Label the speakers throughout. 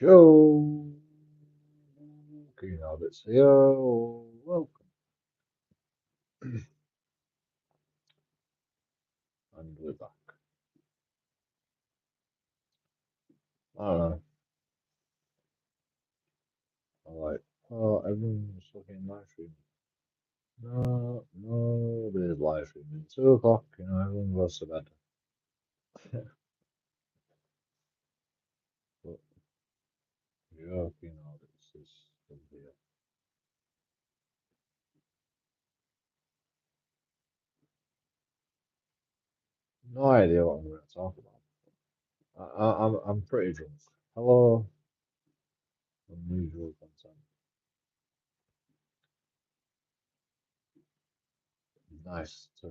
Speaker 1: JoeKingAudits here. Welcome. And we're back. I don't know. I'm like, oh, everyone's fucking live streaming. No, nobody's live streaming. 2 o'clock, everyone goes to bed. But JoeKingAudits is still here. No idea what I'm going to talk about. I'm pretty drunk. Hello, unusual content. Nice to.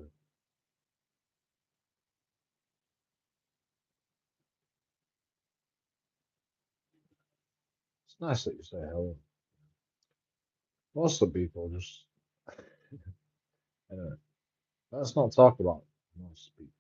Speaker 1: It's nice that you say hello. Most of the people just. Anyway, let's not talk about most people.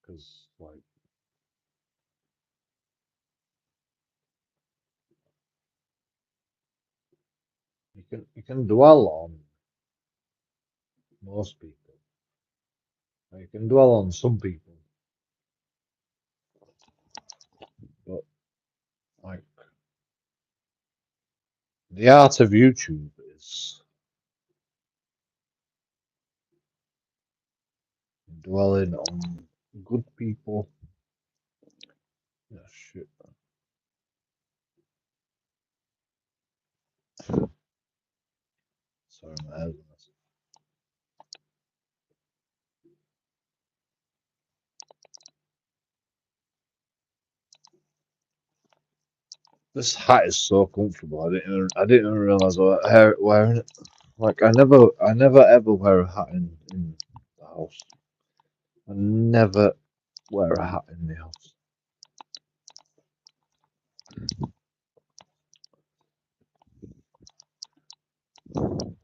Speaker 1: Because like you can dwell on most people. Like, you can dwell on some people, but like the art of YouTube is dwelling on good people. Yeah, shit. Sorry, my head's messy. This hat is so comfortable. I didn't even realize I was wearing it. Like I never ever wear a hat in the house. I never wear a hat in the house.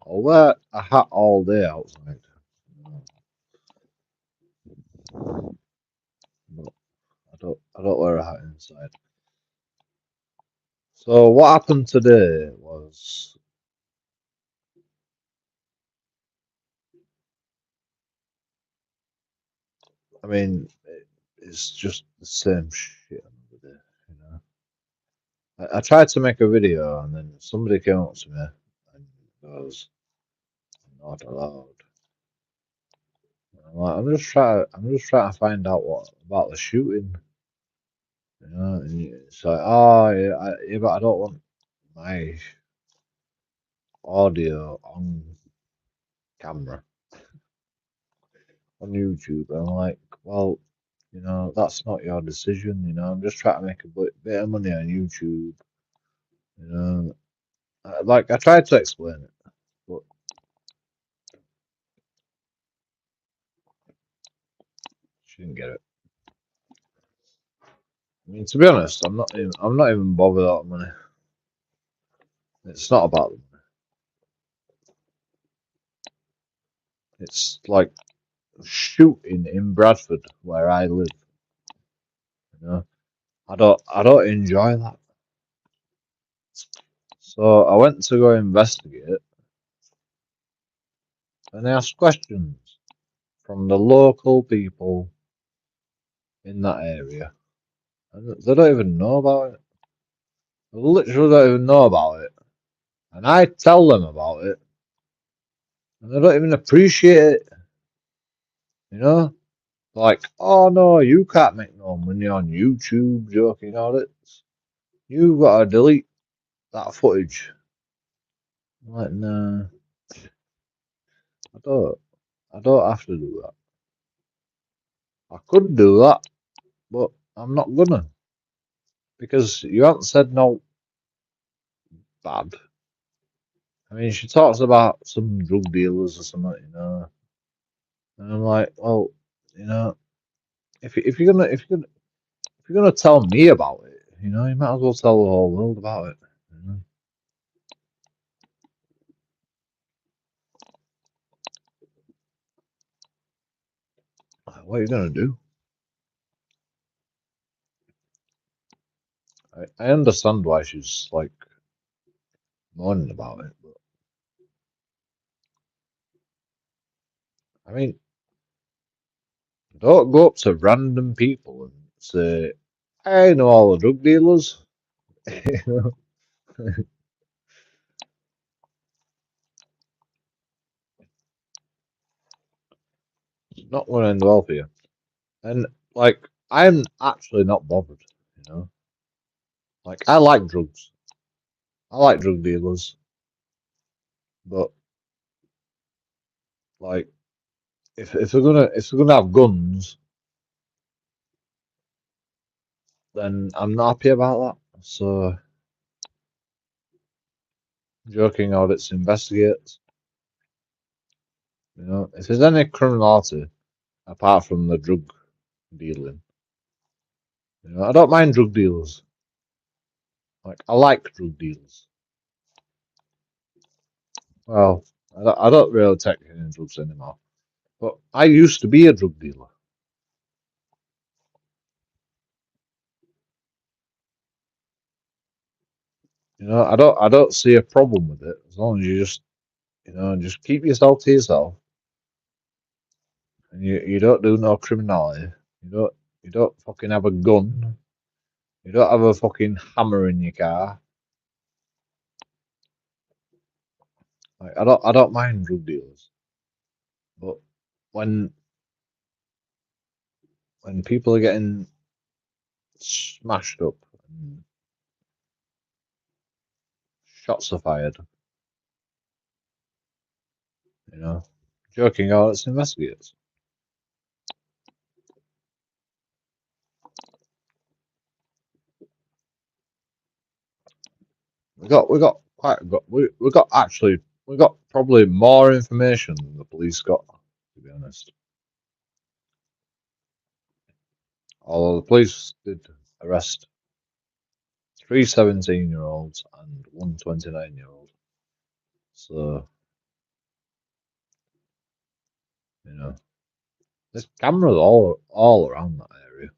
Speaker 1: I'll wear a hat all day outside. But I don't wear a hat inside. So what happened today was, I mean, it's just the same shit another day, you know. I tried to make a video and then somebody came up to me and goes, "Not allowed." And I'm just trying to find out what about the shooting, you know. And it's like, oh yeah, but I don't want my audio on camera on YouTube. I'm like, well, that's not your decision. I'm just trying to make a bit of money on YouTube. You know, like I tried to explain it, but she didn't get it. I mean, to be honest, I'm not even bothered about money. It's not about the money. It's like shooting in Bradford, where I live. You know, I don't enjoy that. So I went to go investigate, and they asked questions from the local people in that area. And they don't even know about it. They literally don't even know about it. And I tell them about it, and they don't even appreciate it. You know? Like, oh no, you can't make no money on YouTube, JoeKingAudits. You've got to delete that footage. I'm like, nah, I don't. I don't have to do that. I could do that, but I'm not gonna. Because you haven't said no bad. I mean, she talks about some drug dealers or something, you know, and I'm like, well, you know, if you're gonna tell me about it, you know, you might as well tell the whole world about it. You know? Like, what are you gonna do? I understand why she's like moaning about it, but I mean, don't go up to random people and say, I know all the drug dealers. You know, it's not going to end well for you. And like, I'm actually not bothered. You know, like I like drugs. I like drug dealers, but like, if they're gonna have guns, then I'm not happy about that. So, joking audits investigates. You know, if there's any criminality apart from the drug dealing, you know, I don't mind drug dealers. Like, I like drug dealers. Well, I don't really take any drugs anymore. But I used to be a drug dealer. You know, I don't see a problem with it as long as you just, you know, just keep yourself to yourself and you don't do no criminality. You don't fucking have a gun. You don't have a fucking hammer in your car. Like, I don't mind drug dealers. But when when people are getting smashed up and shots are fired, you know, joking out, it's investigators. We got quite got we got actually we got probably more information than the police got, to be honest. Although the police did arrest three 17-year-olds and one 29-year-old. So, you know, there's cameras all around that area.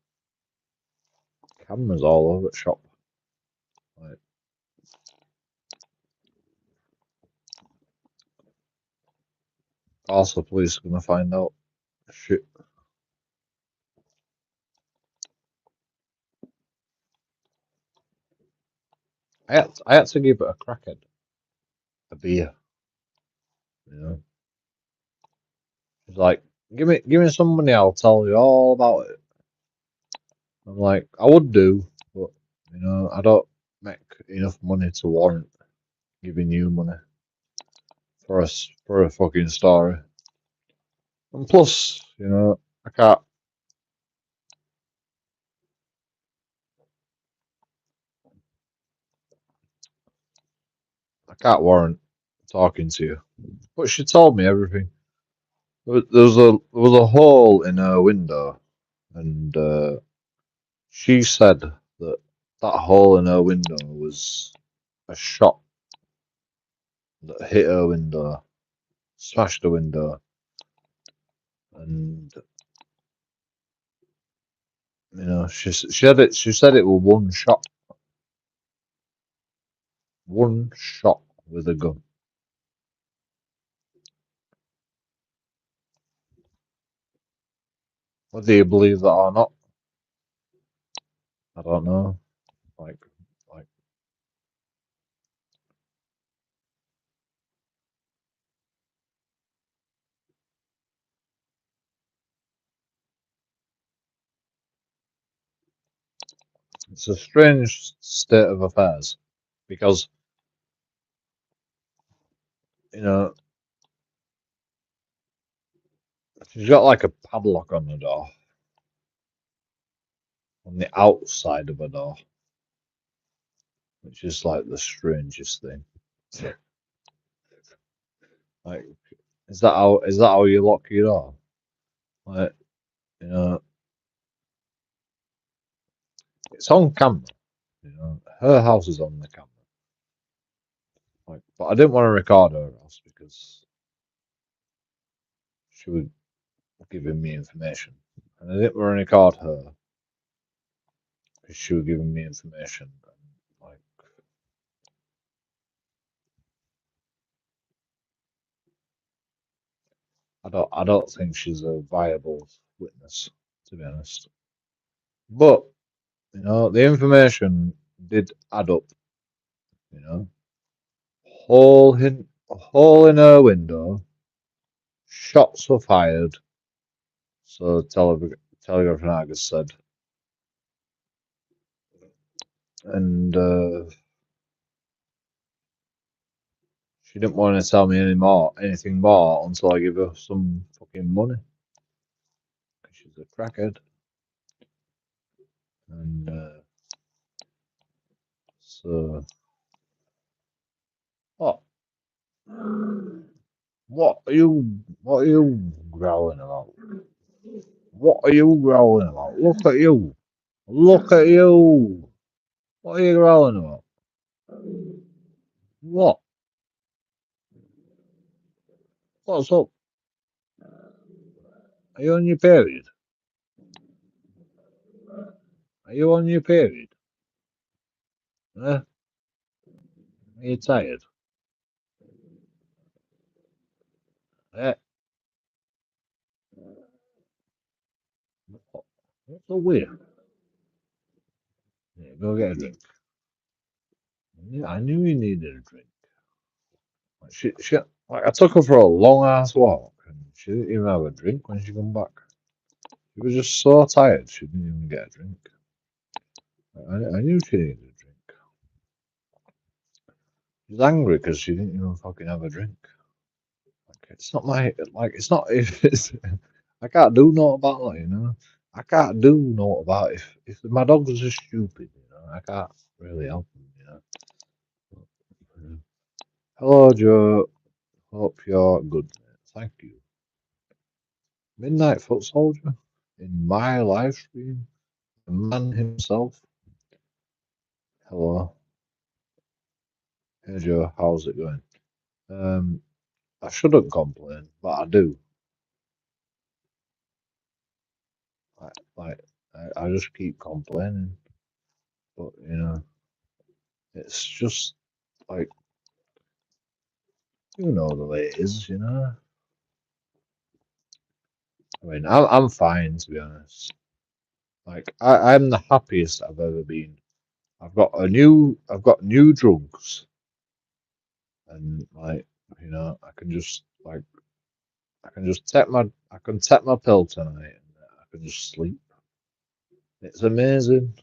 Speaker 1: Cameras all over the shop. Like, of course the police are gonna find out. Shit. I had to give it a crackhead, a beer, you know. He's like, give me some money, I'll tell you all about it. I'm like, I would do, but you know, I don't make enough money to warrant giving you money for a fucking story. And plus, you know, I can't warrant talking to you. But she told me everything. There was a hole in her window, and she said that that hole in her window was a shot that hit her window, smashed the window, and you know, she said it was one shot with a gun. Whether you believe that or not, I don't know. Like, like it's a strange state of affairs because you know she's got like a padlock on the door, on the outside of a door, which is like the strangest thing. Like, is that how you lock your door? Like, you know, it's on camera. You know, her house is on the camera. Like, but I didn't want to record her house because she would giving me information, and I didn't want to record her because she was giving me information. And, like, I don't think she's a viable witness, to be honest. But you know, the information did add up. You know, a hole in her window, shots were fired. So Telegraph and Argus said, and she didn't want to tell me anything more until I give her some fucking money. 'Cause she's a crackhead, and so what? What are you growling about? What are you growling about? Look at you! Look at you! What are you growling about? What? What's up? Are you on your period? Are you on your period? Are you tired? Eh? What's so weird? Yeah, go get a drink. I knew you needed a drink. Like, like, I took her for a long ass walk, and she didn't even have a drink when she come back. She was just so tired she didn't even get a drink. I knew she needed a drink. She was angry because she didn't even fucking have a drink. Like, it's not it's not if it's. I can't do naught about that, you know. I can't do naught about if my dogs are stupid, you know. I can't really help them, you know. Hello, Joe. Hope you're good, mate. Thank you. Midnight Foot Soldier in my live stream. The man himself. Hello. Hey, Joe. How's it going? Um, I shouldn't complain, but I do. Like I just keep complaining, but you know, it's just like you know the way it is, you know. I mean, I'm fine to be honest. Like I'm the happiest I've ever been. I've got new drugs, and like you know, I can take my pill tonight, and I can just sleep. It's amazing,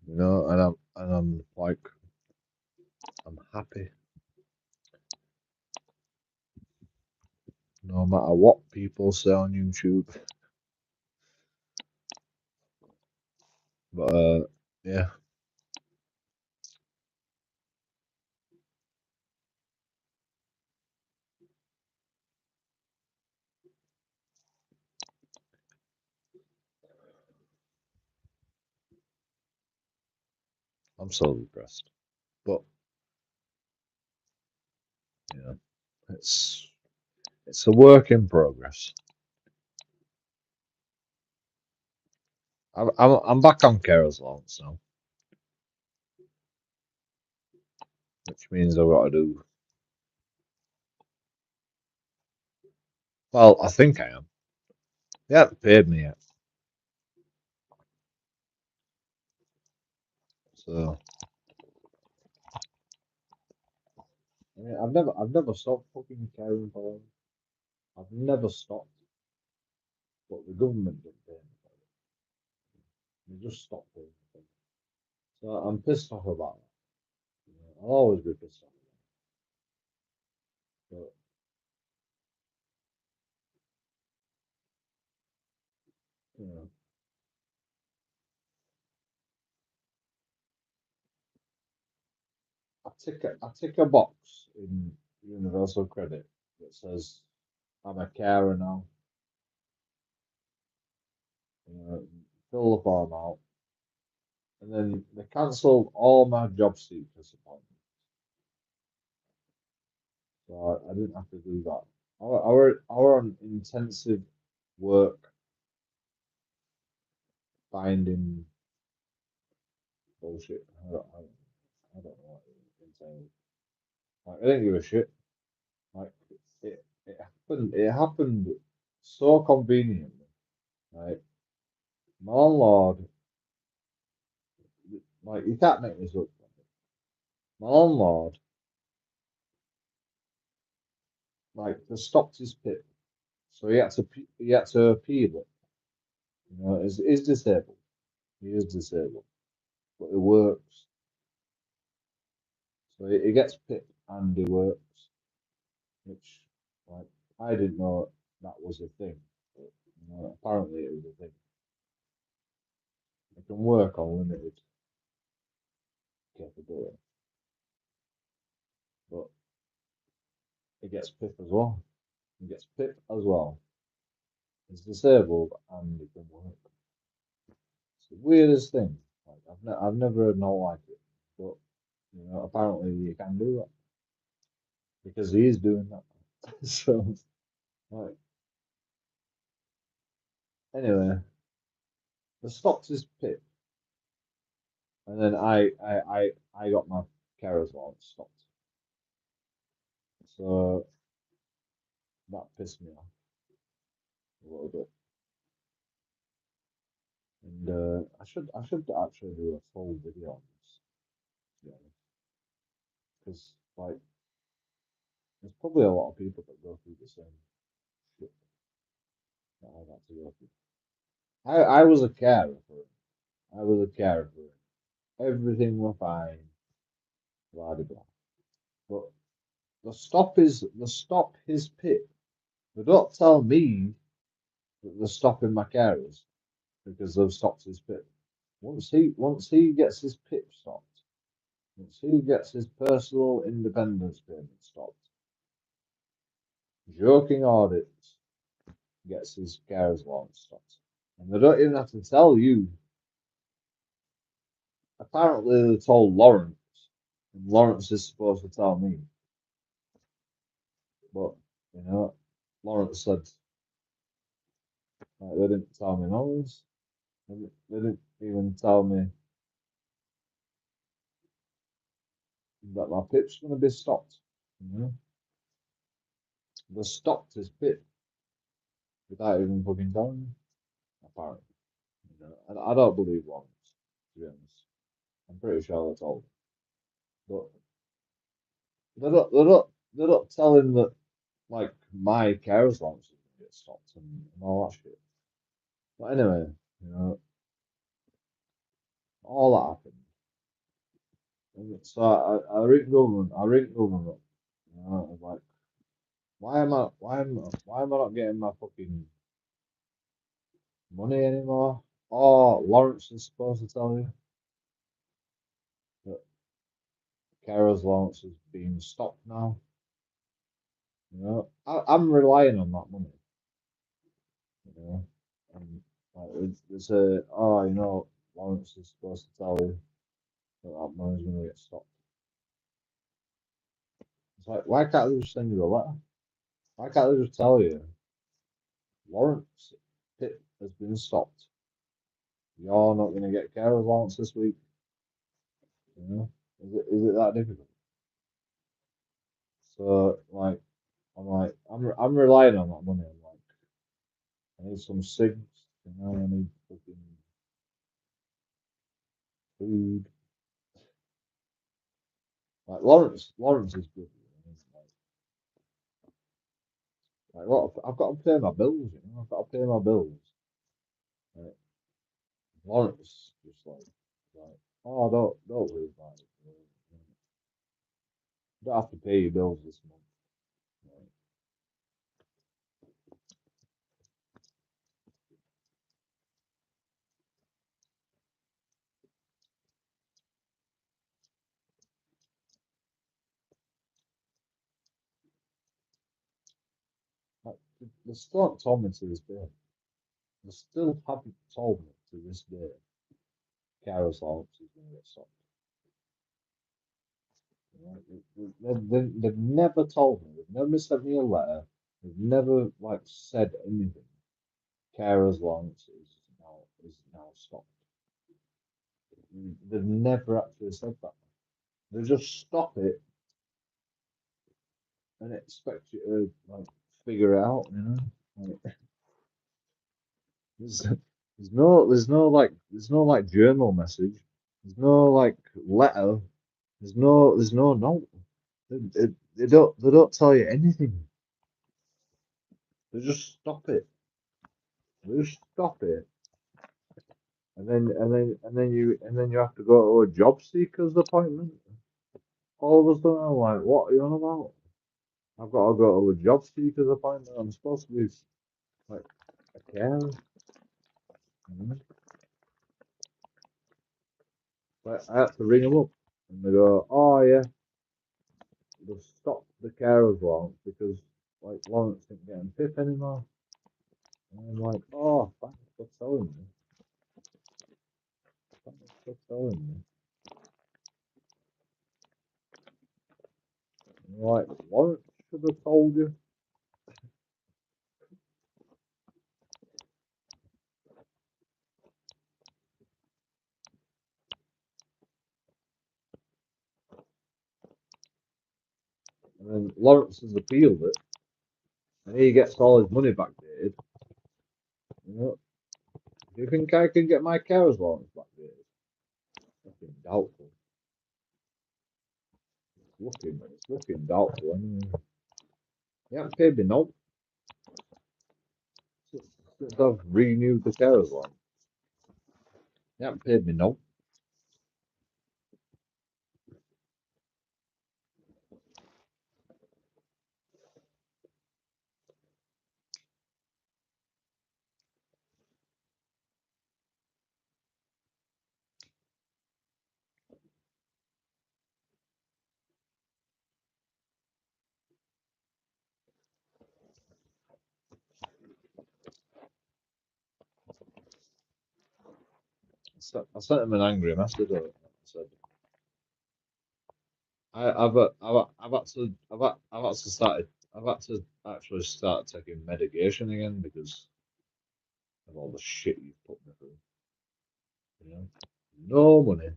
Speaker 1: you know, and I'm like I'm happy no matter what people say on YouTube. But yeah, I'm so depressed. But you know, it's it's a work in progress. I'm back on carers allowance now, which means I've got to do. Well, I think I am. They haven't paid me yet, so I mean, I've never stopped fucking caring for them. I've never stopped, but the government didn't pay me for it. They just stopped paying me for it. So I'm pissed off about that. You know, I'll always be pissed off. But you know, tick a box in Universal Credit that says I'm a carer now. Fill the form out, and then they cancelled all my job seekers appointments. So I didn't have to do that. Our on intensive work finding bullshit. I don't know what it entails. Like, I didn't give a shit. Like it happened so conveniently. Right, my landlord, like you can't make this up. My landlord, like they stopped his pip, so he had to appeal it. Is disabled. He is disabled, but it works. So he gets pip and he works, which like I didn't know that was a thing. But, apparently it was a thing. It can work on limited capability, but it gets pip as well. He gets pip as well. He's disabled and it can work. It's the weirdest thing. Like I've never heard not like it, but apparently you can do that because he is doing that. So like anyway, they stopped his pip, and then I got my carers allowance stopped. So that pissed me off a little bit. And I should actually do a full video on this, to be honest, because like there's probably a lot of people that go through the same shit that I've had to go through. I was a carer for him. I was a carer for him. Everything was fine, blah blah blah. But the stop his pip. They don't tell me that they're stopping my carers because they've stopped his pip. Once he gets his pip stopped, once he gets his personal independence payment stopped, JoeKingAudits gets his carers allowance stopped. And they don't even have to tell you. Apparently they told Lawrence, and Lawrence is supposed to tell me. But Lawrence said they didn't tell me none of this. They didn't even tell me that my pip's gonna be stopped. They stopped his pip without even fucking telling me. Apparently, and I don't believe Lawrence, to be honest. I'm pretty sure they told him, but they're not telling that like my carers allowance is gonna get stopped and all that shit. But anyway, all that happened. And so I ring government. I ring government. I'm like, why am I not getting my fucking money anymore? Oh, Lawrence is supposed to tell you that carers allowance is being stopped now. I'm relying on that money. And like it's a Lawrence is supposed to tell you that money's gonna get stopped. It's like, why can't they just send you a letter? Why can't they just tell you Lawrence pit has been stopped? You're not gonna get care allowance this week. Is it that difficult? So like I'm relying on that money. I'm like, I need some cigs, I need fucking food. Like Lawrence is good. Like what? I've got to pay my bills. I've got to pay my bills. Like, Lawrence just like, oh, don't worry about it. You don't have to pay your bills this month. Like, They still haven't told me to this day. They still haven't told me to this day. Carers allowance is going to get stopped. They've never told me. They've never sent me a letter. They've never like said anything. Carers allowance is now stopped. They've never actually said that. They just stop it and expect you to like figure it out. Like, there's, there's no journal message. There's no like letter. There's no note. They don't tell you anything. They just stop it. They just stop it, and then you have to go to a job seeker's appointment. All of a sudden, I'm like, what are you on about? I've got to go to a job seeker's appointment. I'm supposed to be like a carer. But I had to ring them up, and they go, "Oh yeah, they've stopped the carers allowance because like Lawrence didn't get a PIP anymore." And I'm like, "Oh, thanks for telling me. Thanks for telling me." And I'm like, Lawrence should have told you. And then Lawrence has appealed it, and he gets all his money backdated. Do you think I can get my carers allowance backdated? Fucking doubtful. It's looking doubtful. Anyway. You haven't paid me no since I've renewed the carers allowance. You haven't paid me no. I sent him an angry message. I said, I've had to actually start taking medication again because of all the shit you've put me through. You know, no money.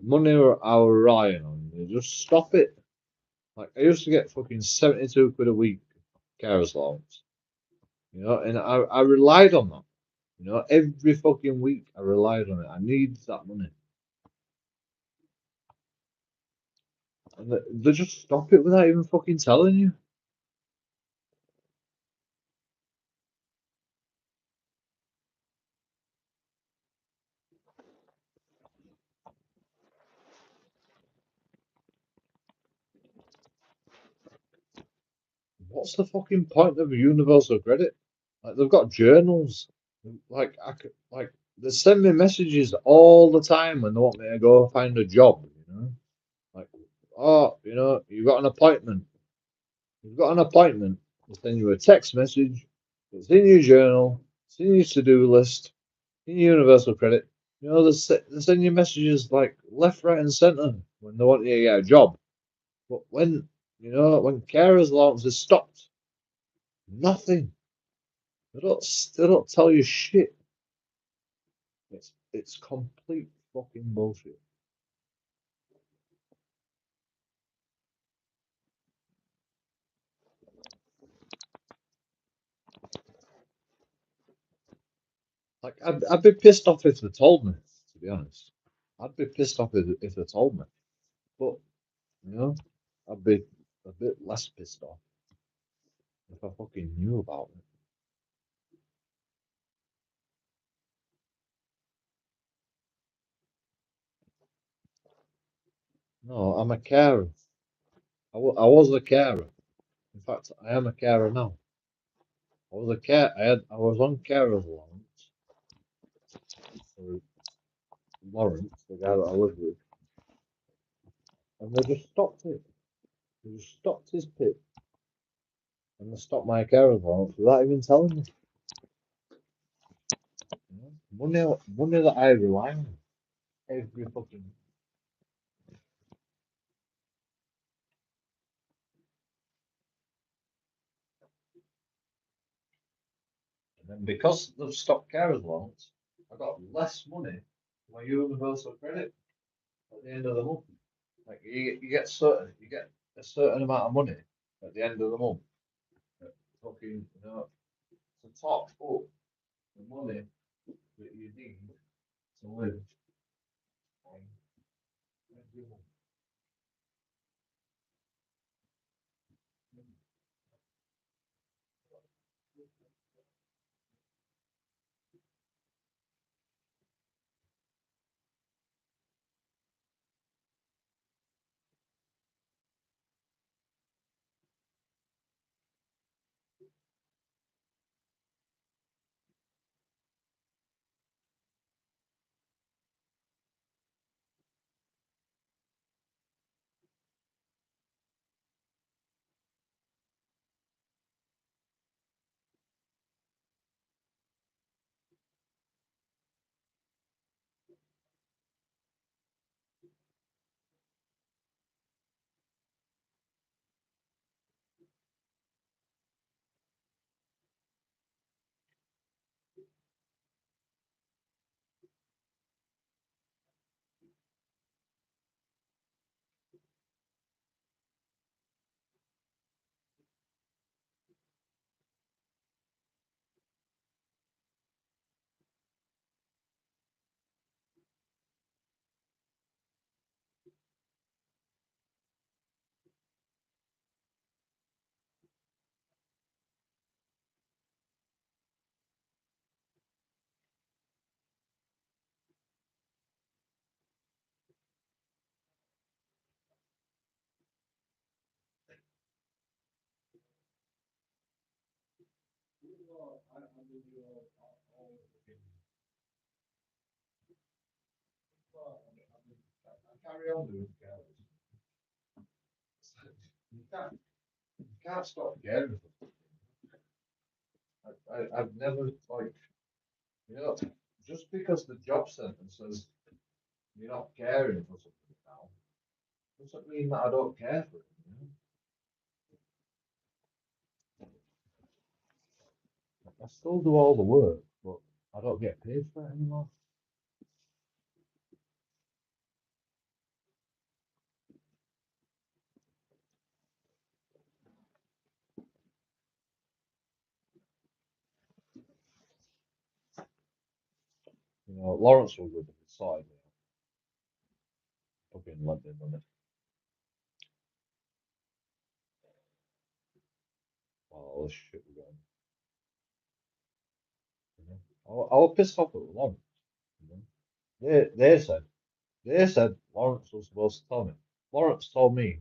Speaker 1: Money I was relying on. You just stop it. Like I used to get fucking 72 quid a week carers allowance. And I relied on that. Every fucking week I relied on it. I need that money. And they just stop it without even fucking telling you. What's the fucking point of universal credit? Like they've got journals. Like they send me messages all the time when they want me to go find a job. Like, oh, you've got an appointment. You've got an appointment. They send you a text message. It's in your journal. It's in your to-do list. In your universal credit. They send you messages like left, right, and centre when they want you to get a job. But when carers allowance is stopped, nothing. They don't tell you shit. It's complete fucking bullshit. Like I'd be pissed off if they told me. To be honest, I'd be pissed off if they told me. But you know, I'd be a bit less pissed off if I fucking knew about it. No, I'm a carer. I was a carer. In fact, I am a carer now. I was a care. I was on carers allowance for Lawrence, the guy that I lived with, and they just stopped it. They just stopped his PIP. and they stopped my carers allowance without even telling me. You know? Money that I rely on every fucking. And then because they've stopped carers allowance, I got less money for my universal credit at the end of the month. Like you get a certain amount of money at the end of the month. Fucking, to top up the money that you need to live on every month. I carry on doing carers. You can't stop caring. I've never like you know just because the job centre says you're not caring for something now doesn't mean that I don't care for it. I still do all the work, but I don't get paid for it anymore. Lawrence was good at the side. Fucking London, on it. All this shit we're going. You I was pissed off at Lawrence. You know? They said Lawrence was supposed to tell me. Lawrence told me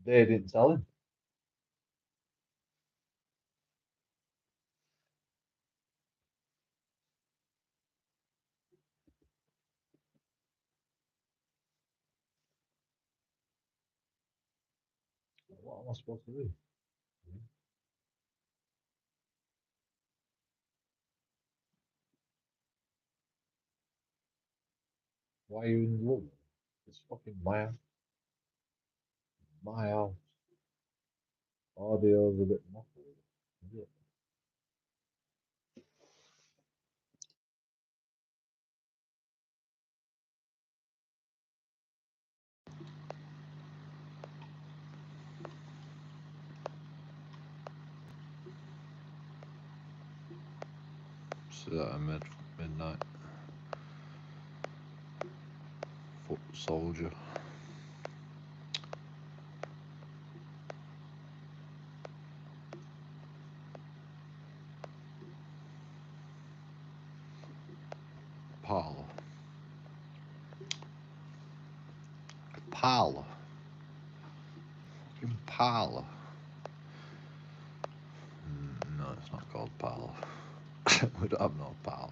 Speaker 1: they didn't tell him. What am I supposed to do? Why are you in the room? It's fucking my house. Audio's a bit muffled. Is it? So that I midnight foot soldier. Parlour. Parlour. Fucking parlour. No, it's not called parlour. We don't have no parlour.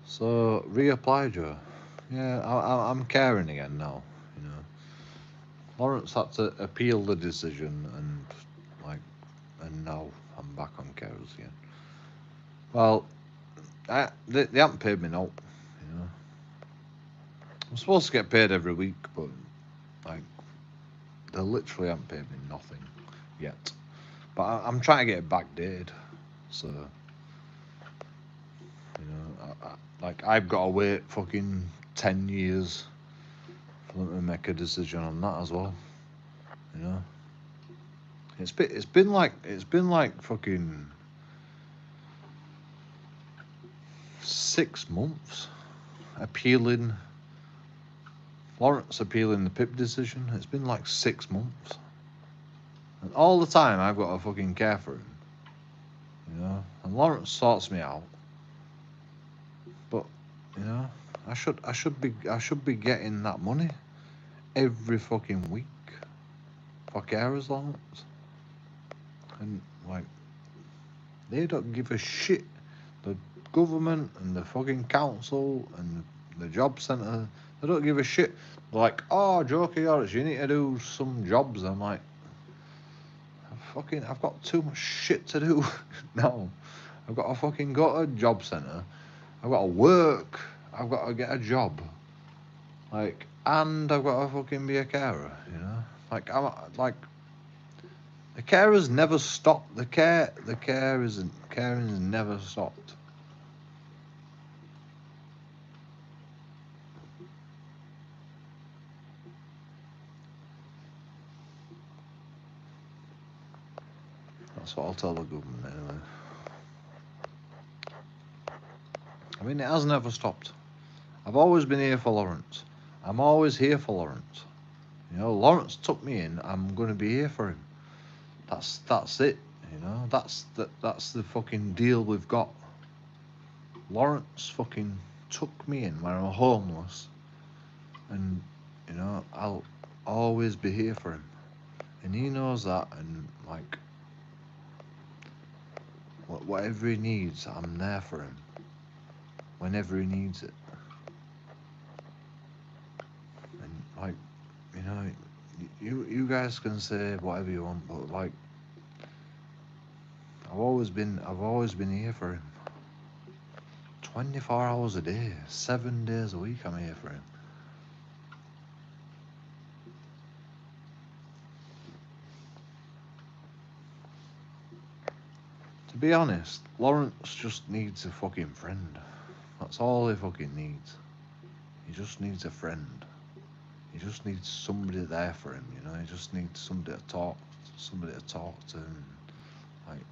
Speaker 1: So reapply, Joe. Yeah, I'm caring again now. You know, Lawrence had to appeal the decision and like and now I'm back on carers again. Well, they haven't paid me now. You know, I'm supposed to get paid every week, but like they literally haven't paid me nothing yet. But I'm trying to get it backdated, so you know, like I've got to wait fucking 10 years for them to make a decision on that as well. You know, it's been like fucking 6 months appealing. Lawrence appealing the PIP decision. It's been like 6 months, and all the time I've got to fucking care for him. You know, and Lawrence sorts me out. But you know, I should be getting that money every fucking week for carers Lawrence. And like they don't give a shit. The government and the fucking council and the job centre, they don't give a shit. They're like, oh, JoeKingAudits, you need to do some jobs. I'm like, I've got too much shit to do now. I've got to fucking go to a job centre. I've got to work. I've got to get a job. Like, and I've got to fucking be a carer, you know? Like, the carers never stopped. Caring has never stopped. That's what I'll tell the government anyway. I mean, it has never stopped. I've always been here for Lawrence. I'm always here for Lawrence. You know, Lawrence took me in. I'm going to be here for him. That's it. You know, that's the fucking deal we've got. Lawrence fucking took me in when I was homeless, and you know, I'll always be here for him, and he knows that. And like, whatever he needs, I'm there for him. Whenever he needs it. And like, you know, you guys can say whatever you want, but like, I've always been here for him. 24 hours a day, 7 days a week, I'm here for him. To be honest, Lawrence just needs a fucking friend. That's all he fucking needs. He just needs a friend. He just needs somebody there for him, you know. He just needs somebody to talk to him. Like,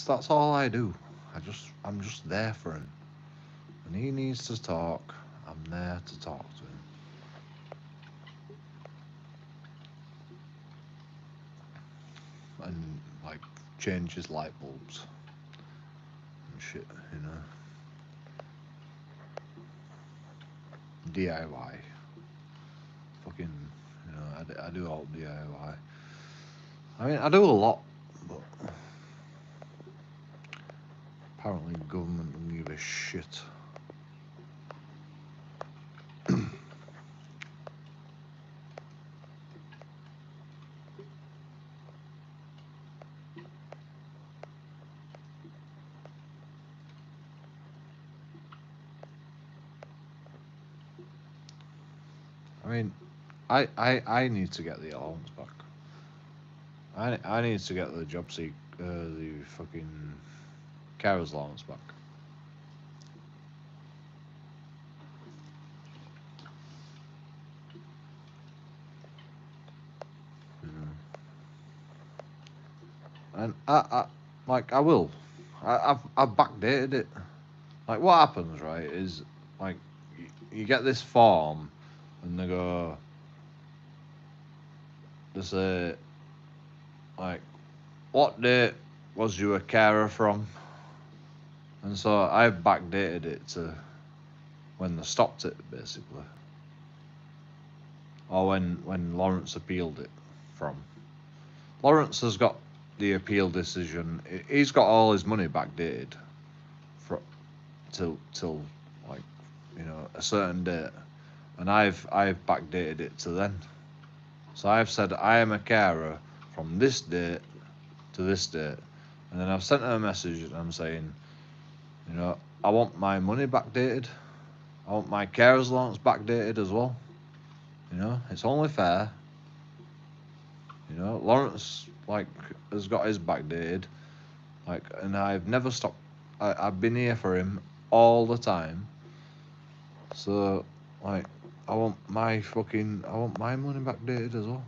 Speaker 1: that's all I do. I'm just there for him. When he needs to talk, I'm there to talk to him. And like change his light bulbs and shit, you know. DIY. Fucking, you know, I do all DIY. I mean, I do a lot, but apparently government don't give a shit. I mean, I need to get the allowance back. I need to get the the fucking carers allowance back. You know? And I will. I've backdated it. Like what happens, right? Is like you get this form, and they say like, what date was you a carer from? And so I've backdated it to when they stopped it, basically, or when Lawrence appealed it from. Lawrence has got the appeal decision. He's got all his money backdated for till like, you know, a certain date, and I've backdated it to then. So I've said I am a carer from this date to this date, and then I've sent her a message and I'm saying, you know, I want my money backdated. I want my carers allowance backdated as well. You know, it's only fair. You know, Lawrence like has got his backdated, like, and I've never stopped. I've been here for him all the time. So, like, I want my money backdated as well.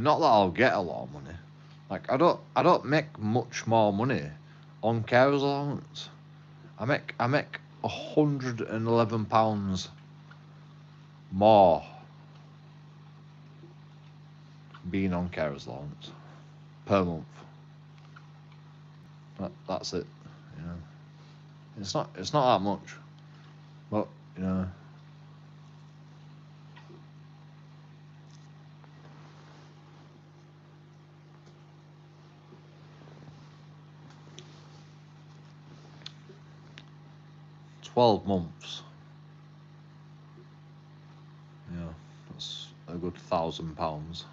Speaker 1: Not that I'll get a lot of money. Like, I don't make much more money on carers allowance. I make £111 more being on carers allowance per month. That's it. You know, it's not that much, but you know. 12 months. Yeah, that's a good £1,000.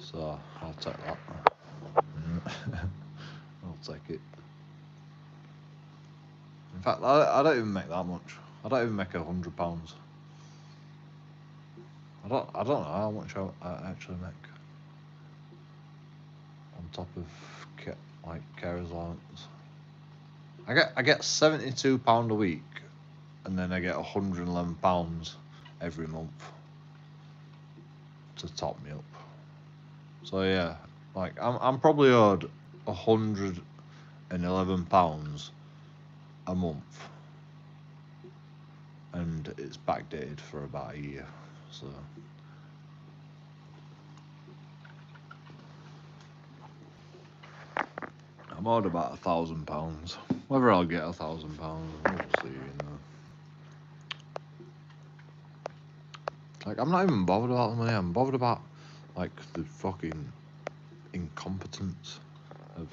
Speaker 1: So I'll take that. I'll take it. In fact, I don't even make that much. I don't even make £100. I don't know how much I actually make on top of like carers allowance. I get £72 a week, and then I get £111 every month to top me up. So yeah, like I'm probably owed £111 a month, and it's backdated for about a year. So I'm owed about £1,000. Whether I'll get £1,000, we'll see. You know, like I'm not even bothered about the money. I'm bothered about like the fucking incompetence of.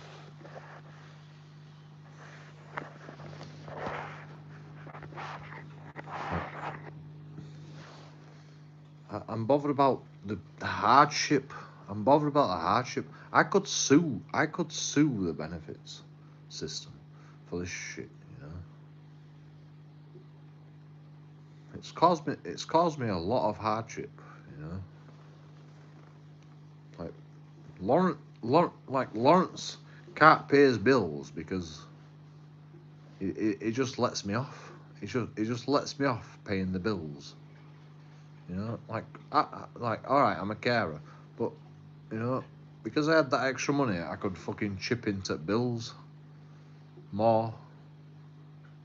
Speaker 1: I'm bothered about the hardship. I'm bothered about the hardship. I could sue the benefits system for this shit. You know, it's caused me a lot of hardship. You know, like Lawrence can't pay his bills because it just lets me off. It just lets me off paying the bills. You know, like all right, I'm a carer, but you know, because I had that extra money, I could fucking chip into bills more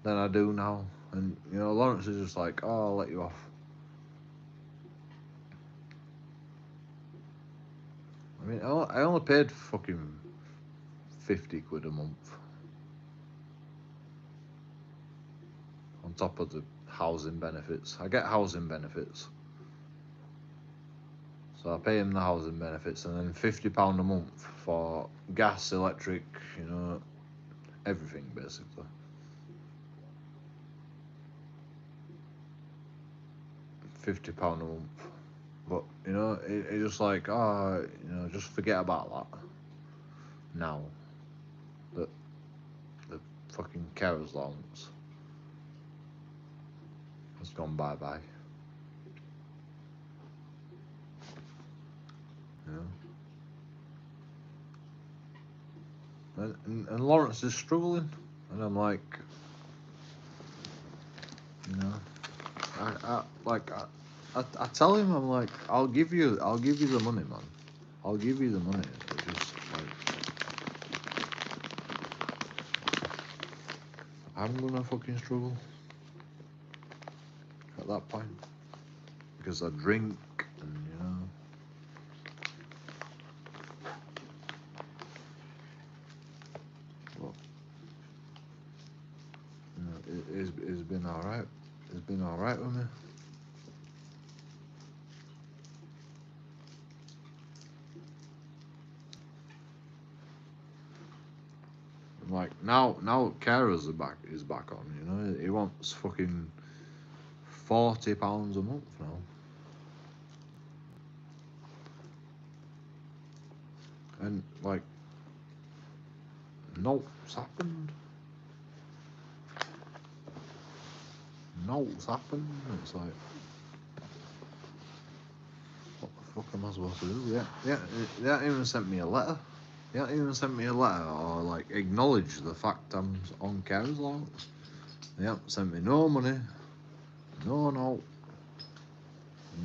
Speaker 1: than I do now. And you know, Lawrence is just like, oh, I'll let you off. I mean, I only paid fucking 50 quid a month on top of the housing benefits. I get housing benefits. So I pay him the housing benefits, and then £50 a month for gas, electric, you know, everything basically. £50 a month, but you know, it's just like, oh, you know, just forget about that. Now that the fucking carers allowance has gone bye bye. You know, and Lawrence is struggling, and I'm like, you know, I tell him, I'm like, I'll give you the money, man. I'll give you the money. It's just like, I'm gonna fucking struggle at that point because I drink and you know. Well, you know, it's been alright. It's been alright with me. Like now carers is back on, you know. He wants fucking £40 a month now. And like, no's happened. No's happened. It's like, what the fuck am I supposed to do? They haven't even sent me a letter. They haven't even sent me a letter or like acknowledge the fact I'm on carers allowance. They haven't sent me no money. No.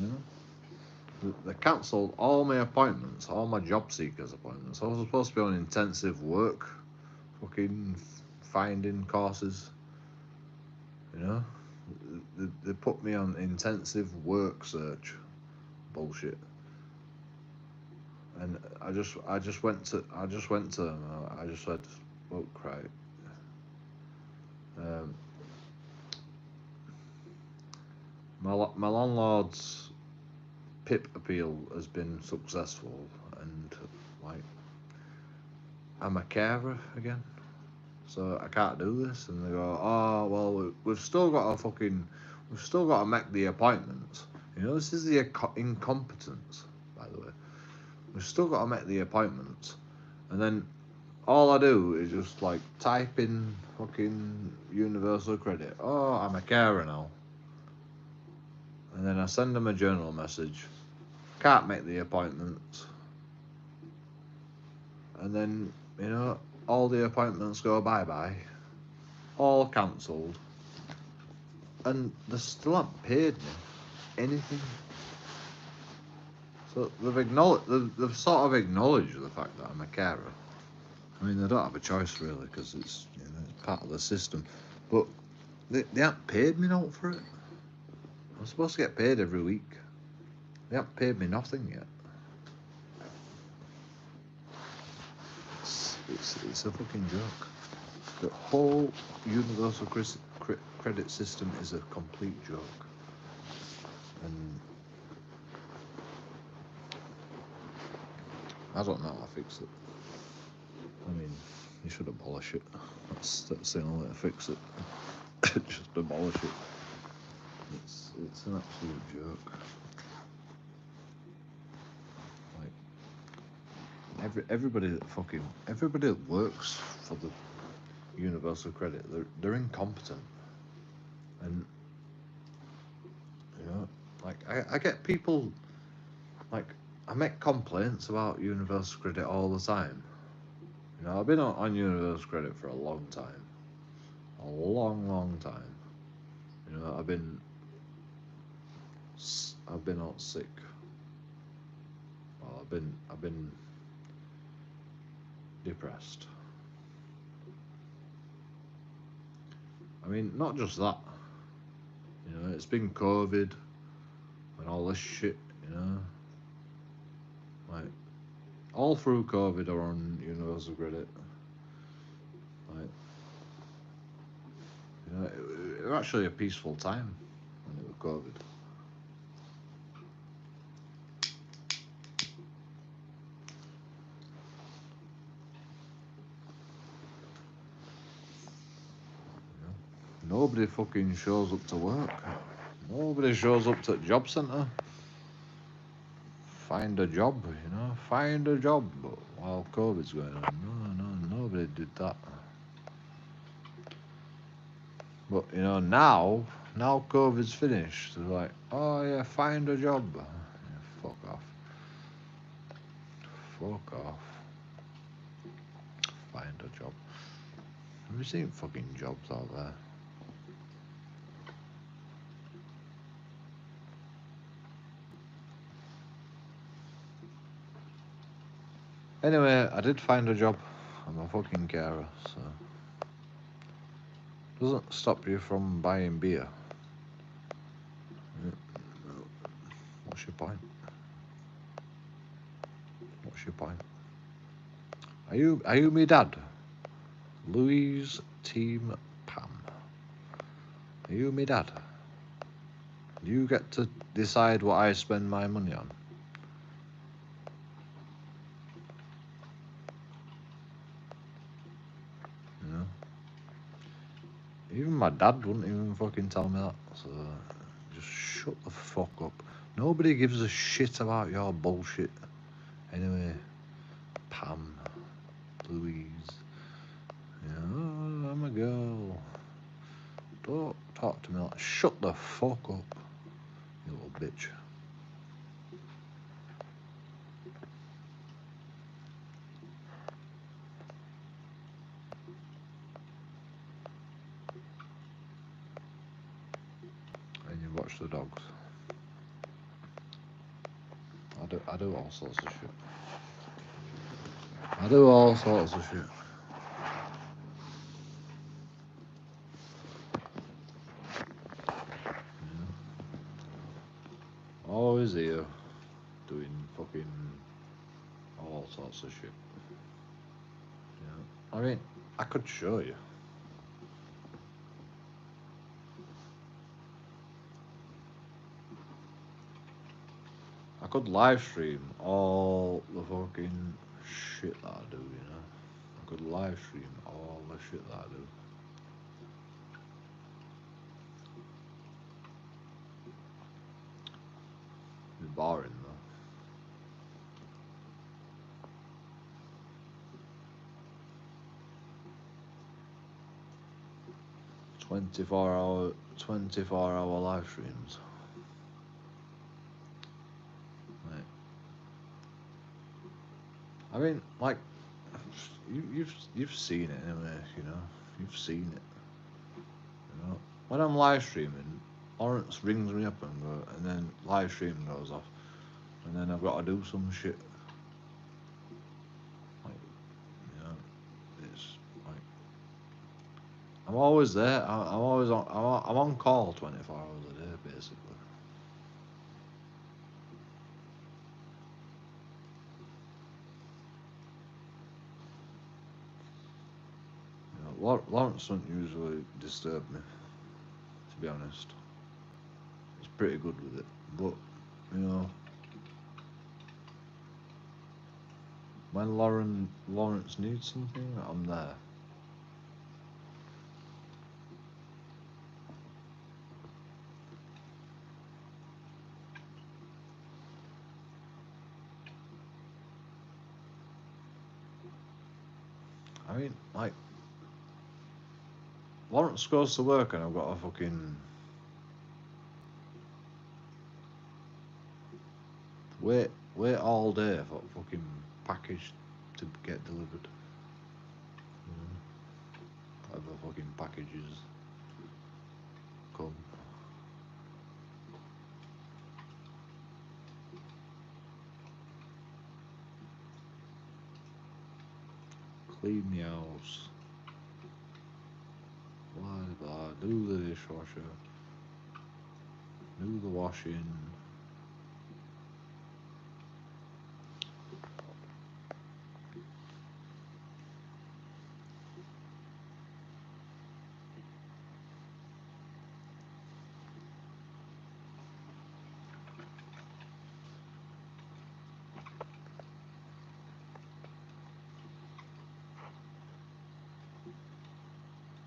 Speaker 1: You know? They cancelled all my appointments, all my job seekers appointments. I was supposed to be on intensive work, fucking finding courses. You know? They put me on intensive work search. Bullshit. And I just went to them. I just said, look, right. My landlord's PIP appeal has been successful, and like, I'm a carer again, so I can't do this. And they go, oh well, we've still got to make the appointments. You know, this is the incompetence, by the way. We've still got to make the appointments, and then all I do is just like type in fucking universal credit. Oh, I'm a carer now. And then I send them a journal message. Can't make the appointments. And then, you know, all the appointments go bye-bye. All cancelled. And they still haven't paid me anything. So they've sort of acknowledged the fact that I'm a carer. I mean, they don't have a choice really, because it's, you know, it's part of the system. But they haven't paid me out for it. I'm supposed to get paid every week. They haven't paid me nothing yet. It's a fucking joke. The whole universal credit system is a complete joke. And I don't know how to fix it. I mean, you should abolish it. That's the only way to fix it. Just abolish it. It's an absolute joke. Like, everybody that works for the universal credit, they're incompetent. And you know, like, I get people, like, I make complaints about universal credit all the time. You know, I've been on universal credit for a long time. A long time. You know, I've been out sick. Well, I've been depressed. I mean, not just that. You know, it's been COVID and all this shit, you know. Like, all through COVID or on universal credit. Like, you know, it was actually a peaceful time when it was COVID. Nobody fucking shows up to work. Nobody shows up to the job centre. Find a job, you know. Find a job while COVID's going on. No, nobody did that. But, you know, now COVID's finished. They're like, oh yeah, find a job. Yeah, fuck off. Fuck off. Find a job. Have you seen fucking jobs out there? Anyway, I did find a job. I'm a fucking carer, so doesn't stop you from buying beer. What's your point? What's your point? Are you me dad? Louise Team Pam. Are you me dad? You get to decide what I spend my money on. You know? Even my dad wouldn't even fucking tell me that. So just shut the fuck up. Nobody gives a shit about your bullshit. Anyway, Pam, Louise, yeah, I'm a girl. Don't talk to me like, shut the fuck up, you little bitch. And you watch the dogs. I do all sorts of shit. I do all sorts of shit. Yeah. Always here, doing fucking all sorts of shit. Yeah. I mean, I could show you. I could live stream all the fucking shit that I do, you know. I could live stream all the shit that I do. It's boring though. 24-hour live streams. Right. I mean, like, you've seen it anyway, you know. You've seen it. You know, when I'm live streaming, Lawrence rings me up and then live stream goes off, and then I've got to do some shit. Like, you know, it's like I'm always there. I'm always on. I'm on call 24 hours a day, basically. You know, Lawrence doesn't usually disturb me, to be honest. He's pretty good with it, but you know, when Lawrence needs something, I'm there. I mean, like, Lawrence goes to work and I've got a fucking wait all day for a fucking package to get delivered. You know, whatever fucking packages come. Clean the house. Blah blah. Do the dishwasher. Do the washing.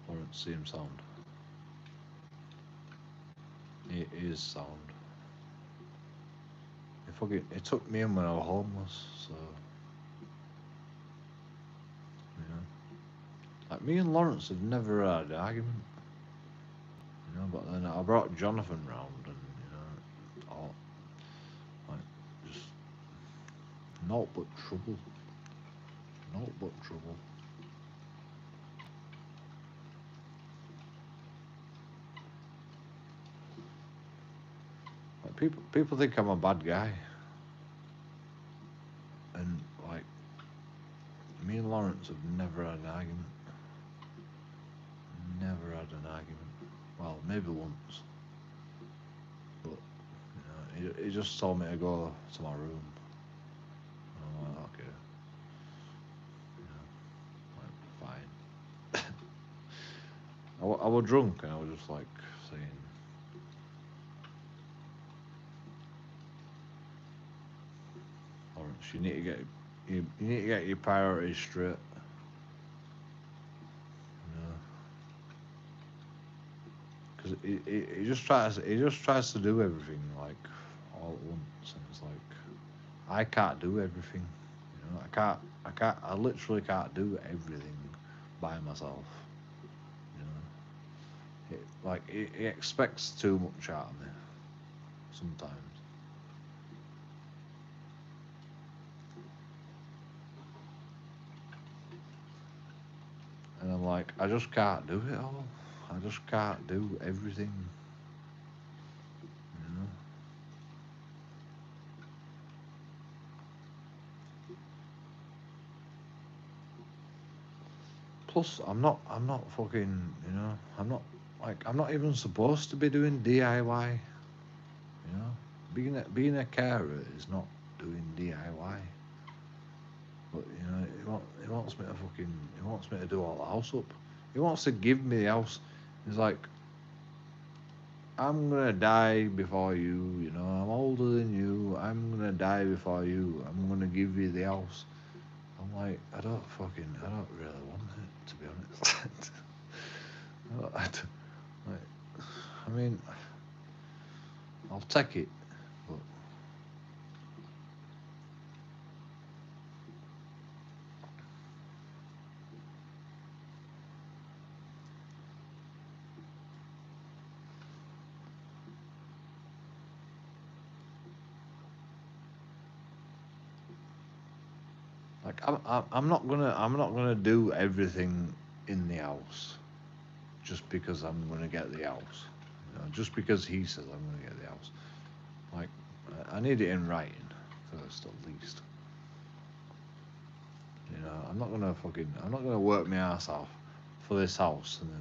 Speaker 1: Lawrence seems sound. It is sound. It took me in when I was homeless, so you know. Like me and Lawrence have never had an argument. You know, but then I brought Jonathan round and, you know, all like just naught but trouble. Naught but trouble. Like people think I'm a bad guy. And like me and Lawrence have never had an argument. Never had an argument. Well, maybe once. But you know, he just told me to go to my room. And I'm like, okay. You know, like, fine. I was drunk and I was just like saying, Lawrence, you need to get your priorities straight. You know, he just tries to do everything like all at once, and it's like I can't do everything. You know, I literally can't do everything by myself. You know, he expects too much out of me sometimes. And I'm like, I just can't do it all. I just can't do everything. You know. Plus, I'm not fucking. You know, I'm not I'm not even supposed to be doing DIY. You know, being a carer is not doing DIY. But you know, he wants me to fucking. He wants me to do all the house up. He wants to give me the house. He's like, I'm gonna die before you. You know, I'm older than you. I'm gonna die before you. I'm gonna give you the house. I'm like, I don't really want it, to be honest. I don't- like, I mean, I'll take it, but like I'm not gonna do everything in the house just because I'm gonna get the house. You know, just because he says I'm gonna get the house. Like, I need it in writing first, at least. You know, I'm not gonna work my ass off for this house, and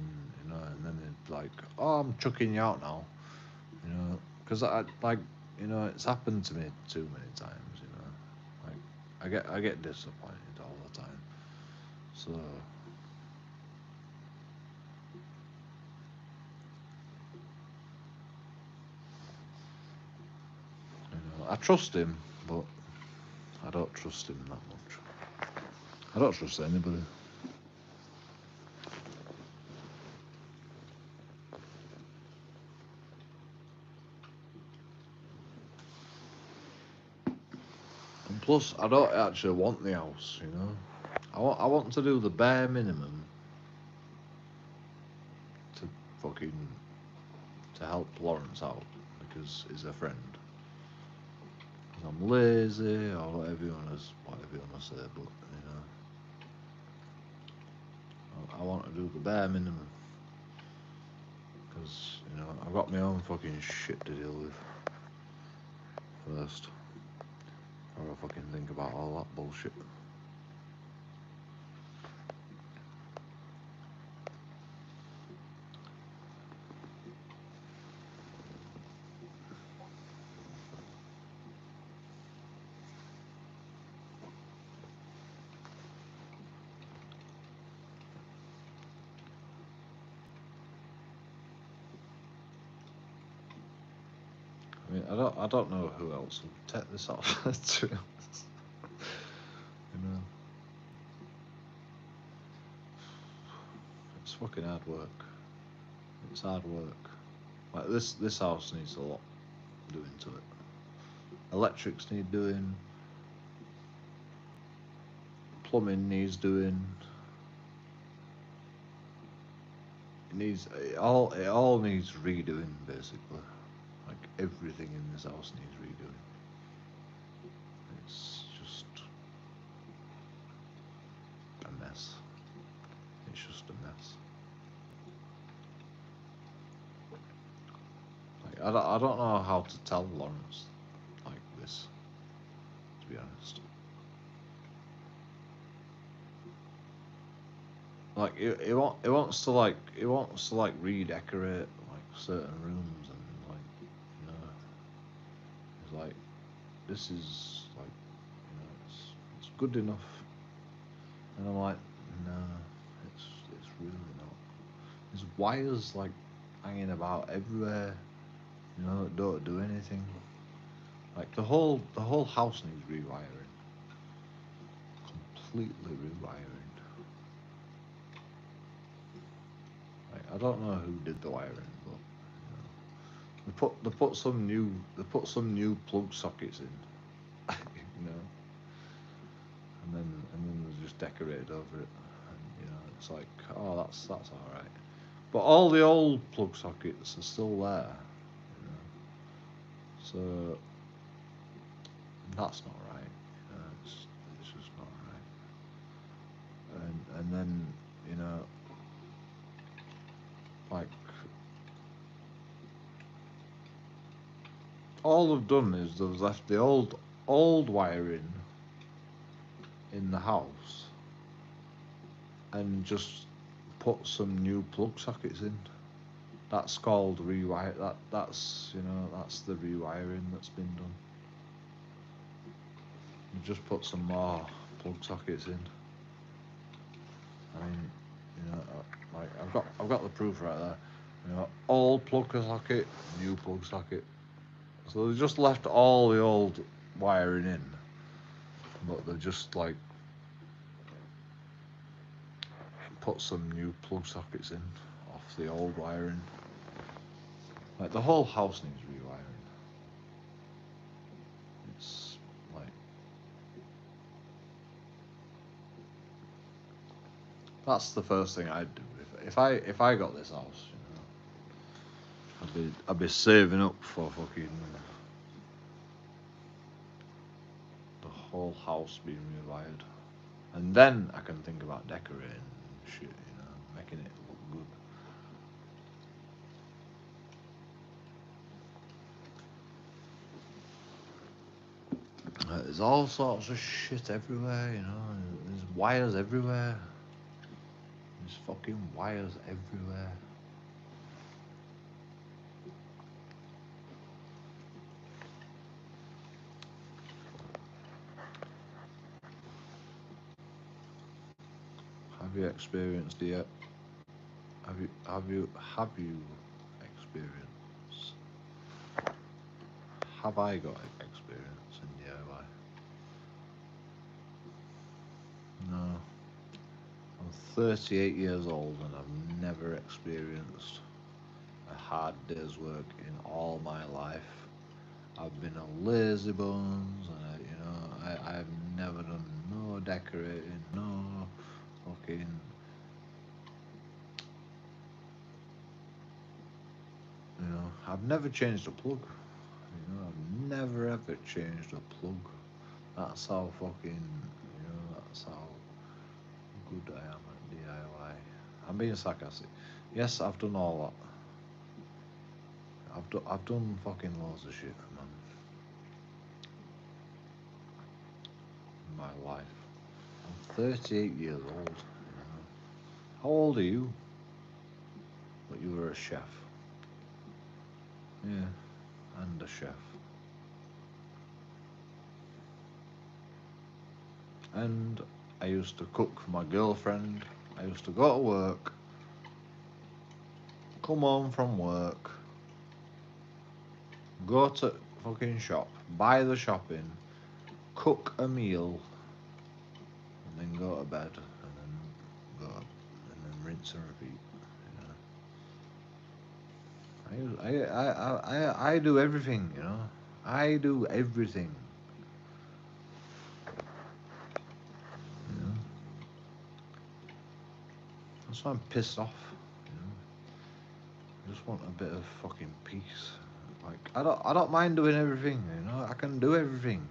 Speaker 1: then it's like, oh, I'm chucking you out now. You know, because it's happened to me too many times. You know, like I get disappointed all the time. So you know, I trust him, but I don't trust him that much. I don't trust anybody. And plus, I don't actually want the house. You know, I want to do the bare minimum to fucking to help Lawrence out because he's a friend. 'Cause I'm lazy or whatever you wanna say, but you know, I want to do the bare minimum because you know I've got my own fucking shit to deal with first. Or I fucking think about all that bullshit. I mean, I don't know who else will take this off. To be honest, you know, it's fucking hard work. It's hard work. Like this house needs a lot doing to it. Electrics need doing. Plumbing needs doing. It all needs redoing basically. Like everything in this house needs redoing. It's just a mess. It's just a mess. Like I don't know how to tell Lawrence like this, to be honest. Like he wants to like redecorate like certain rooms, and like you know he's like, this is like it's good enough, and I'm like, no, it's really not. There's wires like hanging about everywhere, you know, that don't do anything. Like the whole house needs rewiring, completely rewiring. Like I don't know who did the wiring, but They put some new plug sockets in, you know, and then they just decorated over it, and you know, it's like, oh, that's all right. But all the old plug sockets are still there, you know, so that's not right. You know, it's just not right. And then, you know, like, all they've done is they've left the old wiring in the house and just put some new plug sockets in. That's called rewire. That's you know, that's the rewiring that's been done. You just put some more plug sockets in. I mean, you know, like I've got the proof right there. You know, old plug socket, new plug socket. So they just left all the old wiring in, but they just like put some new plug sockets in off the old wiring. Like the whole house needs rewiring. It's like, that's the first thing I'd do if I got this house. You know, I'd be saving up for fucking the whole house being rewired, and then I can think about decorating and shit. You know, making it look good. There's all sorts of shit everywhere. You know, there's wires everywhere. There's fucking wires everywhere. Have you experienced it yet? Have you experienced? Have I got experience in DIY? No. I'm 38 years old and I've never experienced a hard day's work in all my life. I've been a lazy bones, and I've never done no decorating, no fucking. You know, I've never changed a plug. You know, I've never ever changed a plug. That's how fucking. You know, that's how good I am at DIY. I'm being sarcastic. Yes, I've done all that. I've done fucking loads of shit, man, in my life. I'm 38 years old. You know. How old are you? But you were a chef. Yeah, and a chef. And I used to cook for my girlfriend. I used to go to work, come home from work, go to fucking shop, buy the shopping, cook a meal, and then go to bed, and then and then rinse and repeat. You know, I do everything. You know, I do everything. You know, that's why I'm pissed off. You know, I just want a bit of fucking peace. Like I don't mind doing everything. You know, I can do everything.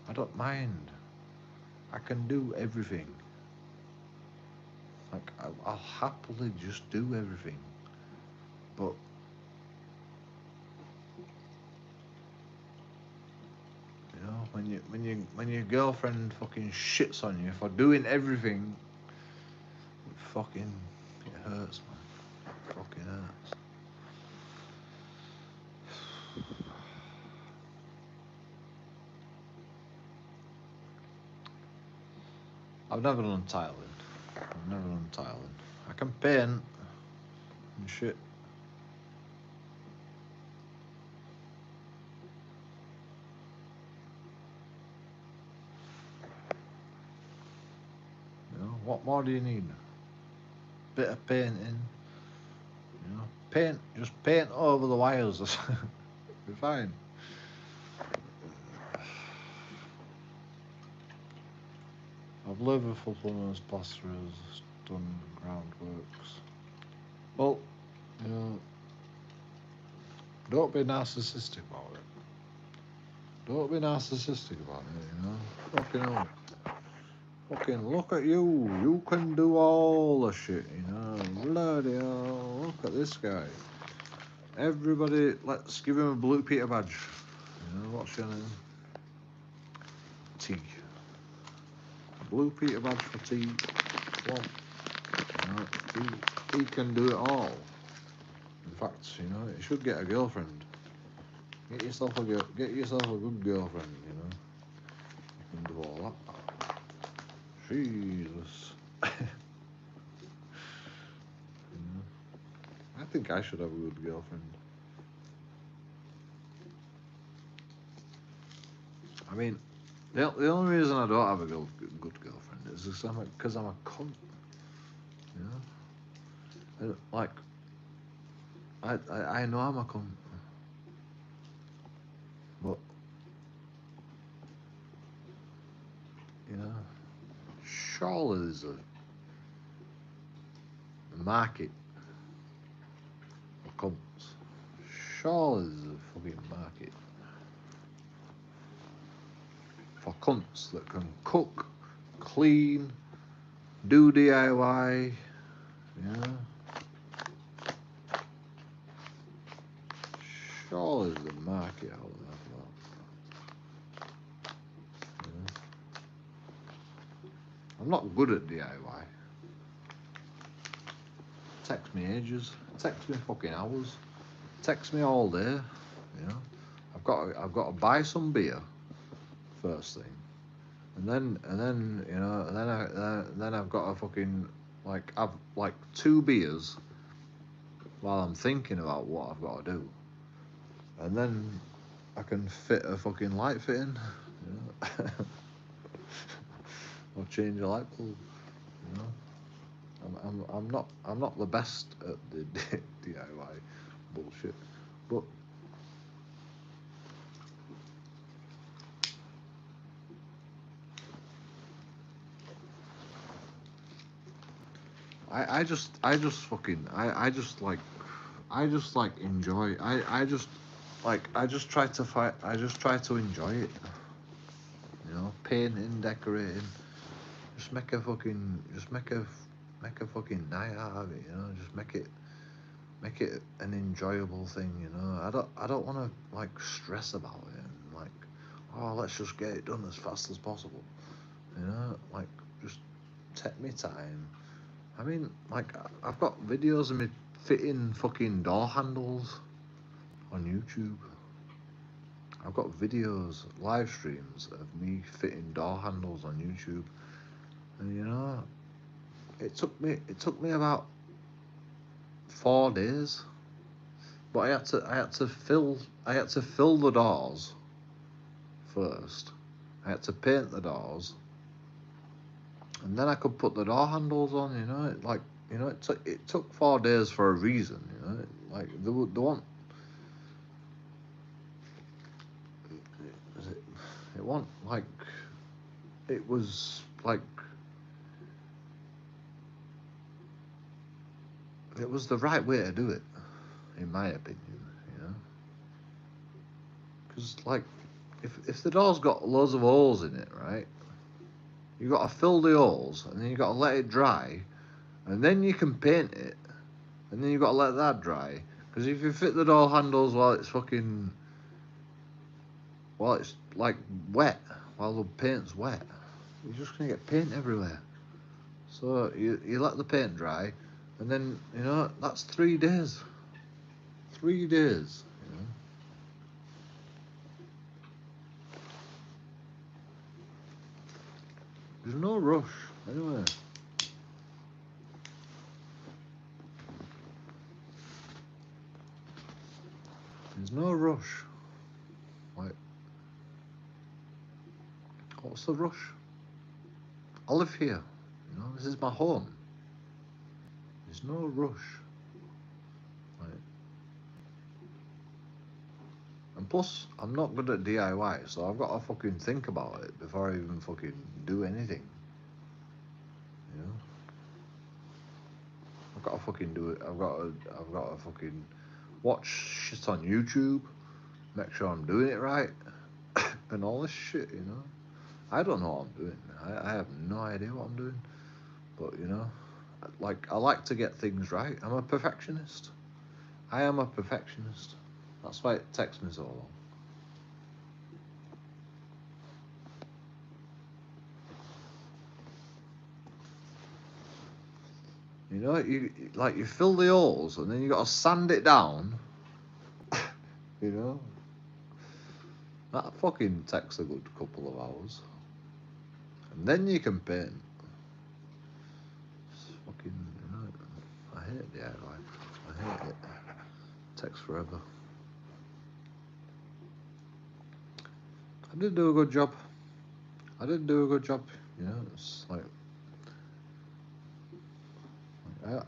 Speaker 1: I don't mind. I can do everything. Like I'll happily just do everything. But you know, when your girlfriend fucking shits on you for doing everything, it hurts, man. It fucking hurts. I've never done tiling. I've never done tiling. I can paint and shit. You know, what more do you need? Bit of painting. You know. just paint over the wires. Be fine. I've lived with full plumbers, plasterers, done groundworks. Well, you know, don't be narcissistic about it. Don't be narcissistic about it, you know. Fucking hell. Fucking look at you. You can do all the shit, you know. Bloody hell. Look at this guy. Everybody, let's give him a Blue Peter badge. You know, what's your name? T. Blue Peter badge for T. Come on. You know, he can do it all. In fact, you know, you should get a girlfriend. Get yourself a good girlfriend, you know. You can do all that. Jesus. You know, I think I should have a good girlfriend. I mean, the only reason I don't have a good girlfriend is because I'm a cunt. You know? And, like, I know I'm a cunt. But, you know, surely there's a market for cunts. Surely there's a fucking market for cunts that can cook, clean, do DIY, you know. Surely there's a market out there for that. You know? I'm not good at DIY. Text me ages, text me fucking hours, text me all day, you know. I've got to buy some beer first thing, and then you know, and then I've got to fucking have 2 beers while I'm thinking about what I've got to do, and then I can fit a fucking light fitting, you know, or change a light bulb, you know. I'm not the best at the DIY bullshit, but I just enjoy. I just try to enjoy it. You know, painting, decorating. Just make a fucking night out of it. You know, just make it an enjoyable thing. You know, I don't want to stress about it and oh, let's just get it done as fast as possible. You know, just take me time. I mean, I've got videos of me fitting fucking door handles on YouTube. I've got videos, live streams of me fitting door handles on YouTube, and you know, it took me about 4 days, but I had to fill the doors first. I had to paint the doors, and then I could put the door handles on. You know, it took 4 days for a reason. You know, the one. It wasn't it was it was the right way to do it, in my opinion. You know, because if the door's got loads of holes in it, right? You got to fill the holes, and then you got to let it dry, and then you can paint it, and then you got to let that dry. Because if you fit the door handles while it's wet, while the paint's wet, you're just gonna get paint everywhere. So you let the paint dry, and then you know that's 3 days. 3 days, you know. There's no rush anyway. There's no rush. What's the rush? I live here. You know, this is my home. There's no rush. And plus, I'm not good at DIY, so I've got to fucking think about it before I even fucking do anything. You know? I've got to fucking do it. I've got to fucking watch shit on YouTube, make sure I'm doing it right, and all this shit, you know? I don't know what I'm doing. I have no idea what I'm doing. But, you know, I like to get things right. I'm a perfectionist. I am a perfectionist. That's why it takes me so long. You know, you fill the holes and then you got to sand it down. You know, that fucking takes a good couple of hours, and then you can paint. It's fucking, you know, I hate DIY. I hate it. It takes forever. I did do a good job. I did do a good job. You know, it's like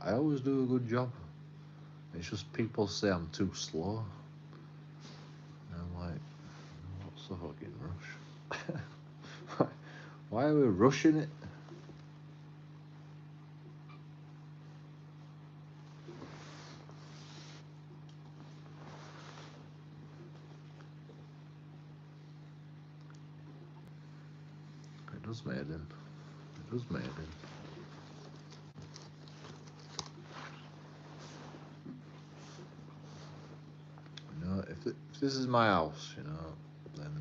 Speaker 1: I always do a good job. It's just people say I'm too slow. And I'm like, what's the fucking rush? Why are we rushing it? It does maiden. It does maiden. You know, if this is my house, you know, then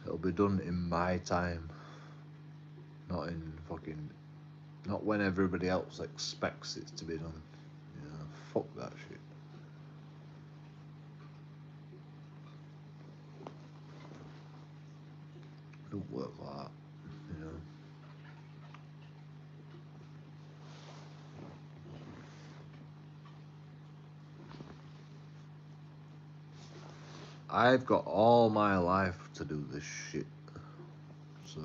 Speaker 1: it'll be done in my time, not in fucking, not when everybody else expects it to be done. You know, fuck that shit. It don't work like that, you know. I've got all my life to do this shit, so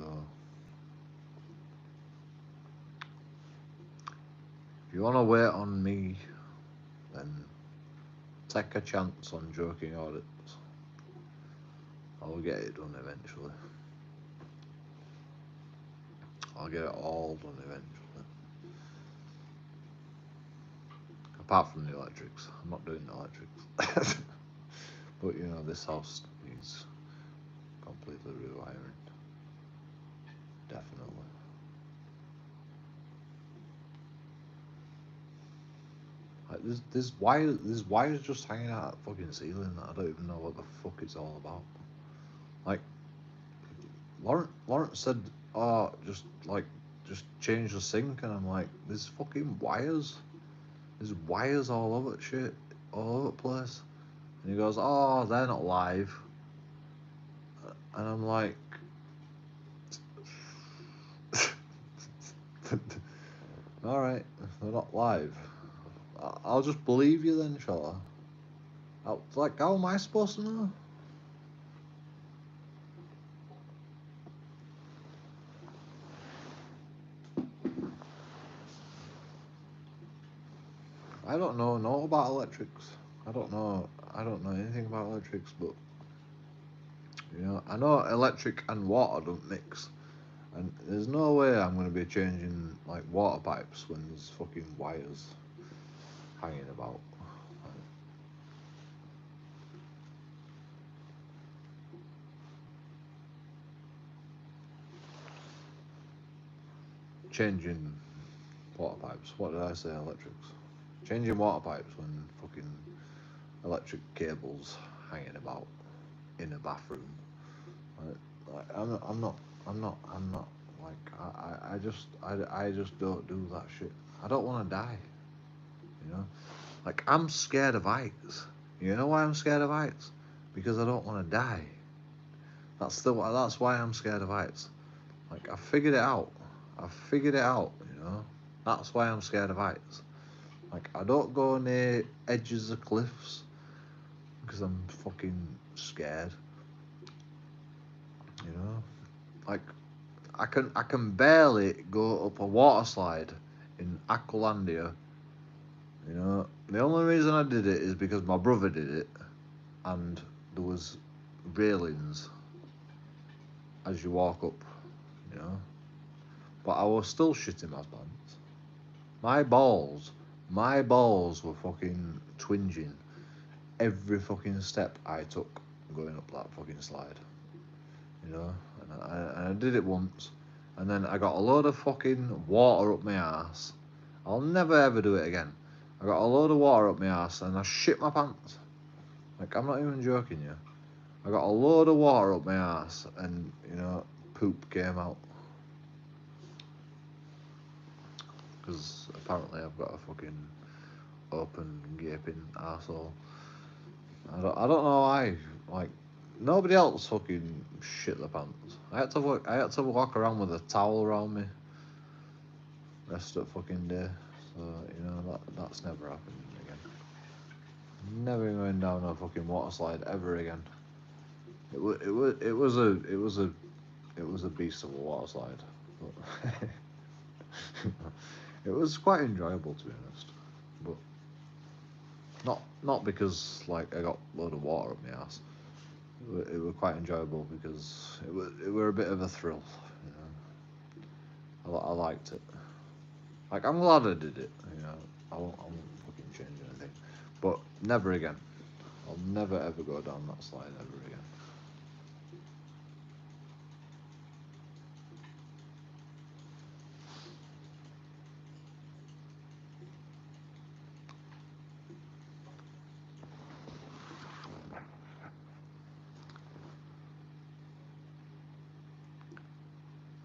Speaker 1: if you want to wait on me, then take a chance on JoeKingAudits. I'll get it done eventually. I'll get it all done eventually. Apart from the electrics. I'm not doing the electrics. But, you know, this house needs completely rewiring. Definitely. Like, there's wires just hanging out at fucking ceiling that I don't even know what the fuck it's all about. Like, Lawrence said, oh, just change the sink, and I'm like, there's fucking wires. There's wires all over shit, all over the place. And he goes, oh, they're not live. And I'm like, all right, they're not live. I'll just believe you then, shall I? Like, how am I supposed to know? I don't know about electrics. I don't know anything about electrics, but you know, I know electric and water don't mix, and there's no way I'm going to be changing like water pipes when there's fucking wires hanging about. Changing water pipes. What did I say? Electrics. Changing water pipes when fucking electric cables hanging about in a bathroom. I'm not. Like I just don't do that shit. I don't want to die. You know, like I'm scared of heights. You know why I'm scared of heights? Because I don't want to die. That's why I'm scared of heights. Like I figured it out. I figured it out. You know, that's why I'm scared of heights. Like I don't go near edges of cliffs because I'm fucking scared. You know, like I can barely go up a water slide in Aqualandia. You know, the only reason I did it is because my brother did it, and there was railings as you walk up, you know. But I was still shitting my pants. My balls were fucking twinging every fucking step I took going up that fucking slide, you know. And I did it once, and then I got a load of fucking water up my ass. I'll never ever do it again. I got a load of water up my ass, and I shit my pants. Like, I'm not even joking you. I got a load of water up my ass, and you know, poop came out. Because apparently I've got a fucking open, gaping arsehole. I don't know why. Like, nobody else fucking shit their pants. I had to walk around with a towel around me rest of the fucking day. So you know that's never happening again. Never going down a fucking water slide ever again. It was a beast of a water slide. But it was quite enjoyable, to be honest. But not because like I got a load of water up my ass. It was quite enjoyable because it were a bit of a thrill. You know, I liked it. Like, I'm glad I did it. You know, I won't fucking change anything. But never again. I'll never ever go down that slide ever again.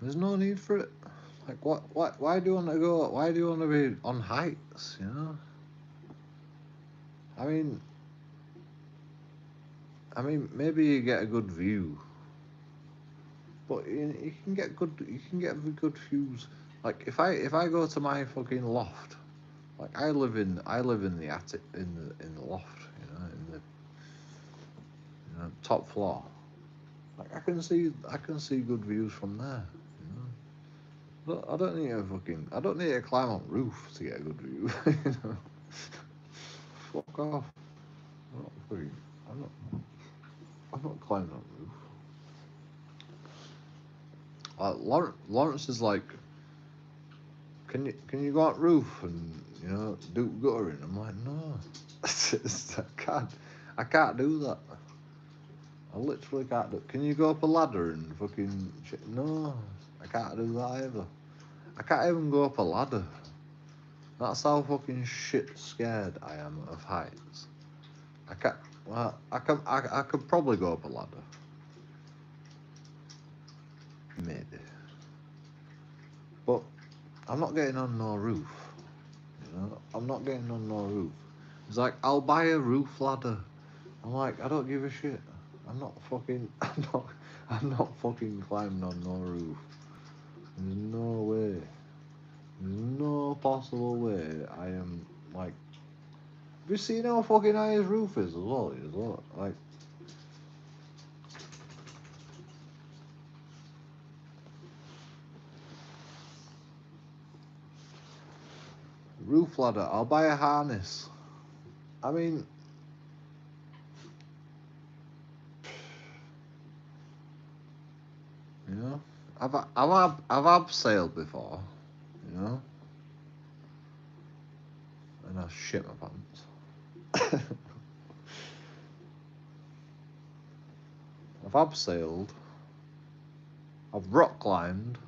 Speaker 1: There's no need for it. Like, what? Why do you want to go? Why do you want to be on heights? You know. I mean, maybe you get a good view, but you can get good views. Like, if I go to my fucking loft, like I live in the attic in the loft, you know, in the top floor. Like, I can see good views from there. You know, I don't need I don't need to climb on roof to get a good view. You know, fuck off. I'm not fucking, I'm not I'm not climbing on roof. Lawrence is like, can you go on roof and you know do guttering? I'm like, no, I can't do that. I literally can't do. Can you go up a ladder and fucking shit? No, I can't do that either. I can't even go up a ladder. That's how fucking shit scared I am of heights. I can't. Well, I could probably go up a ladder. Maybe. But I'm not getting on no roof. You know, I'm not getting on no roof. It's like, I'll buy a roof ladder. I'm like, I don't give a shit. I'm not fucking. I'm not fucking climbing on no roof. There's no way. There's no possible way I am like. Have you seen how fucking high his roof is as well? Like, roof ladder. I'll buy a harness. I mean, you know, I've abseiled before, you know, and I shit my pants. I've abseiled. I've rock climbed.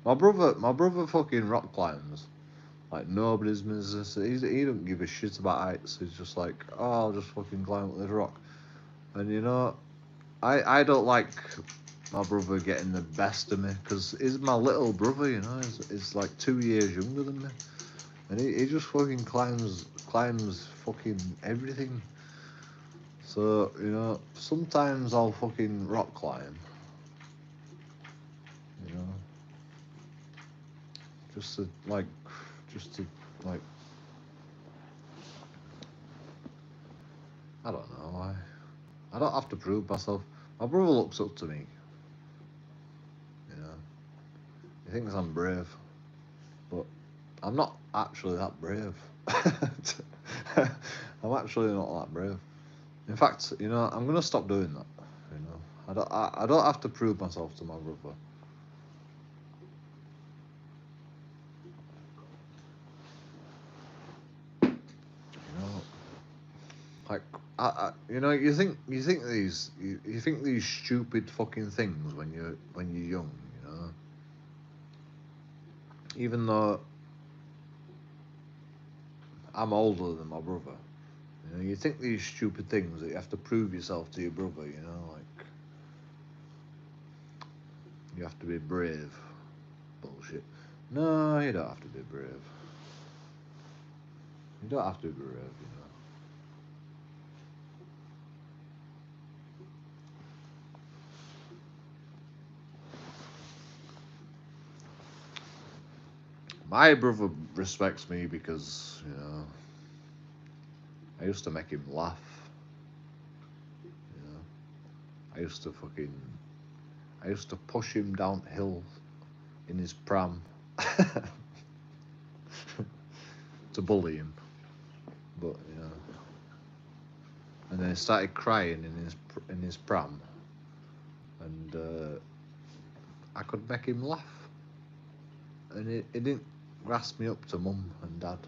Speaker 1: My brother fucking rock climbs like nobody's business. He don't give a shit about heights. He's just like, oh, I'll just fucking climb up this rock. And you know, I don't like my brother getting the best of me because he's my little brother. You know, he's like 2 years younger than me, and he just fucking climbs fucking everything. So you know, sometimes I'll fucking rock climb. You know, just to like, just to like, I don't know why. I don't have to prove myself. My brother looks up to me. You know, he thinks I'm brave, but I'm not actually that brave. I'm actually not that brave. In fact, you know, I'm gonna stop doing that. You know, I don't have to prove myself to my brother. You know, like you know, you think you think these stupid fucking things when you're young. You know, even though I'm older than my brother. You know, you think these stupid things that you have to prove yourself to your brother. You know, like you have to be brave. Bullshit. No, you don't have to be brave. You don't have to be brave. You know. My brother respects me because, you know, I used to make him laugh. You know, I used to push him downhill in his pram to bully him. But you know, and then he started crying in his pram, and I could make him laugh, and it didn't grasp me up to mum and dad.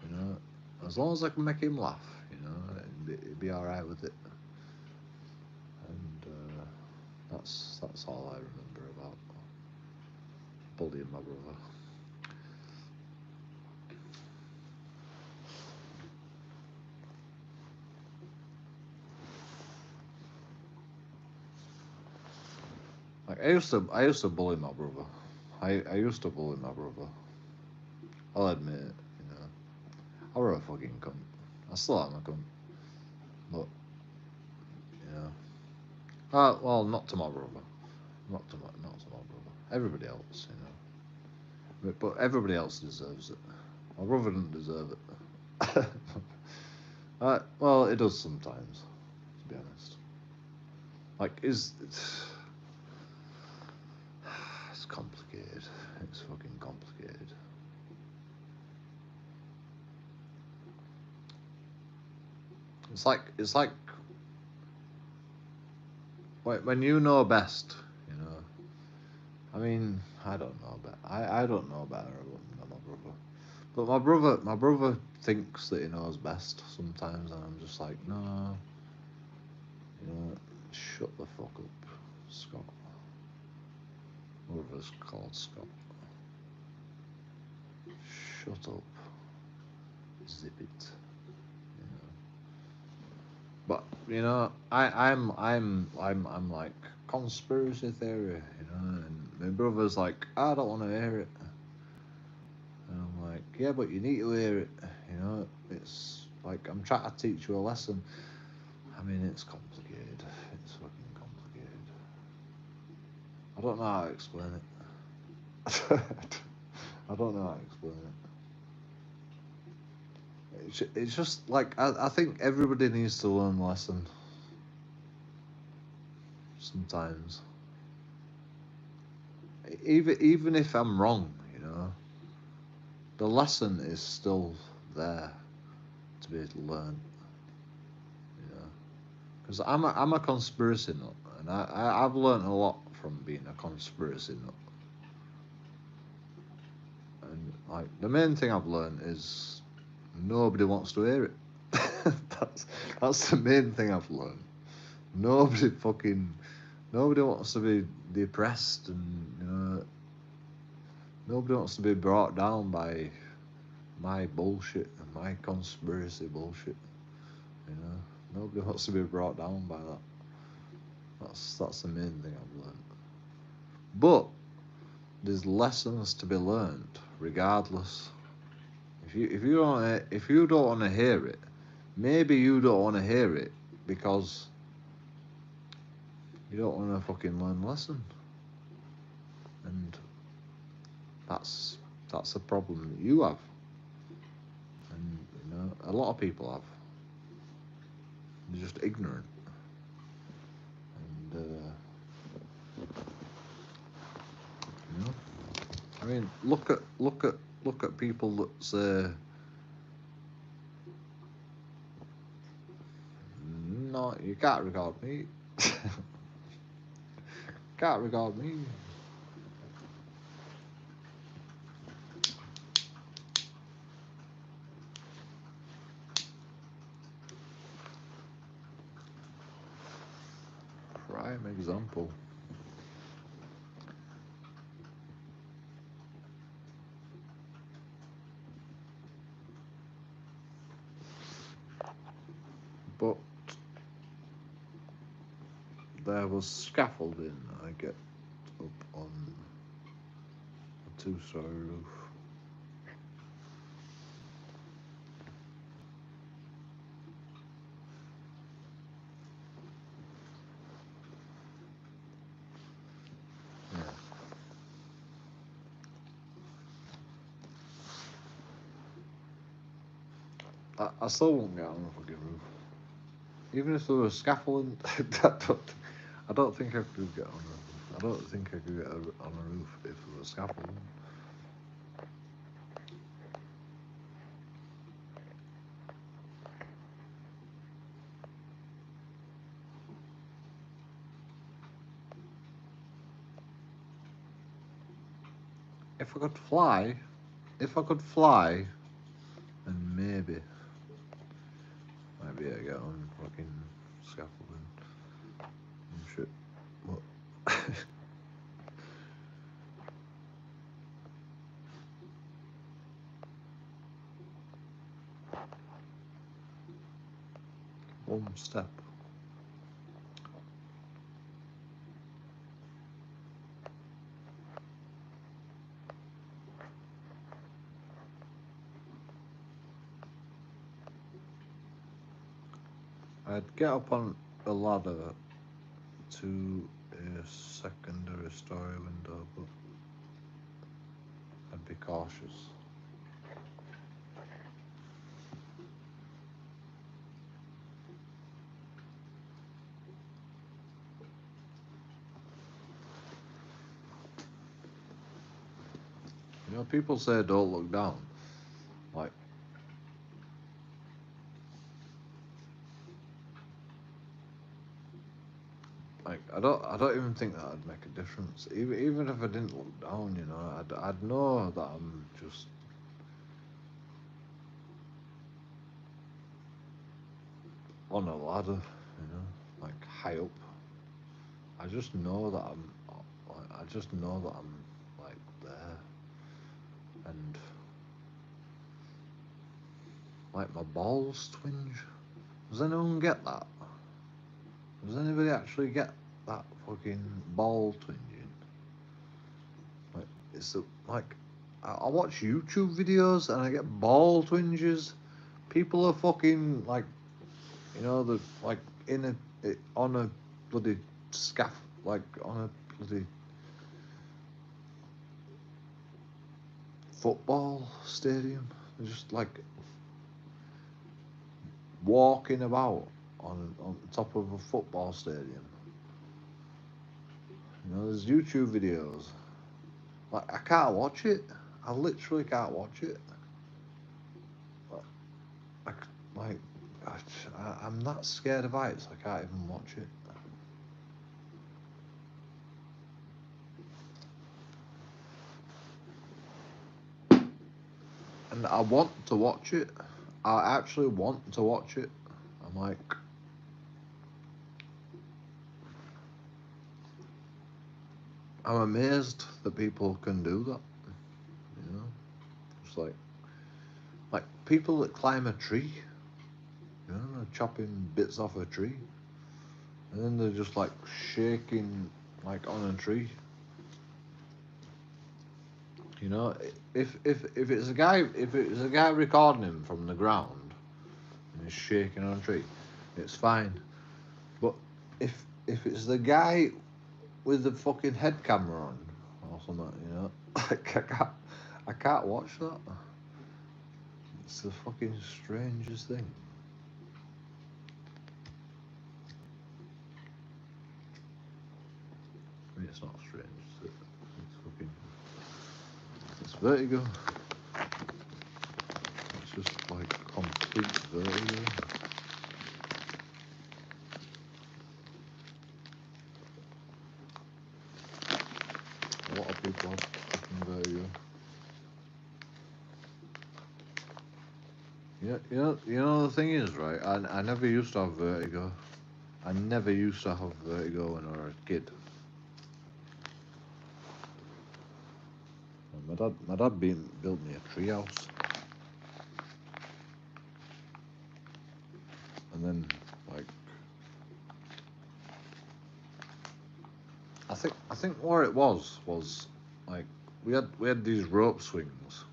Speaker 1: You know, as long as I can make him laugh, you know, it'd be all right with it. And that's all I remember about bullying my brother. Like I used to bully my brother. I used to bully my brother. I'll admit it. You know, I were a fucking cunt. I still am a cunt. But you know, well, not to my brother. Not to my brother. Everybody else, you know. But everybody else deserves it. My brother doesn't deserve it. Well, it does sometimes, to be honest. Like, it's complicated. It's fucking complicated. It's like when you know best, you know. I mean, I don't know better. I don't know better than my brother. But my brother thinks that he knows best sometimes, and I'm just like, no, you know, shut the fuck up, Scott. My brother's called Scott. Shut up, zip it. You know. But you know, I'm like conspiracy theory, you know, and my brother's like, I don't want to hear it. And I'm like, yeah, but you need to hear it. You know, it's like I'm trying to teach you a lesson. I mean, it's complicated. It's fucking complicated. I don't know how to explain it. I don't know how to explain it. It's just like I think everybody needs to learn a lesson. Sometimes, even if I'm wrong, you know, the lesson is still there to be learned. You know, because I'm a conspiracy nut, and I've learned a lot from being a conspiracy nut. And like the main thing I've learned is nobody wants to hear it. That's the main thing I've learned. Nobody fucking nobody wants to be depressed, and you know, nobody wants to be brought down by my bullshit and my conspiracy bullshit. You know, nobody wants to be brought down by that. That's the main thing I've learned. But there's lessons to be learned regardless. If you don't want to hear it, maybe you don't want to hear it because you don't want to fucking learn the lesson, and that's a problem that you have, and you know a lot of people have. They're just ignorant, and you know. I mean, look at people that say You can't record me. Can't record me. Prime example. But there was scaffolding. I get up on a 2-story roof. I still won't get on a fucking roof. Even if there was scaffolding, I don't think I could get on a roof. I don't think I could get on a roof if there was scaffolding. If I could fly, then maybe might be able to get on fucking scaffolding and shit. But one step. I'd get up on a ladder to a secondary story window, but I'd be cautious. You know, people say don't look down. Like I don't even think that'd make a difference. Even if I didn't look down, you know, I'd know that I'm just on a ladder, you know, like high up. I just know that I'm like there, and like my balls twinge. Does anyone get that? Does anybody actually get that fucking ball twinging? Like I watch YouTube videos and I get ball twinges. People are fucking like, you know, the like on a bloody scaff, like on a bloody football stadium. They're just like walking about on top of a football stadium. You know, there's YouTube videos. Like I can't watch it. I literally can't watch it. I, like I'm that scared of heights. I can't even watch it. And I want to watch it. I actually want to watch it. I'm like, I'm amazed that people can do that. You know, it's like people that climb a tree. You know, they're chopping bits off a tree, and then they're just like shaking like on a tree. You know, if it's a guy recording him from the ground and he's shaking on a tree, it's fine. But if it's the guy with the fucking head camera on or something, you know, like I can't watch that. It's the fucking strangest thing. I mean, it's not strange. It's fucking. It's vertigo. It's just like complete vertigo. got fucking vertigo. You know the thing is, right? I never used to have vertigo. I never used to have vertigo when I was a kid. My dad built me a treehouse, and then like I think what it was like we had these rope swings,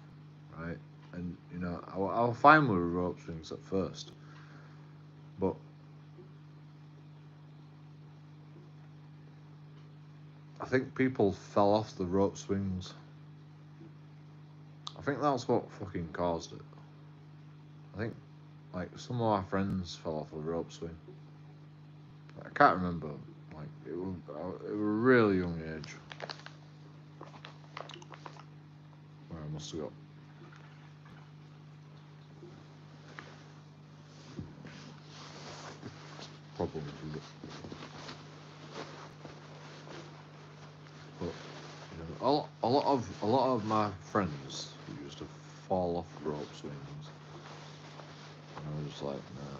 Speaker 1: right? And you know I was fine with rope swings at first, but I think people fell off the rope swings. I think that's what fucking caused it. I think like some of my friends fell off the rope swing. I can't remember. Like it was a really young age where I must have got problems with it. But you know, a lot of my friends used to fall off rope swings, and I was just like, nah,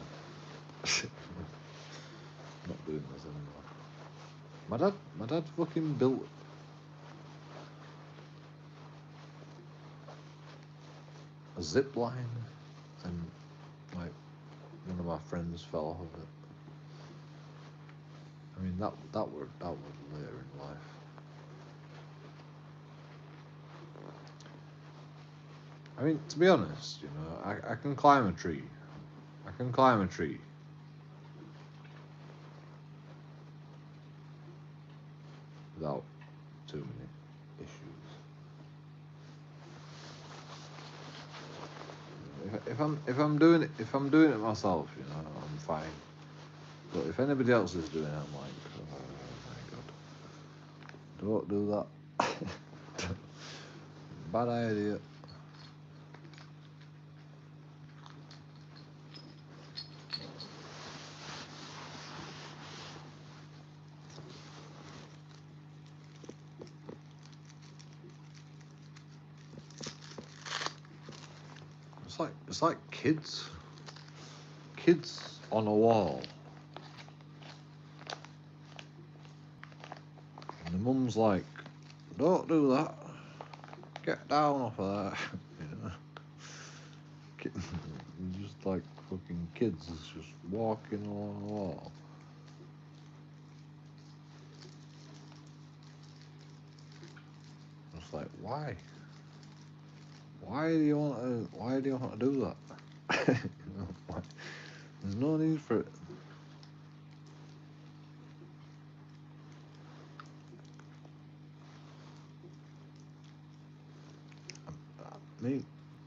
Speaker 1: not doing this anymore. My dad fucking built a zip line, and like one of my friends fell off of it. I mean that was later in life. I mean, to be honest, you know, I can climb a tree. I can climb a tree. Without too many issues. If I'm doing it myself, you know, I'm fine. But if anybody else is doing it, I'm like, oh my god, don't do that. Bad idea. It's like kids on a wall, and the mum's like, don't do that. Get down off of that. You know, just like fucking kids is just walking along the wall. It's like, why? Why do you want to do that? You know, there's no need for it.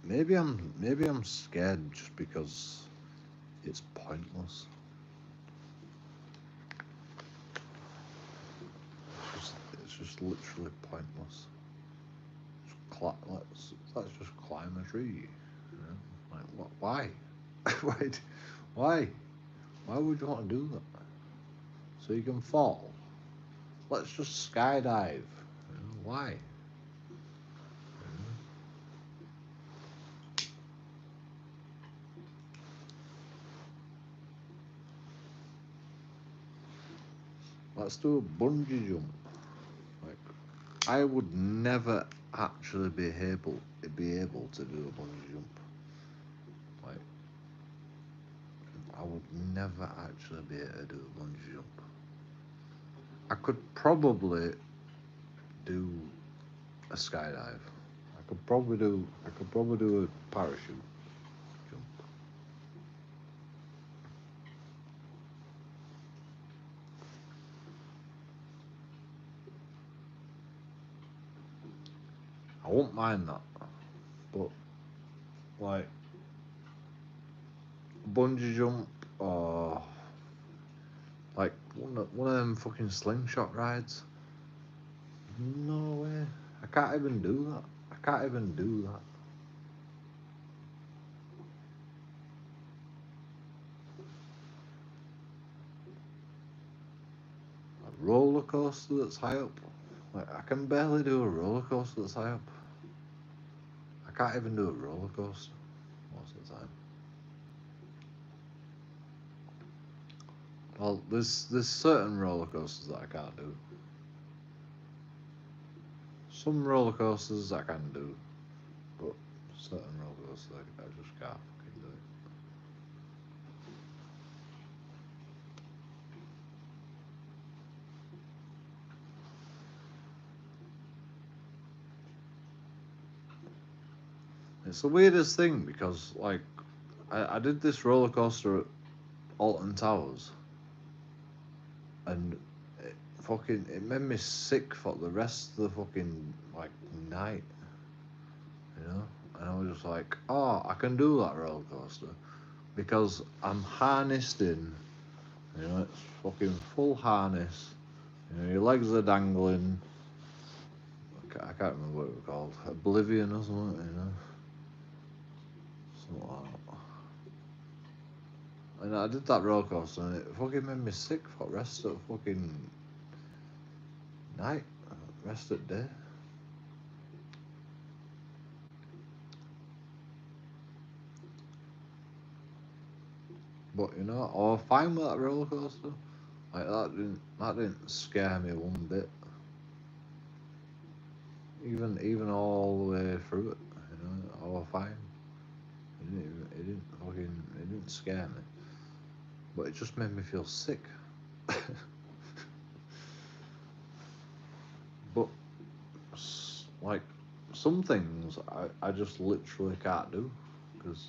Speaker 1: Maybe I'm scared just because it's pointless. It's just literally pointless. Let's just climb a tree. You know? Like what? Why? why? Why? Why would you want to do that? So you can fall. Let's just skydive. You know? Why? Let's do a bungee jump. Like I would never actually be able to do a bungee jump. Like I would never actually be able to do a bungee jump. I could probably do a skydive. I could probably do a parachute jump. I won't mind that. But like bungee jump or like one of them fucking slingshot rides. No way. I can't even do that. I can't even do that. A roller coaster that's high up. Like, I can barely do a roller coaster that's high up. I can't even do a roller coaster most of the time. Well, there's certain roller coasters that I can't do. Some roller coasters I can do, but certain roller coasters I just can't fucking do it. It's the weirdest thing because, like, I did this roller coaster at Alton Towers, and it made me sick for the rest of the fucking like night, you know. And I was just like, oh, I can do that roller coaster because I'm harnessed in, you know. It's fucking full harness. You know, your legs are dangling. I can't remember what it was called, Oblivion or something, you know. Something like that. And I did that roller coaster and it fucking made me sick for the rest of the fucking night, rest of the day. But you know, I was fine with that roller coaster. Like that didn't scare me one bit. Even all the way through it, you know, I was fine. It didn't scare me. But it just made me feel sick. But like some things I just literally can't do because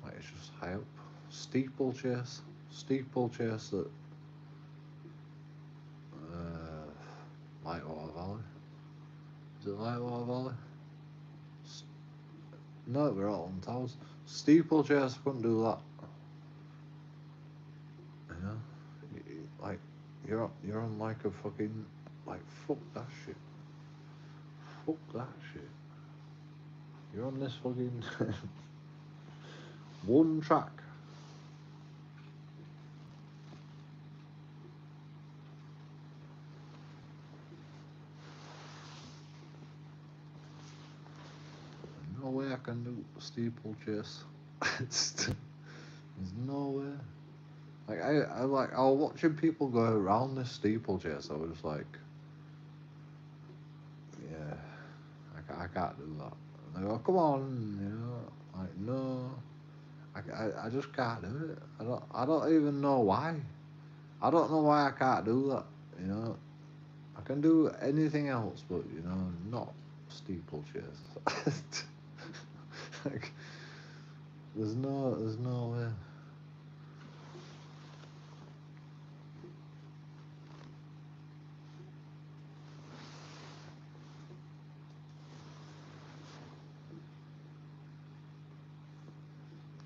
Speaker 1: like it's just high up. Steeplechase at Lightwater Valley. Is it Lightwater Valley? No, we're all on towers. Steeplechase, I couldn't do that. You know, like you're on like a fucking like fuck that shit. Fuck that shit. You're on this fucking one track. No way I can do steeplechase. There's no way. Like I was watching people go around this steeplechase. I was just like, yeah, I can't do that. And they go, come on, you know, like no, I just can't do it. I don't even know why. I don't know why I can't do that. You know, I can do anything else, but you know, not steeplechase. Like, there's no way.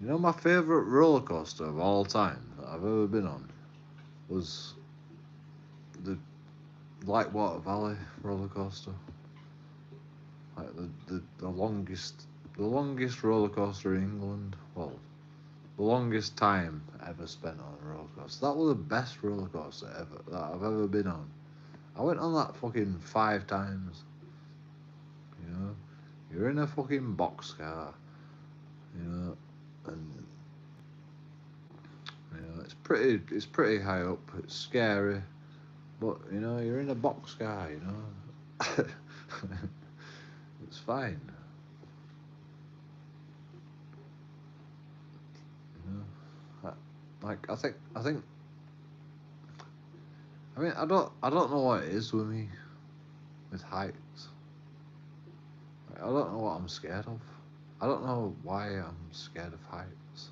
Speaker 1: You know, my favorite roller coaster of all time that I've ever been on was the Lightwater Valley roller coaster. Like the longest roller coaster in England. Well, the longest time ever spent on a roller coaster. That was the best roller coaster ever that I've ever been on. I went on that fucking 5 times. You know, you're in a fucking boxcar. You know, and you know it's pretty high up. It's scary, but you know you're in a boxcar. You know, it's fine. You know, like I think I mean I don't know what it is with me with heights. Like, I don't know what I'm scared of. I don't know why I'm scared of heights.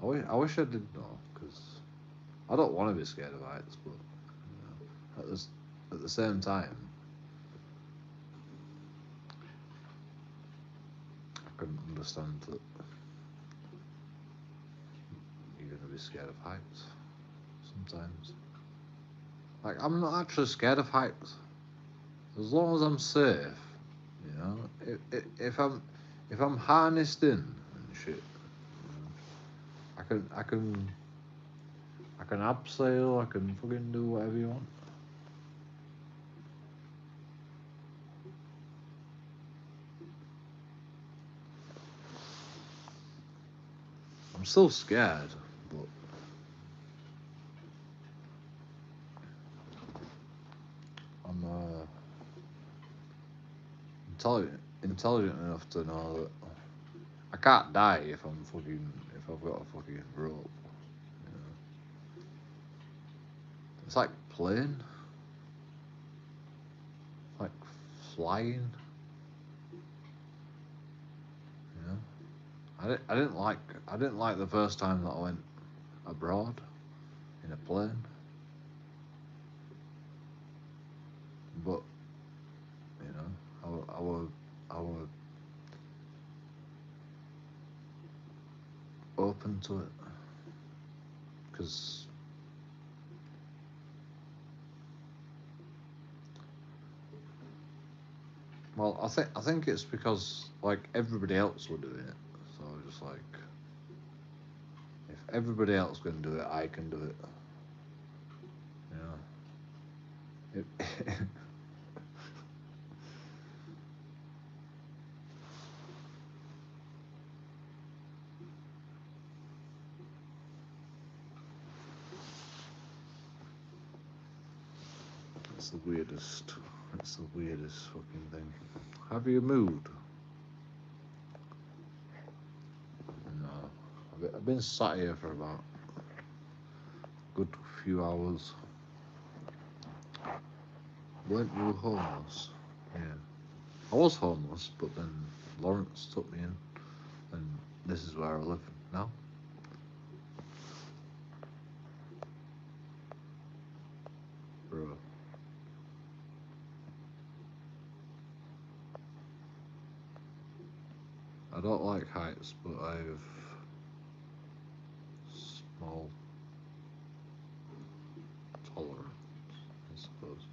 Speaker 1: I wish I did know because I don't want to be scared of heights, but you know, at the same time, I couldn't understand that you're gonna be scared of heights sometimes. Like I'm not actually scared of heights. as long as I'm safe, you know. If I'm harnessed in and shit, I can abseil, I can fucking do whatever you want. I'm still scared, but I'm intelligent enough to know that I can't die if I've got a fucking rope. You know? It's like playing, like flying. You know, I didn't like the first time that I went abroad in a plane, but you know, I were open to it because. Well, I think it's because like everybody else were doing it, so I was just like, if everybody else can do it, I can do it. Yeah. It's the weirdest. It's the weirdest fucking thing. Have you moved? No. I've been sat here for about a good few hours. Weren't you homeless? Yeah. I was homeless, but then Lawrence took me in, and this is where I live now. Bro. I don't like heights, but I have small tolerance, I suppose.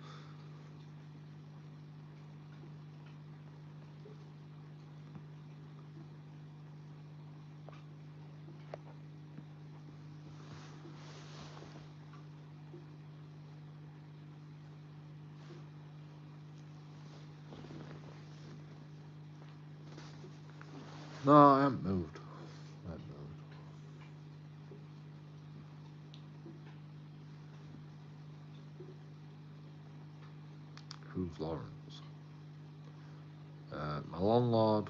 Speaker 1: No, I haven't moved. I haven't moved. Who's Lawrence? My landlord,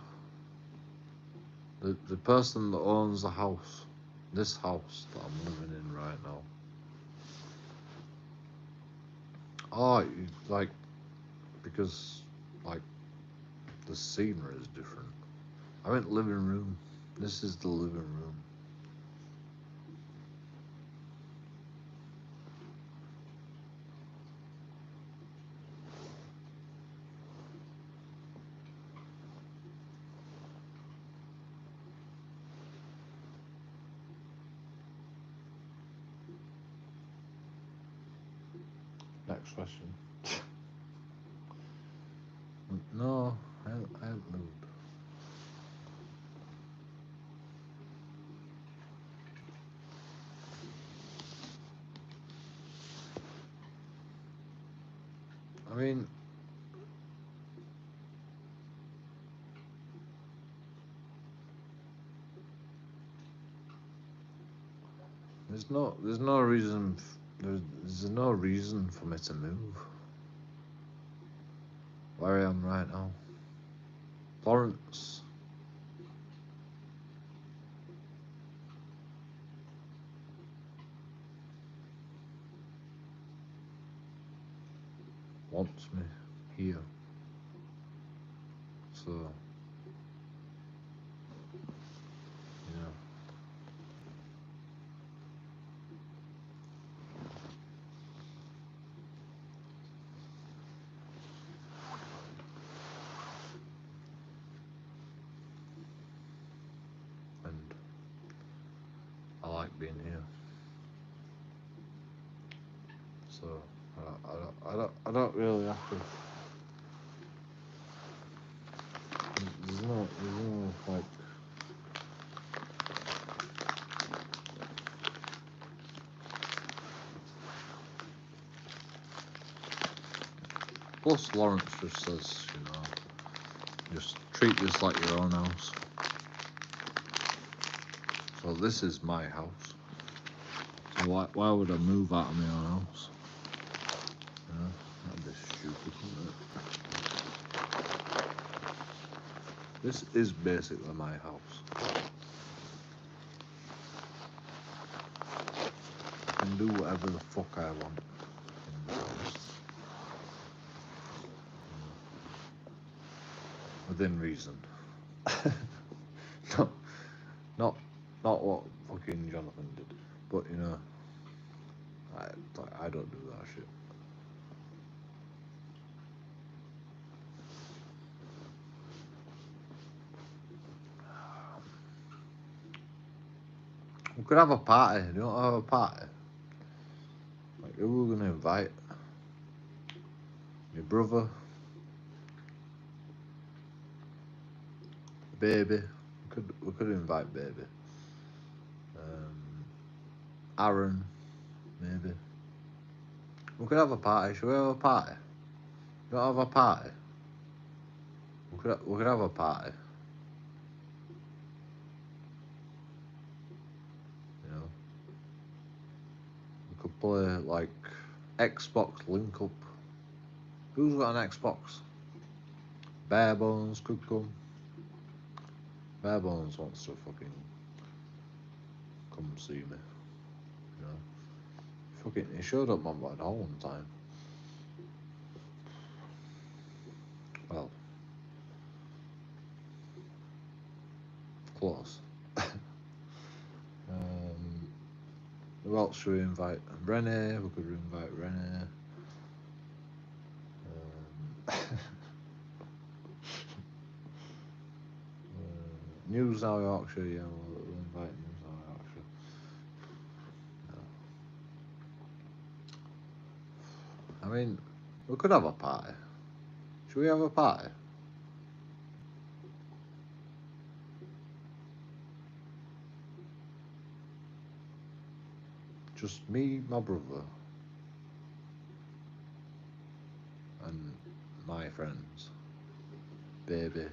Speaker 1: the person that owns the house, this house that I'm living in right now. Oh, like, because, like, the scenery is different. I went living room. This is the living room. Next question. No, I haven't moved. I mean, there's no reason, there's no reason for me to move where I am right now. Lawrence wants me here, so you know, and I like being here. So I don't really have to like. Plus, Lawrence just says, you know, just treat this like your own house. So this is my house. So why would I move out of my own house? You know, that'd be stupid, wouldn't it? This is basically my house. I can do whatever the fuck I want in the house. Within reason. not what fucking Jonathan did, but you know, I don't do that shit. We could have a party. Do you want to have a party? Like, who are we gonna invite? Your brother, baby. We could invite baby. Aaron, maybe. We could have a party. Should we have a party? You want to have a party? We could have a party. You know, we could play like Xbox Link Up. Who's got an Xbox? Barebones could come. Barebones wants to fucking come see me. You know, he showed up on my door one time. Well, close. Who else should we invite? Renee. We could invite Renee. News Now Yorkshire, yeah, we'll invite News Now Yorkshire. No. I mean, we could have a party. Should we have a party? Just me, my brother, and my friends. Baby,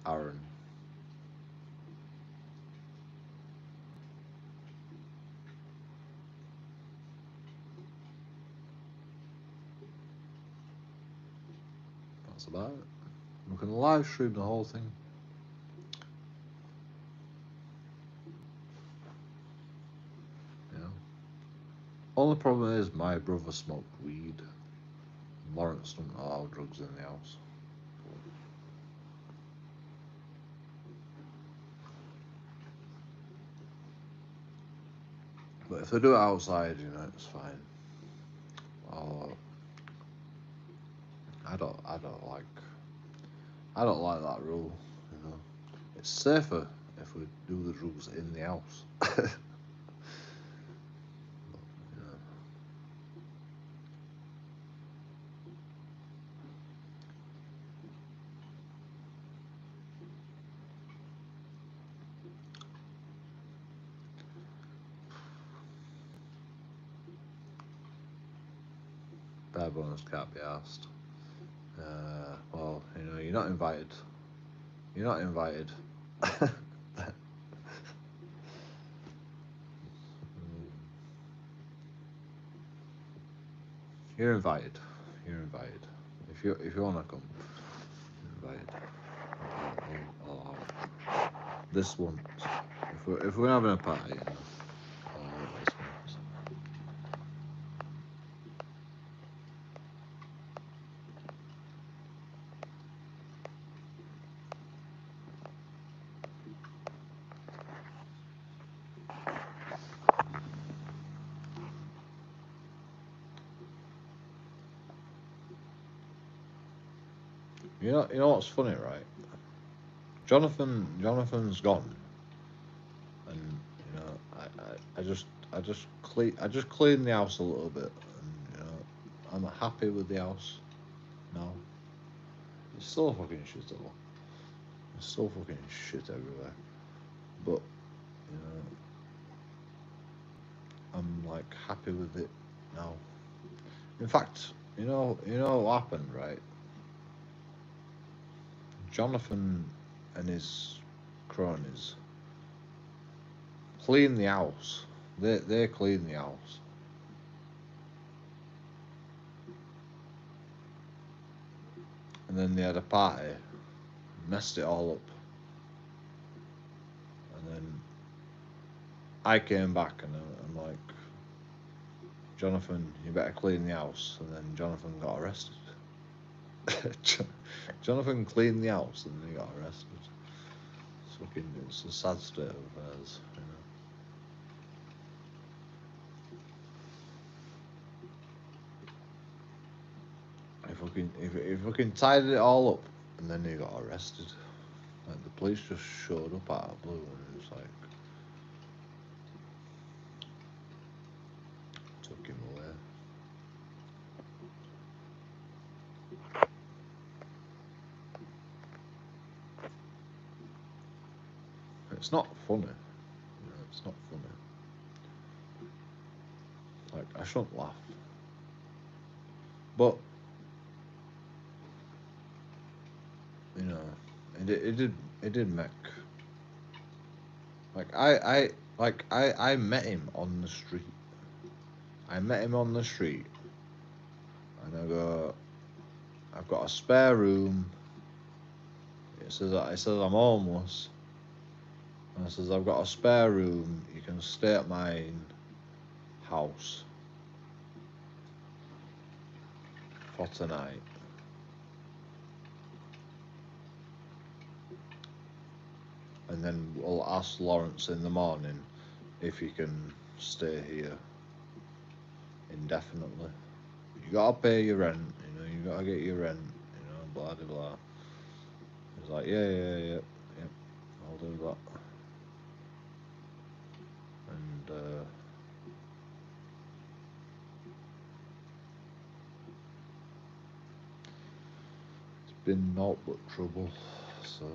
Speaker 1: Aaron. That's about it. We can live stream the whole thing. You know. Only problem is my brother smoked weed. Lawrence doesn't allow drugs in the house. But if they do it outside, you know, it's fine. I don't like that rule, you know. It's safer if we do the drugs in the house. But, you know. Bare bones can't be asked. Well, you know, you're not invited. You're not invited. You're invited. You're invited. If you wanna come, you're invited. I'll allow it. This once. If we're having a party, you know, I'll allow it this once. You know what's funny, right? Jonathan's gone, and you know, I just cleaned the house a little bit, and you know, I'm happy with the house now. It's still fucking shit though. There's still fucking shit everywhere. But, you know, I'm like happy with it now. In fact, you know what happened, right? Jonathan and his cronies clean the house. They clean the house. And then they had a party, messed it all up. And then I came back and I'm like, Jonathan, you better clean the house. And then Jonathan got arrested. Jonathan cleaned the house and then he got arrested. It's a sad state of affairs, you know. He fucking tied it all up and then he got arrested. Like the police just showed up out of blue and it was like took him away. It's not funny. You know, it's not funny. Like I shouldn't laugh. But you know, it did make like I met him on the street. I met him on the street and I go, I've got a spare room. It says I'm homeless. And I says I've got a spare room. You can stay at my house for tonight. And then we'll ask Lawrence in the morning if he can stay here indefinitely. You gotta pay your rent, you know, you gotta get your rent, you know, blah blah blah. He's like, yeah, I'll do that. And it's been naught but trouble, so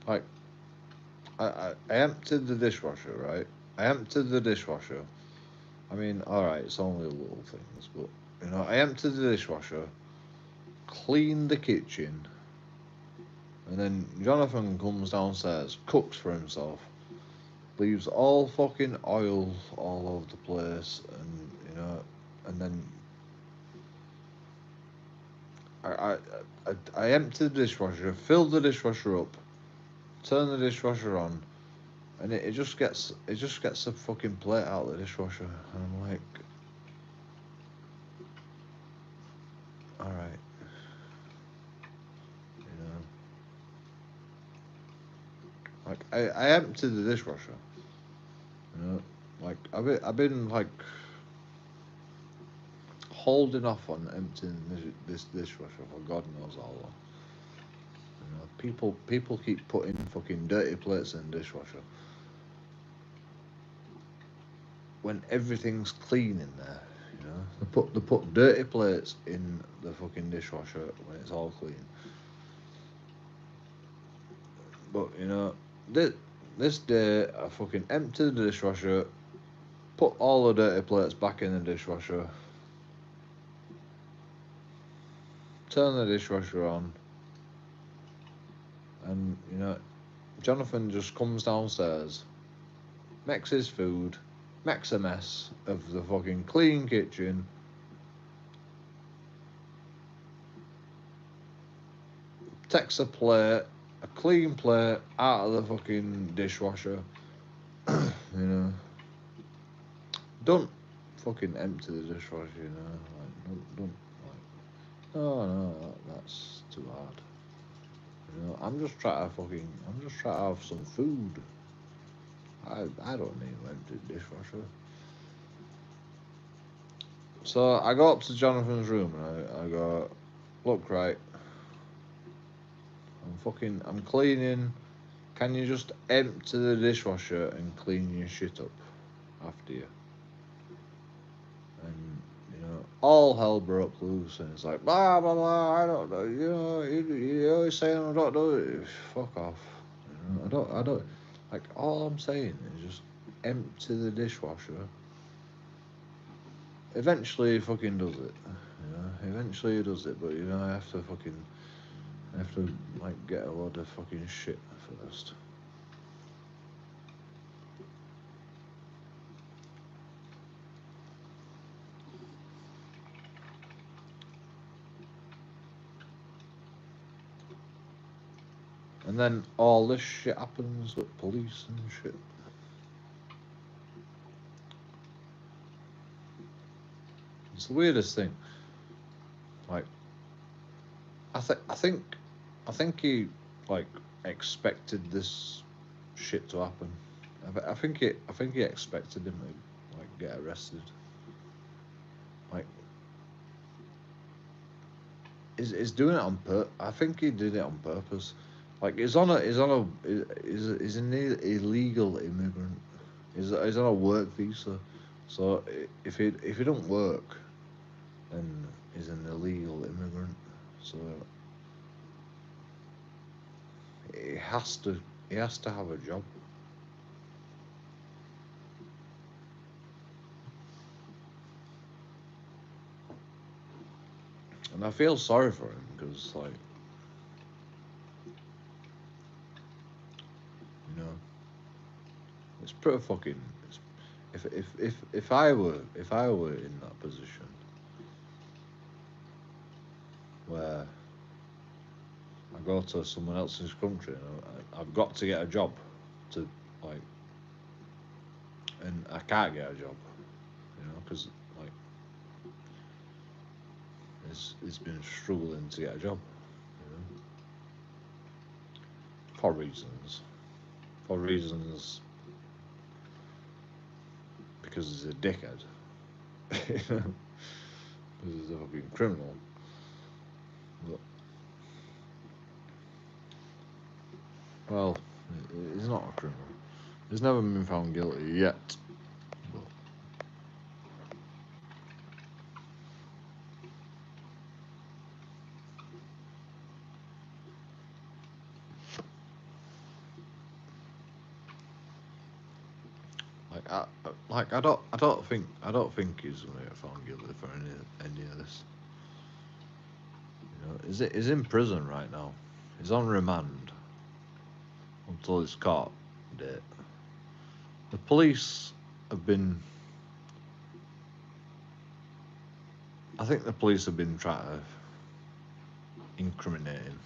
Speaker 1: like I emptied the dishwasher, right? I emptied the dishwasher. I mean, alright, it's only little things, but you know, I emptied the dishwasher, cleaned the kitchen, and then Jonathan comes downstairs, cooks for himself, leaves all fucking oil all over the place, and you know, and then I emptied the dishwasher, filled the dishwasher up, turned the dishwasher on, and it just gets a fucking plate out of the dishwasher, and I'm like, all right, you know, like I emptied the dishwasher, you know, like I've been like holding off on emptying this dishwasher for God knows how long. You know, people keep putting fucking dirty plates in the dishwasher when everything's clean in there. You know, they put dirty plates in the fucking dishwasher when it's all clean. But you know, this day I fucking emptied the dishwasher, put all the dirty plates back in the dishwasher, turn the dishwasher on, and you know, Jonathan just comes downstairs, makes his food, makes a mess of the fucking clean kitchen, takes a plate, a clean plate, out of the fucking dishwasher, you know. Don't fucking empty the dishwasher, you know. Like, don't like, oh no, that's too hard. You know, I'm just trying to have some food. I don't need an empty dishwasher. So I go up to Jonathan's room and I go, look, right, I'm cleaning, Can you just empty the dishwasher and clean your shit up after you? And you know, all hell broke loose, and it's like blah blah blah. I don't know. You know, you always saying I don't do it. Fuck off. You know, I don't. Like all I'm saying is just empty the dishwasher. Eventually, he fucking does it. You know, eventually he does it, but you know, I have to like get a lot of fucking shit first. And then all this shit happens with police and shit. It's the weirdest thing. Like, I think he like expected this shit to happen. I think he expected him to like get arrested. Like, he's doing it on I think he did it on purpose. Like, he's an illegal immigrant. He's on a work visa, so if he don't work, then he's an illegal immigrant. So he has to have a job. And I feel sorry for him because, like, you know, it's pretty fucking. If I were in that position where I go to someone else's country and I've got to get a job to like, and I can't get a job, you know, because like it's been struggling to get a job, you know, for reasons, because he's a dickhead, because he's a fucking criminal. But, well, he's not a criminal. He's never been found guilty yet. But, I don't think he's gonna get found guilty for any of this. You know, he's in prison right now. He's on remand until his court date. The police have been. I think the police have been trying to incriminate him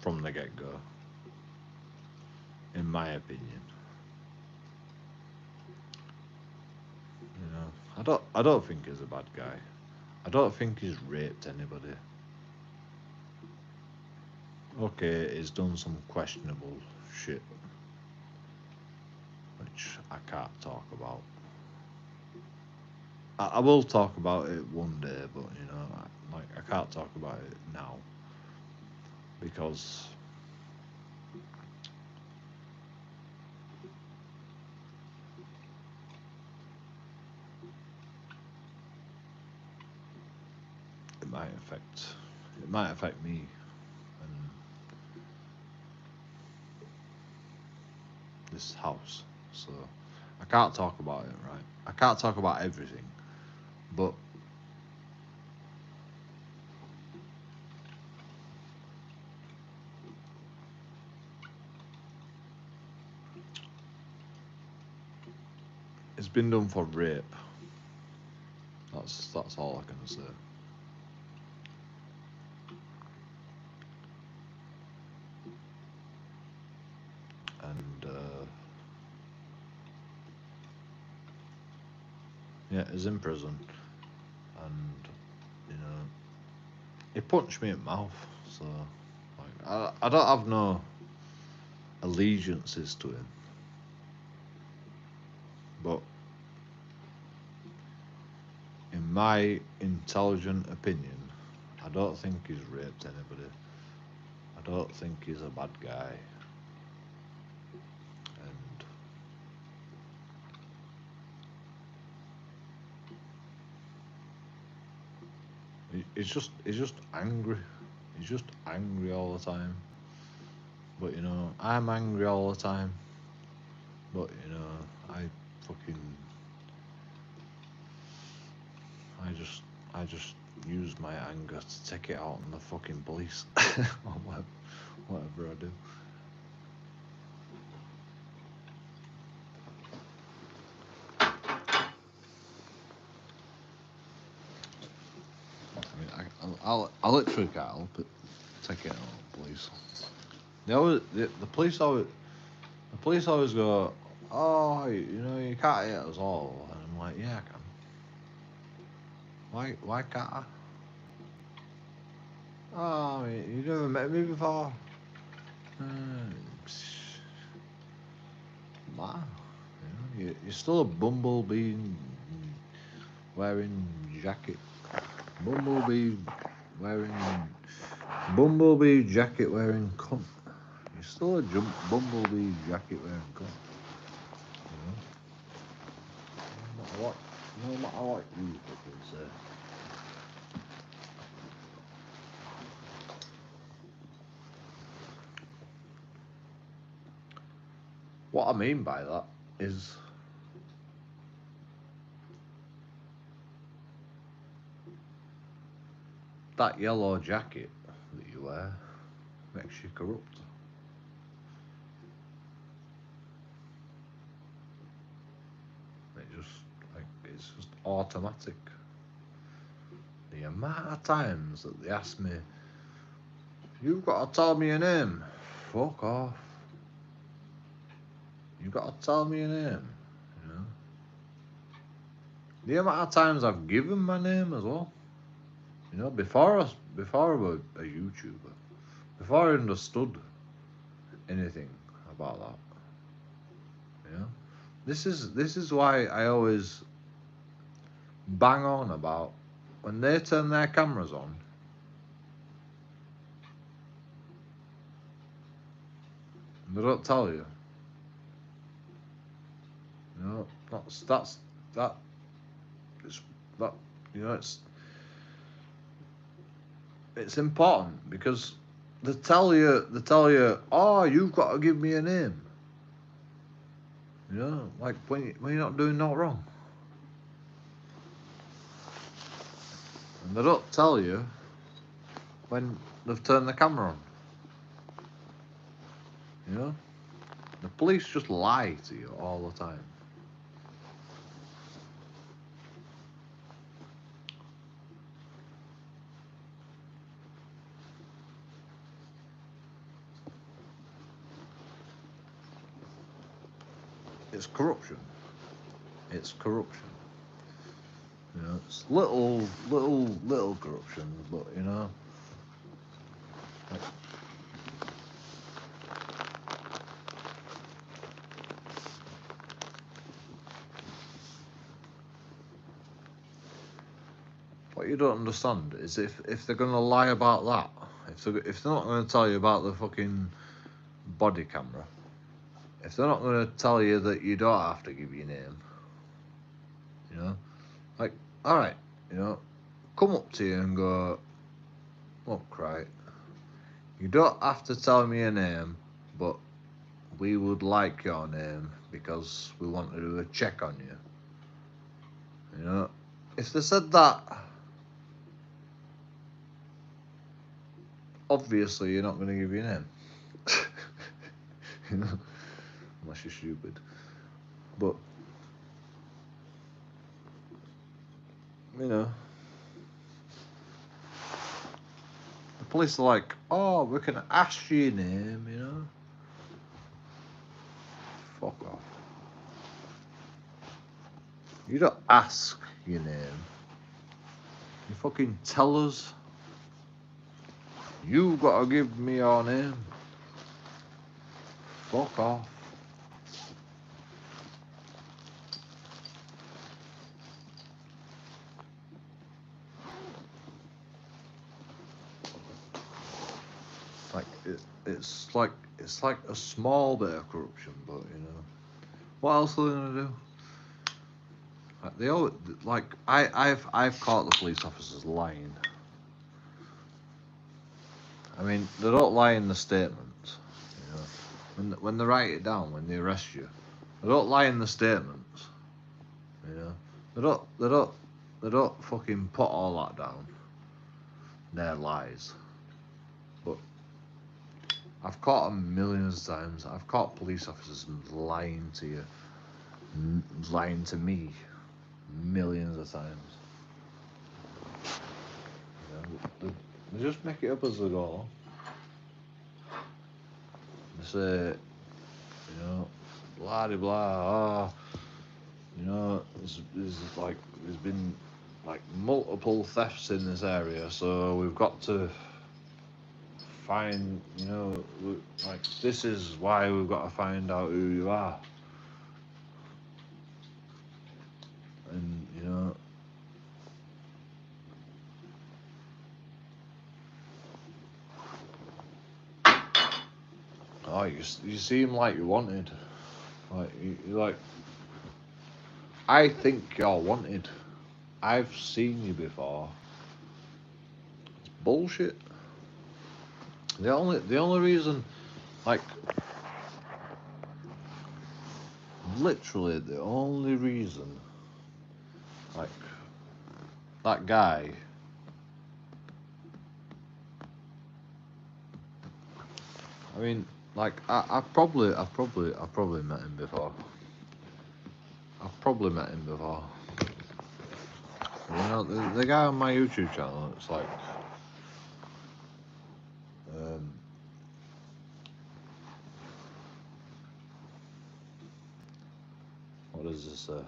Speaker 1: from the get go. In my opinion, you know, I don't think he's a bad guy. I don't think he's raped anybody. Okay, he's done some questionable shit, which I can't talk about. I will talk about it one day, but you know, I can't talk about it now because it might affect me, and this house. So I can't talk about it, right? I can't talk about everything, but it's been done for rape. That's all I can say. And yeah, he's in prison, and you know, he punched me in the mouth. So like, I don't have no allegiances to him, but in my intelligent opinion, I don't think he's raped anybody. I don't think he's a bad guy. he's just angry. He's just angry all the time. But you know, I'm angry all the time. But you know, I fucking I just use my anger to take it out on the fucking police or whatever I do. I mean, I literally can't help it. Take it out on the police. The police always go, oh, you know, you can't hit us all, and I'm like, yeah, I can. Why can't I? Oh, you never met me before. Wow. You know, you're still a bumblebee wearing jacket. Bumblebee wearing bumblebee jacket wearing cunt. You're still a bumblebee jacket wearing cunt. You know? No matter what you fucking say. What I mean by that is that yellow jacket that you wear makes you corrupt. It's just automatic. The amount of times that they ask me, you've got to tell me your name. Fuck off. You've got to tell me your name. You know? The amount of times I've given my name as well. You know, before I was a YouTuber, before I understood anything about that. You know? This is why I always bang on about when they turn their cameras on. They don't tell you. You know, that's that. It's that. You know, it's important because they tell you, oh, you've got to give me a name. You know, like when you're not doing nothing wrong. And they don't tell you when they've turned the camera on. You know? The police just lie to you all the time. It's corruption. It's corruption. You know, it's little corruption, but you know. What you don't understand is if they're gonna lie about that, if they're not gonna tell you about the fucking body camera, if they're not gonna tell you that you don't have to give your name, you know, like, all right, you know, come up to you and go, look, right, you don't have to tell me your name, but we would like your name because we want to do a check on you. You know, if they said that, obviously you're not going to give your name. You know, unless you're stupid. But you know, the police are like, oh, we can ask you your name. You know, fuck off. You don't ask your name. You fucking tell us. You gotta give me your name. Fuck off. Like it's like a small bit of corruption, but you know, what else are they gonna do? Like, they always, like I've caught the police officers lying. I mean, they don't lie in the statements. You know, when they write it down, when they arrest you, they don't lie in the statements. You know, they don't fucking put all that down. They're lies. But I've caught them millions of times. I've caught police officers lying to you, lying to me, millions of times. You know, they just make it up as they go. They say, you know, blah de blah. Oh, you know, there's been like multiple thefts in this area, so we've got to find, you know, like this is why we've got to find out who you are. And you know, oh, you seem like you're wanted. Like you're like, I think you're wanted. I've seen you before. It's bullshit. The only reason, like, literally the only reason, like, that guy. I mean, like, I've probably met him before. I've probably met him before. You know, the guy on my YouTube channel, it's like, what does this say?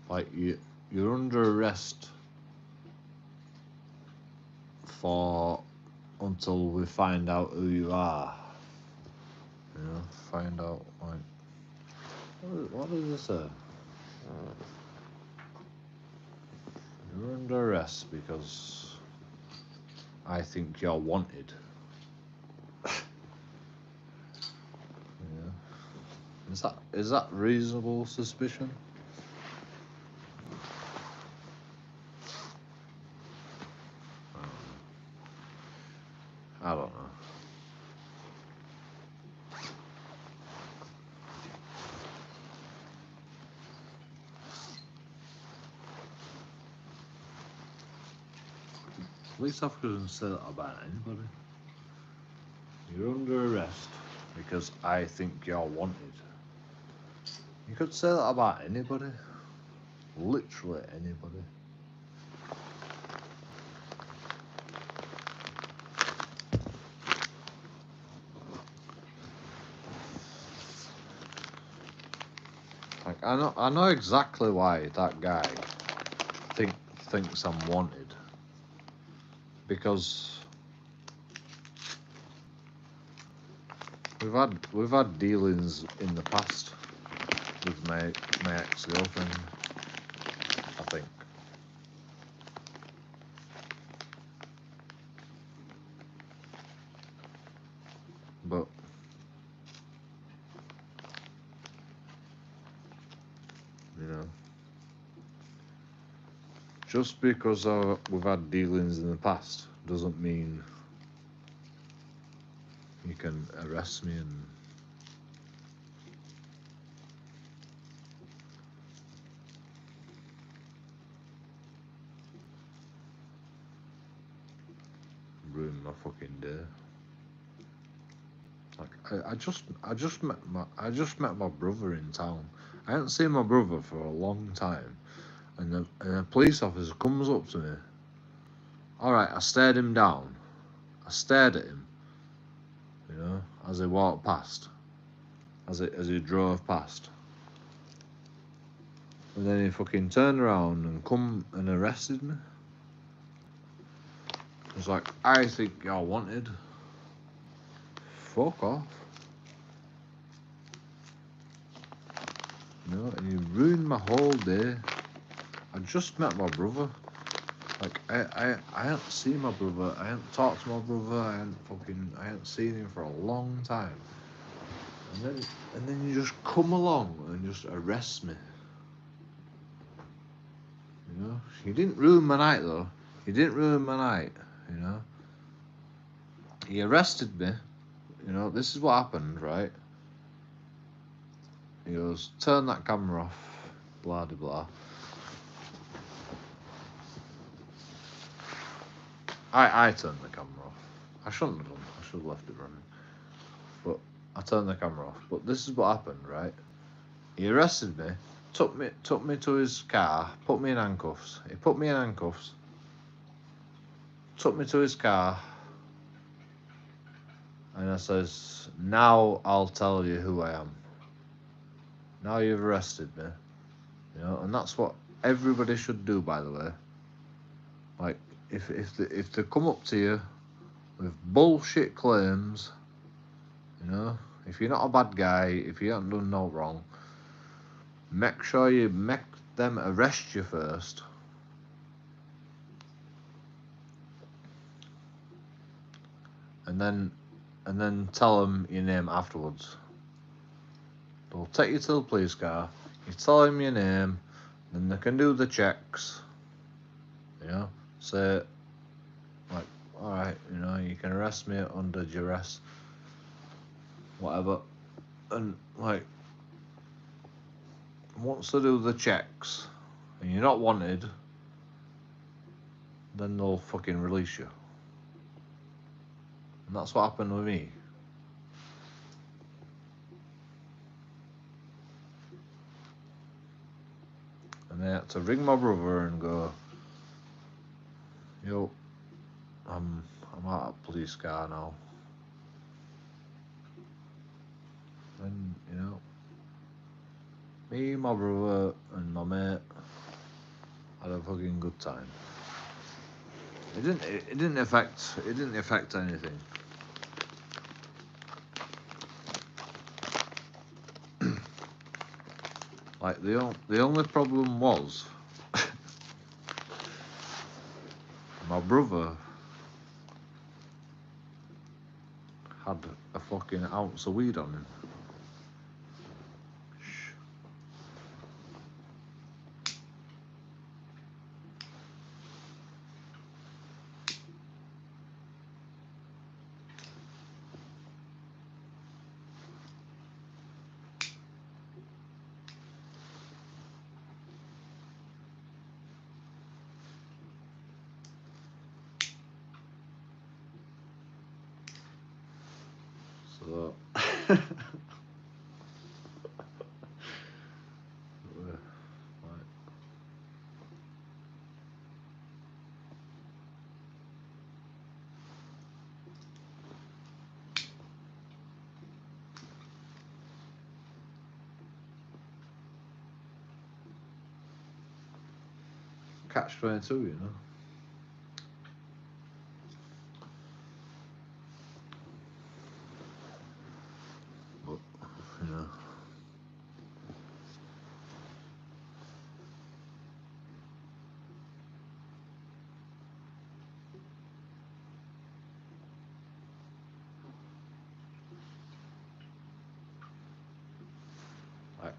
Speaker 1: Like, you're under arrest until we find out who you are. You know, find out, like, what does this say? You're under arrest because I think you're wanted. Yeah. Is that reasonable suspicion? I don't know. Police officers can say that about anybody. You're under arrest because I think you're wanted. You could say that about anybody. Literally anybody. Like, I know exactly why that guy thinks I'm wanted. Because we've had dealings in the past with my ex-girlfriend, I think. But you know, just because we've had dealings in the past doesn't mean you can arrest me and ruin my fucking day. Like, I just met my brother in town. I hadn't seen my brother for a long time, and a police officer comes up to me. All right, I stared him down. I stared at him, you know, as he walked past, as he drove past, and then he fucking turned around and come and arrested me. It's like, I think you're wanted. Fuck off. You know, and you ruined my whole day. I just met my brother. Like, I hadn't seen my brother. I hadn't talked to my brother. I hadn't seen him for a long time. And then you just come along and just arrest me. You know, he didn't ruin my night though. He didn't ruin my night. You know, he arrested me. You know, this is what happened, right? He goes, turn that camera off. Blah de blah. I turned the camera off. I shouldn't have done. I should have left it running. But I turned the camera off. But this is what happened, right? He arrested me, took me to his car, put me in handcuffs. He put me in handcuffs, took me to his car, and I says, now I'll tell you who I am. Now you've arrested me. You know, and that's what everybody should do, by the way. Like, if they come up to you with bullshit claims, you know, if you're not a bad guy, if you haven't done no wrong, make sure you make them arrest you first. And then tell them your name afterwards. They'll take you to the police car, you tell them your name, then they can do the checks. You know, say, like, alright, you know, you can arrest me under duress, whatever. And, like, once they do the checks and you're not wanted, then they'll fucking release you. And that's what happened with me. And they had to ring my brother and go, yo, I'm out of police car now. And, you know, me, my brother, and my mate had a fucking good time. It didn't affect anything. Like the only problem was my brother had a fucking ounce of weed on him. So catch-22, you know. But, you know.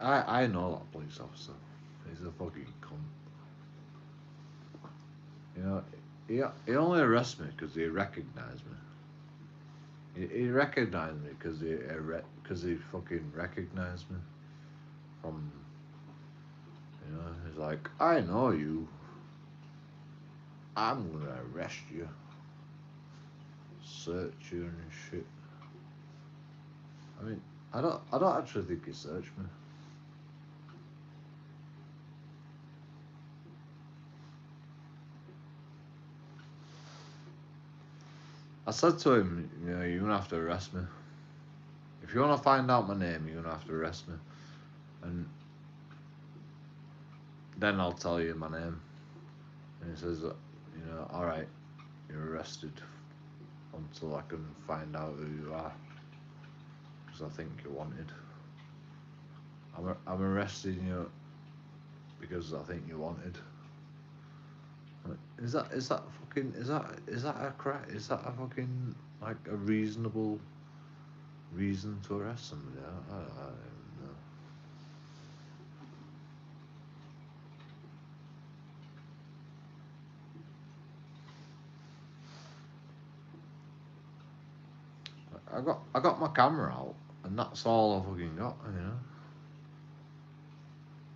Speaker 1: I know that police officer. He's a fucking cunt. You know, he only arrested me because he recognised me. He recognised me because he fucking recognised me from. You know, he's like, I know you. I'm gonna arrest you, search you and shit. I mean, I don't actually think he searched me. I said to him, you know, you're gonna have to arrest me. If you wanna find out my name, you're gonna have to arrest me, and then I'll tell you my name. And he says, you know, all right, you're arrested until I can find out who you are, because I think you're wanted. I'm arresting you because I think you're wanted. Is that fucking is that a crack? Is that a fucking like a reasonable reason to arrest somebody? I don't even know. I got my camera out, and that's all I fucking got. You know.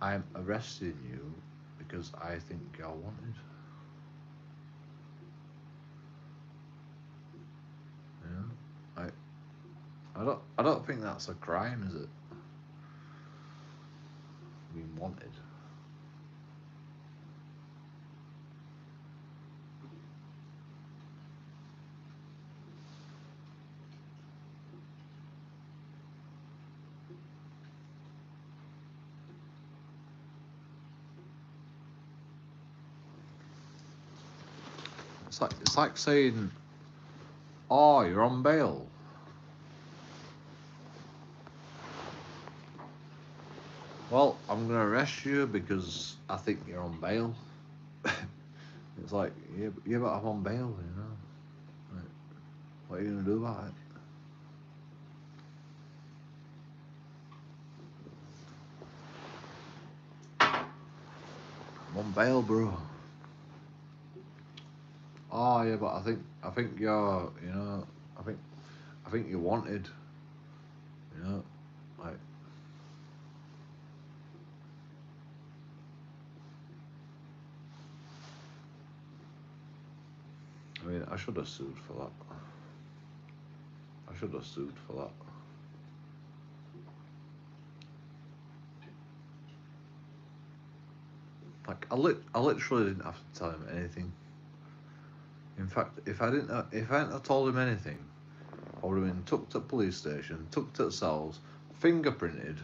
Speaker 1: I'm arresting you because I think you're wanted. You know. I don't think that's a crime, is it? Being wanted. It's like saying, "Oh, you're on bail." Well, I'm gonna arrest you because I think you're on bail. It's like, yeah, but I'm on bail, you know. Like, what are you gonna do about it? I'm on bail, bro. Oh yeah, but I think you're, you know, I think you're wanted, you know, like. I mean, I should have sued for that. I should have sued for that. Like, I literally didn't have to tell him anything. In fact, if I hadn't have told him anything, I would have been took to the police station, took to the cells, fingerprinted.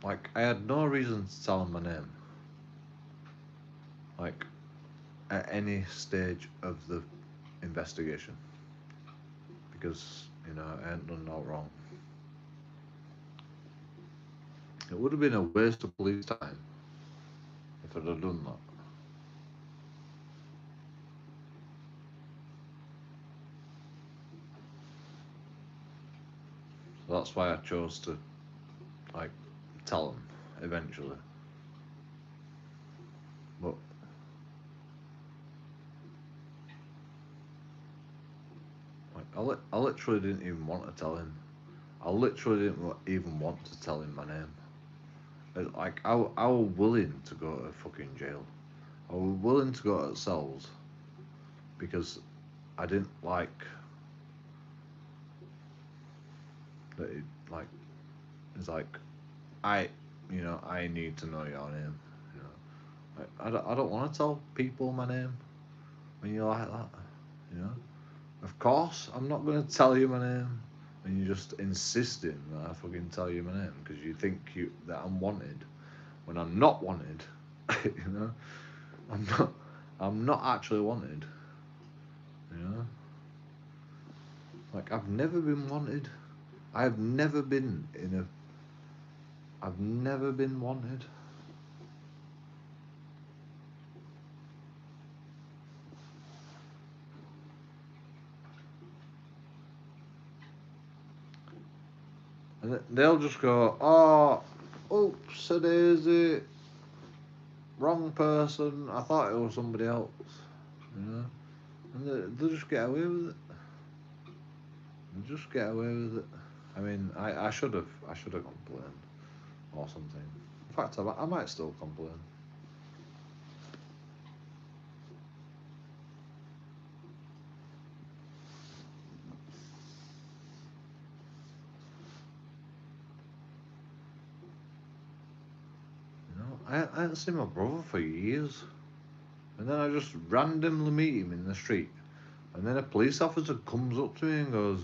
Speaker 1: Like, I had no reason to tell him my name. Like, at any stage of the investigation. Because, you know, I hadn't done no wrong. It would have been a waste of police time if I'd have done that. So that's why I chose to, like, tell him eventually. But like, I literally didn't even want to tell him. I literally didn't even want to tell him my name. Like, I was willing to go to fucking jail. I was willing to go to cells because I didn't like that. Like, it's like, I, you know, I need to know your name. You know, I don't want to tell people my name when you're like that. You know, of course I'm not going to tell you my name when you're just insisting that I fucking tell you my name because you think that I'm wanted when I'm not wanted. You know, I'm not. I'm not actually wanted. You know, like, I've never been wanted. I've never been in a. I've never been wanted. And they'll just go, "Oh, oops, a daisy, wrong person. I thought it was somebody else." You know, and they'll just get away with it. They'll just get away with it. I mean, I should have complained or something. In fact, I might still complain. You know, I hadn't seen my brother for years, and then I just randomly meet him in the street, and then a police officer comes up to me and goes,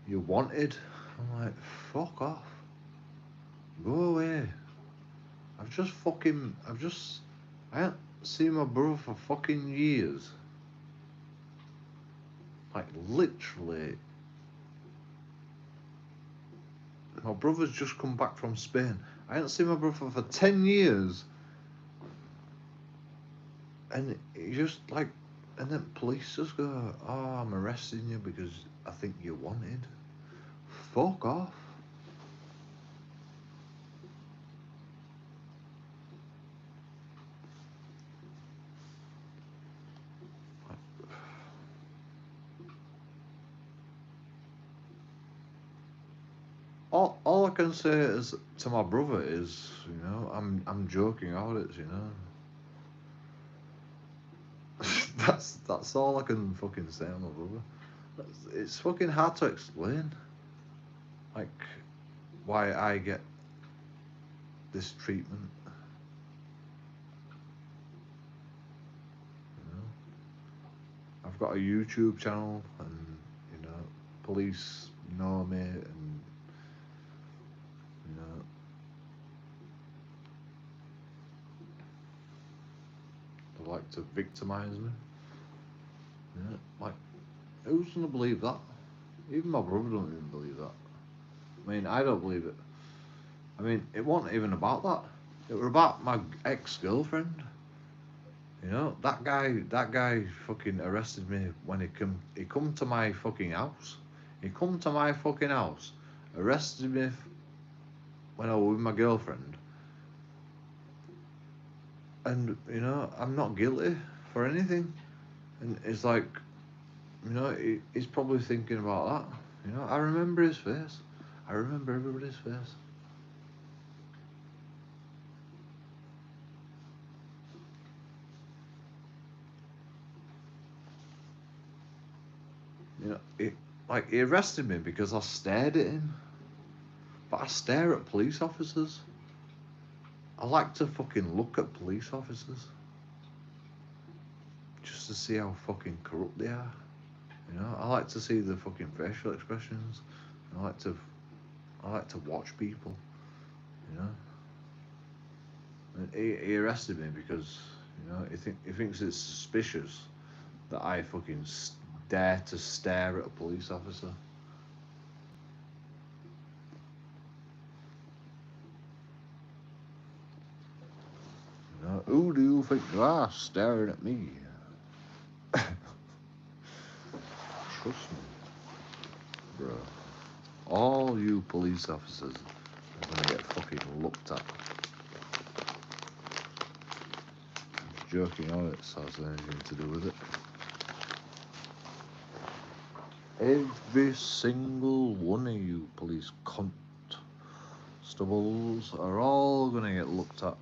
Speaker 1: "You're wanted." I'm like, "Fuck off, go away." I haven't seen my brother for fucking years. Like, literally, my brother's just come back from Spain. I haven't seen my brother for 10 years. And he just, like, and then police just go, "Oh, I'm arresting you because I think you're wanted." Fuck off. All I can say is to my brother is, I'm joking audits, that's all I can fucking say on my brother. It's fucking hard to explain, like, why I get this treatment. I've got a YouTube channel, and police know me, and they like to victimize me. Like, who's gonna believe that? Even my brother don't even believe that. I mean, I don't believe it. I mean, it wasn't even about that. It was about my ex-girlfriend. That guy fucking arrested me when he come to my fucking house. He come to my fucking house, arrested me when I was with my girlfriend, and I'm not guilty for anything. And it's like, he's probably thinking about that. I remember his face. I remember everybody's face. He arrested me because I stared at him. But I stare at police officers. I like to fucking look at police officers just to see how fucking corrupt they are. I like to see the fucking facial expressions. I like to watch people. You know, and he arrested me because he thinks it's suspicious that I fucking dare to stare at a police officer. Who do you think you are staring at me? Trust me, bro. All you police officers are gonna get fucking looked at. JoeKingAudits has anything to do with it. Every single one of you police constables are all gonna get looked at.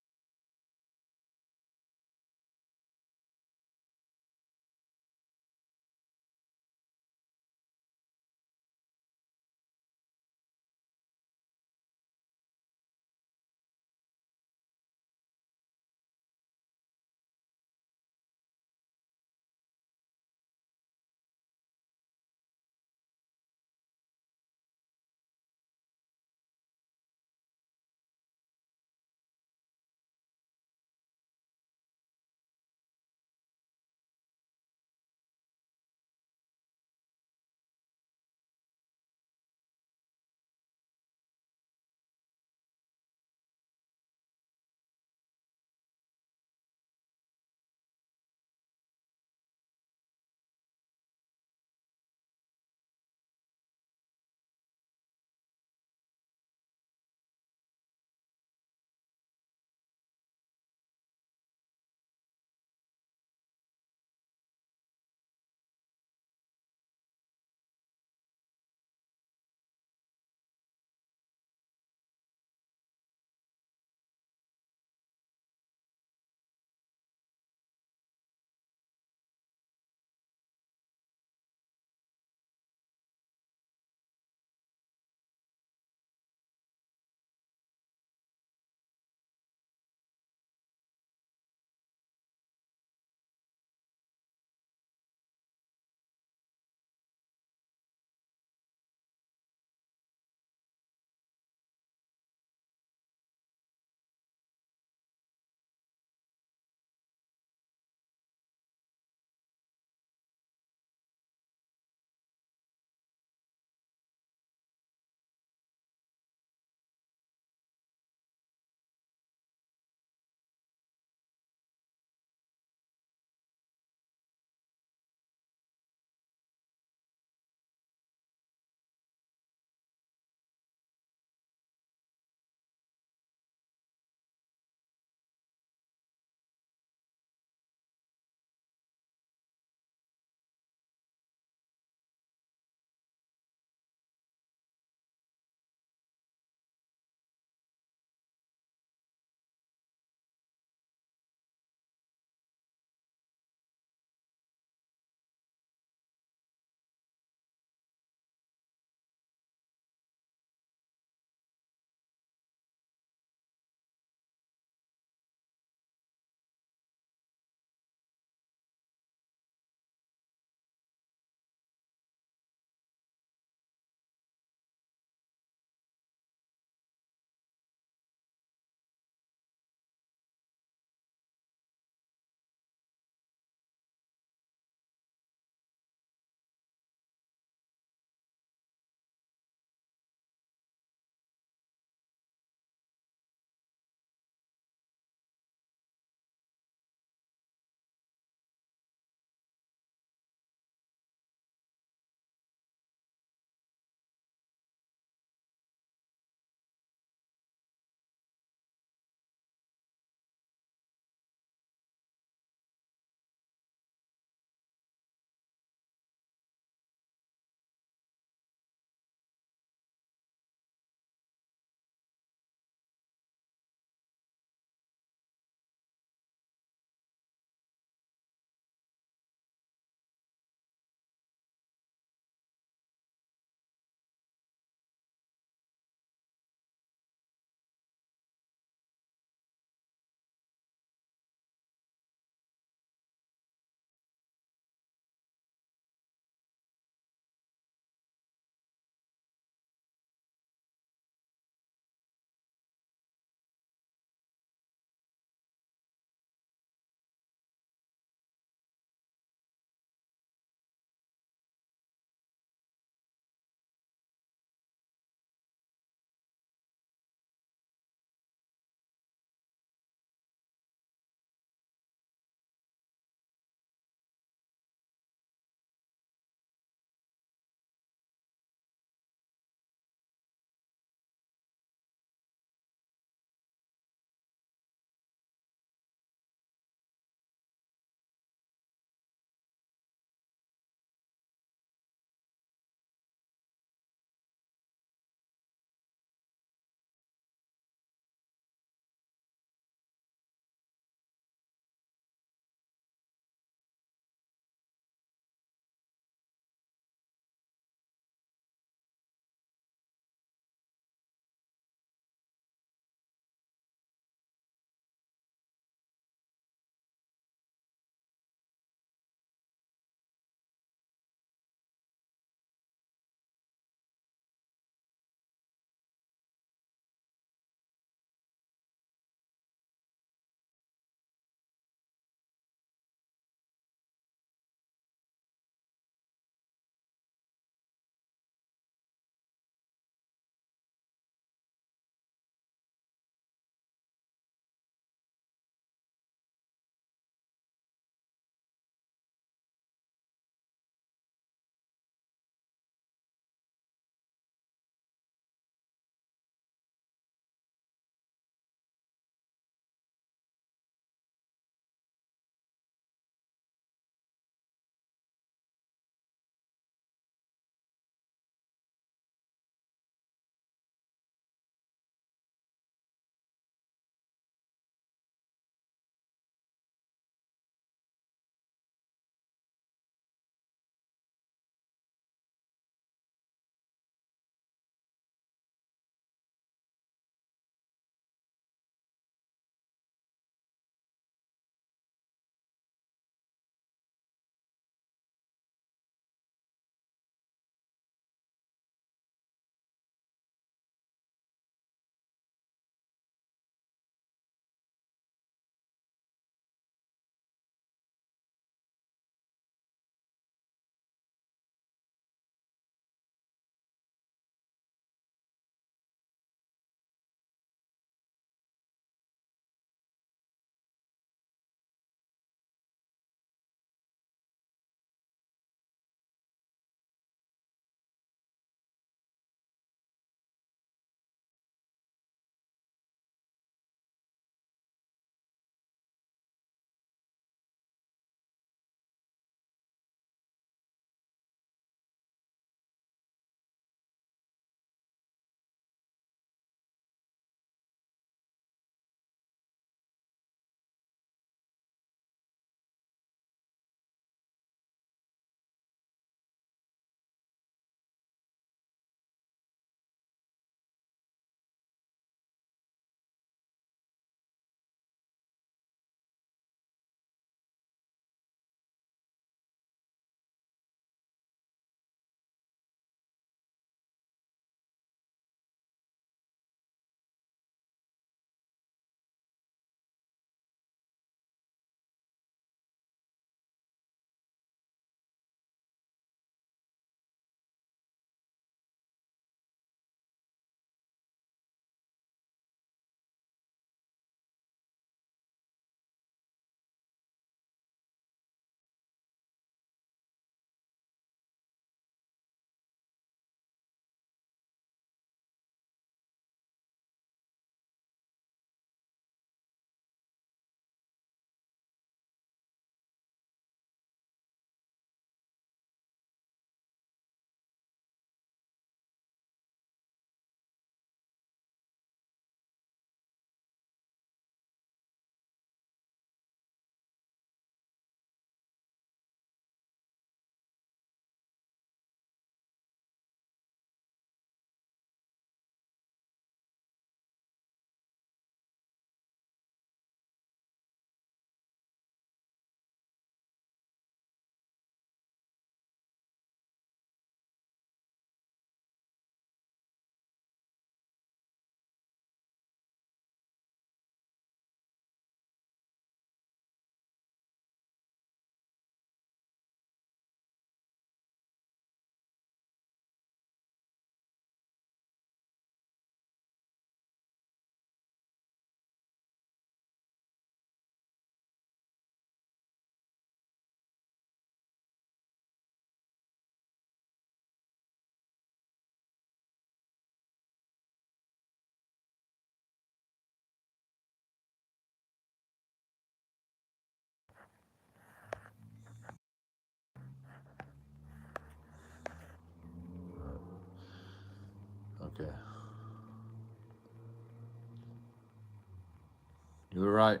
Speaker 1: You were right.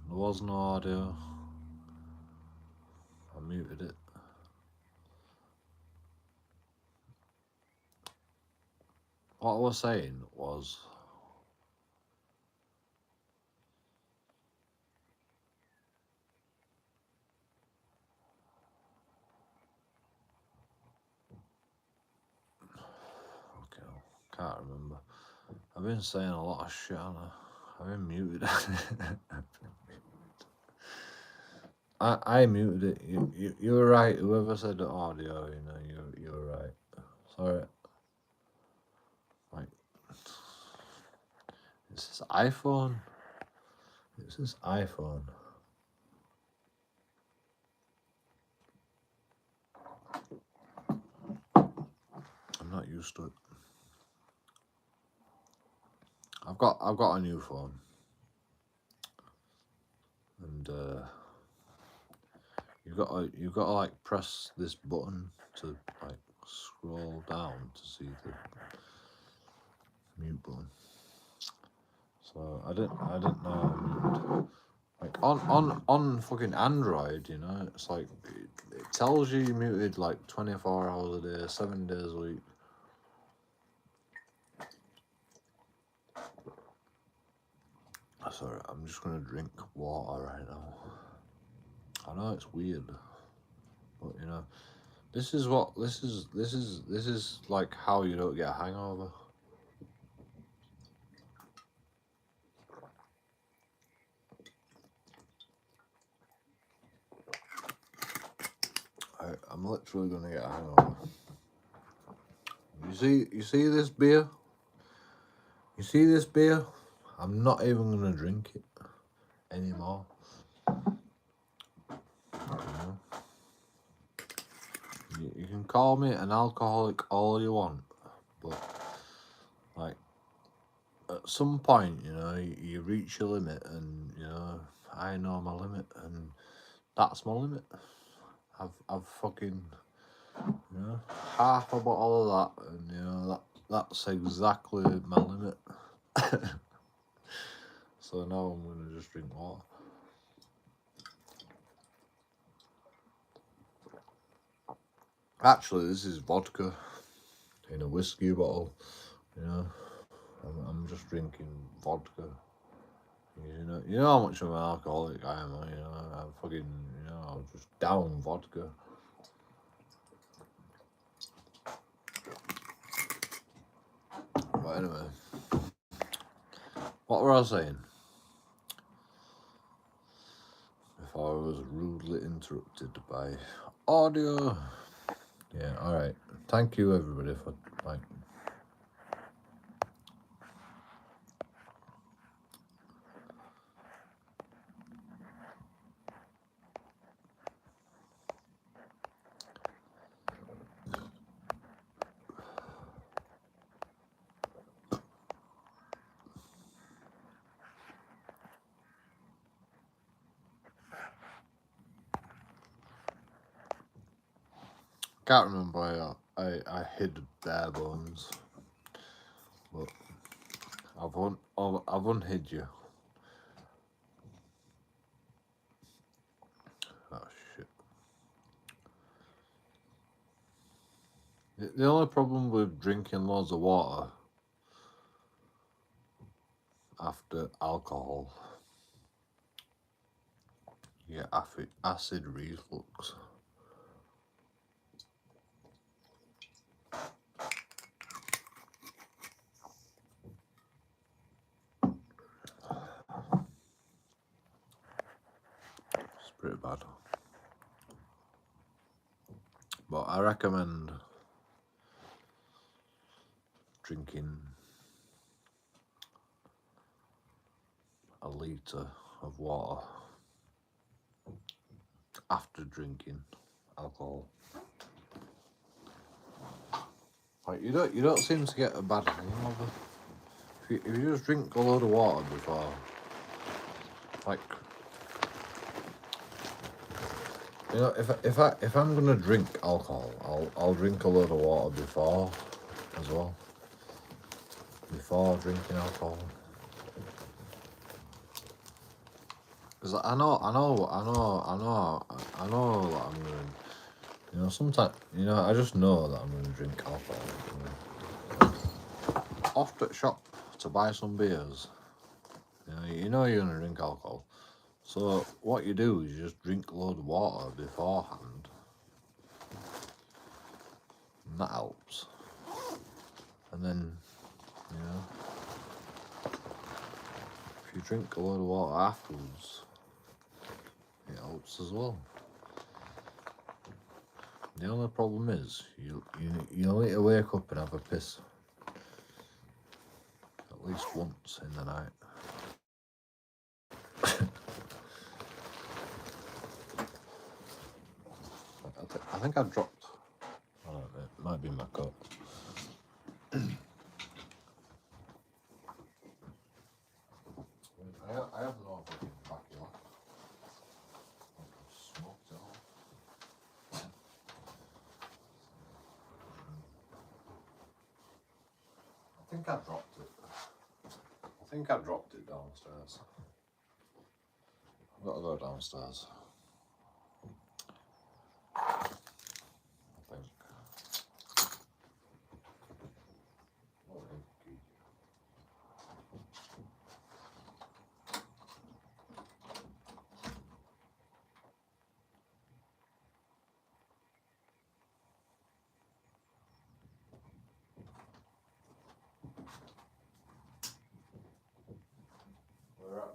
Speaker 1: There was no audio. I muted it. What I was saying was... Okay, can't remember. I've been saying a lot of shit, haven't I? I've been muted. I muted it. You were right. Whoever said the audio, you know, you were right. Sorry. Like, it's this iPhone. It's this iPhone. I'm not used to it. I've got a new phone, and you've got to like press this button to like scroll down to see the mute button. So I didn't know I muted. Like on fucking Android, you know, it's like it tells you muted like 24 hours a day, 7 days a week. Sorry, I'm just gonna drink water right now. I know it's weird, but you know, this is like how you don't get a hangover. I'm literally gonna get a hangover. You see this beer? You see this beer? I'm not even gonna drink it anymore. You can call me an alcoholic all you want, but like at some point, you know, you reach your limit, and you know, I know my limit, and that's my limit. I've fucking, you know, half a bottle of that, and you know that's exactly my limit. So now I'm gonna just drink water. Actually, this is vodka in a whiskey bottle. You know, I'm just drinking vodka. You know how much of an alcoholic I am. You know, I'm fucking, you know, I'll just down vodka. But anyway, what were I saying? Before I was rudely interrupted by audio. Yeah, alright. Thank you everybody for like. Can't remember why I hid bare bones, but I've unhid you. Oh shit. The only problem with drinking loads of water after alcohol, you get acid reflux. It's pretty bad. But I recommend drinking a litre of water after drinking alcohol. Like you don't seem to get a bad hangover if you just drink a load of water before. Like, you know, if I'm gonna drink alcohol, I'll drink a load of water before as well. Before drinking alcohol. Because I know that I'm gonna, you know, sometimes, you know, I just know that I'm gonna drink alcohol. You know. Off to the shop to buy some beers. You know you're gonna drink alcohol. So what you do is you just drink a load of water beforehand, and that helps. And then, you know, if you drink a load of water afterwards, it helps as well. The only problem is you need to wake up and have a piss at least once in the night. I think I dropped. Oh, it might be my cup. I have no fucking backyard. I smoked it all. I think I dropped it. I think I dropped it downstairs. I've got to go downstairs. I think. Where at?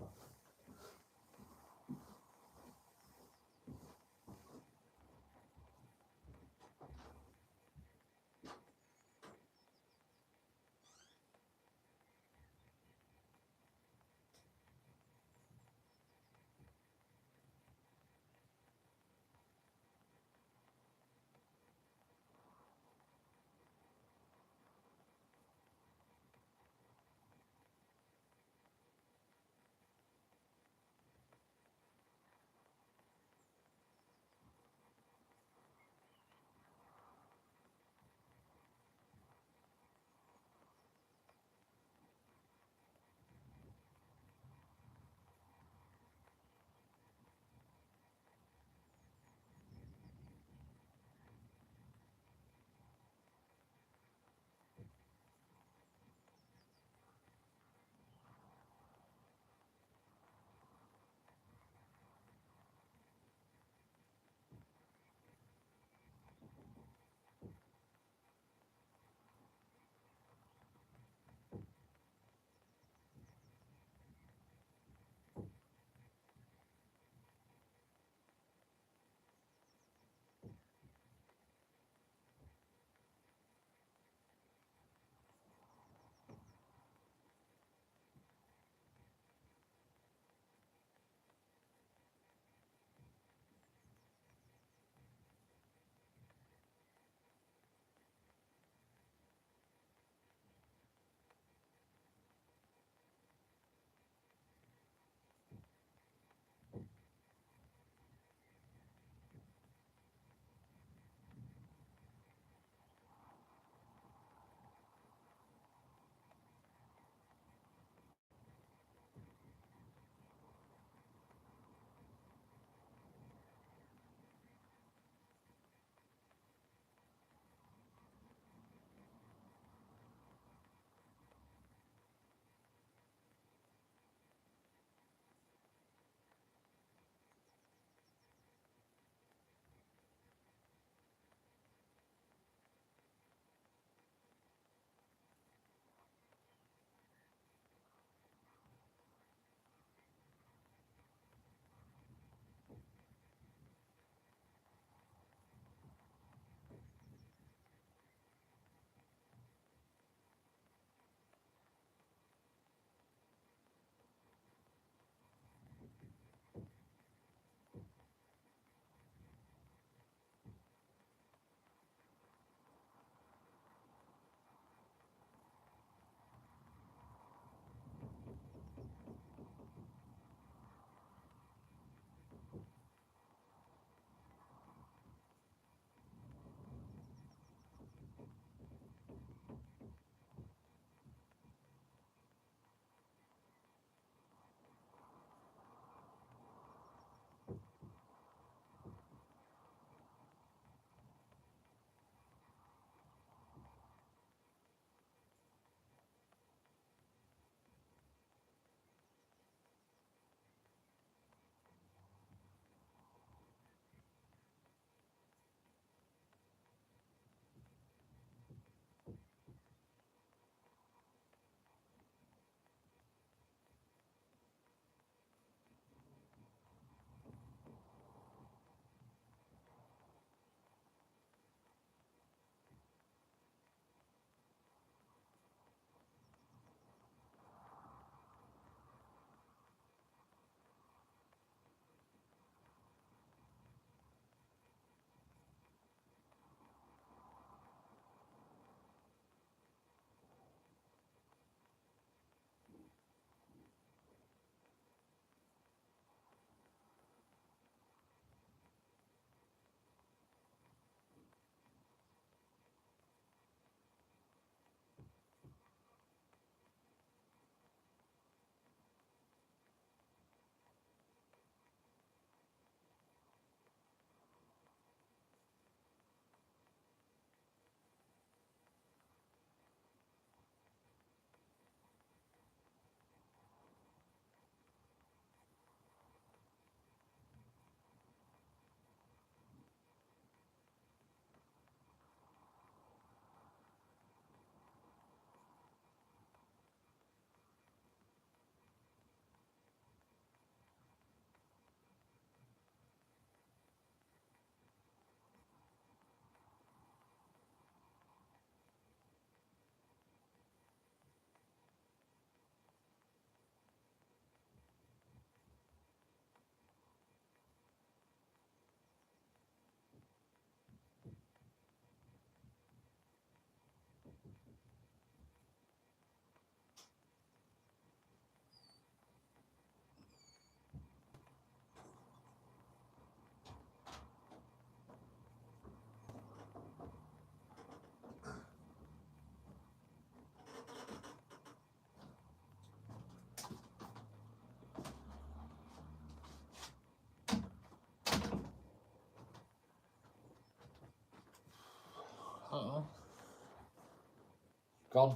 Speaker 1: Gone.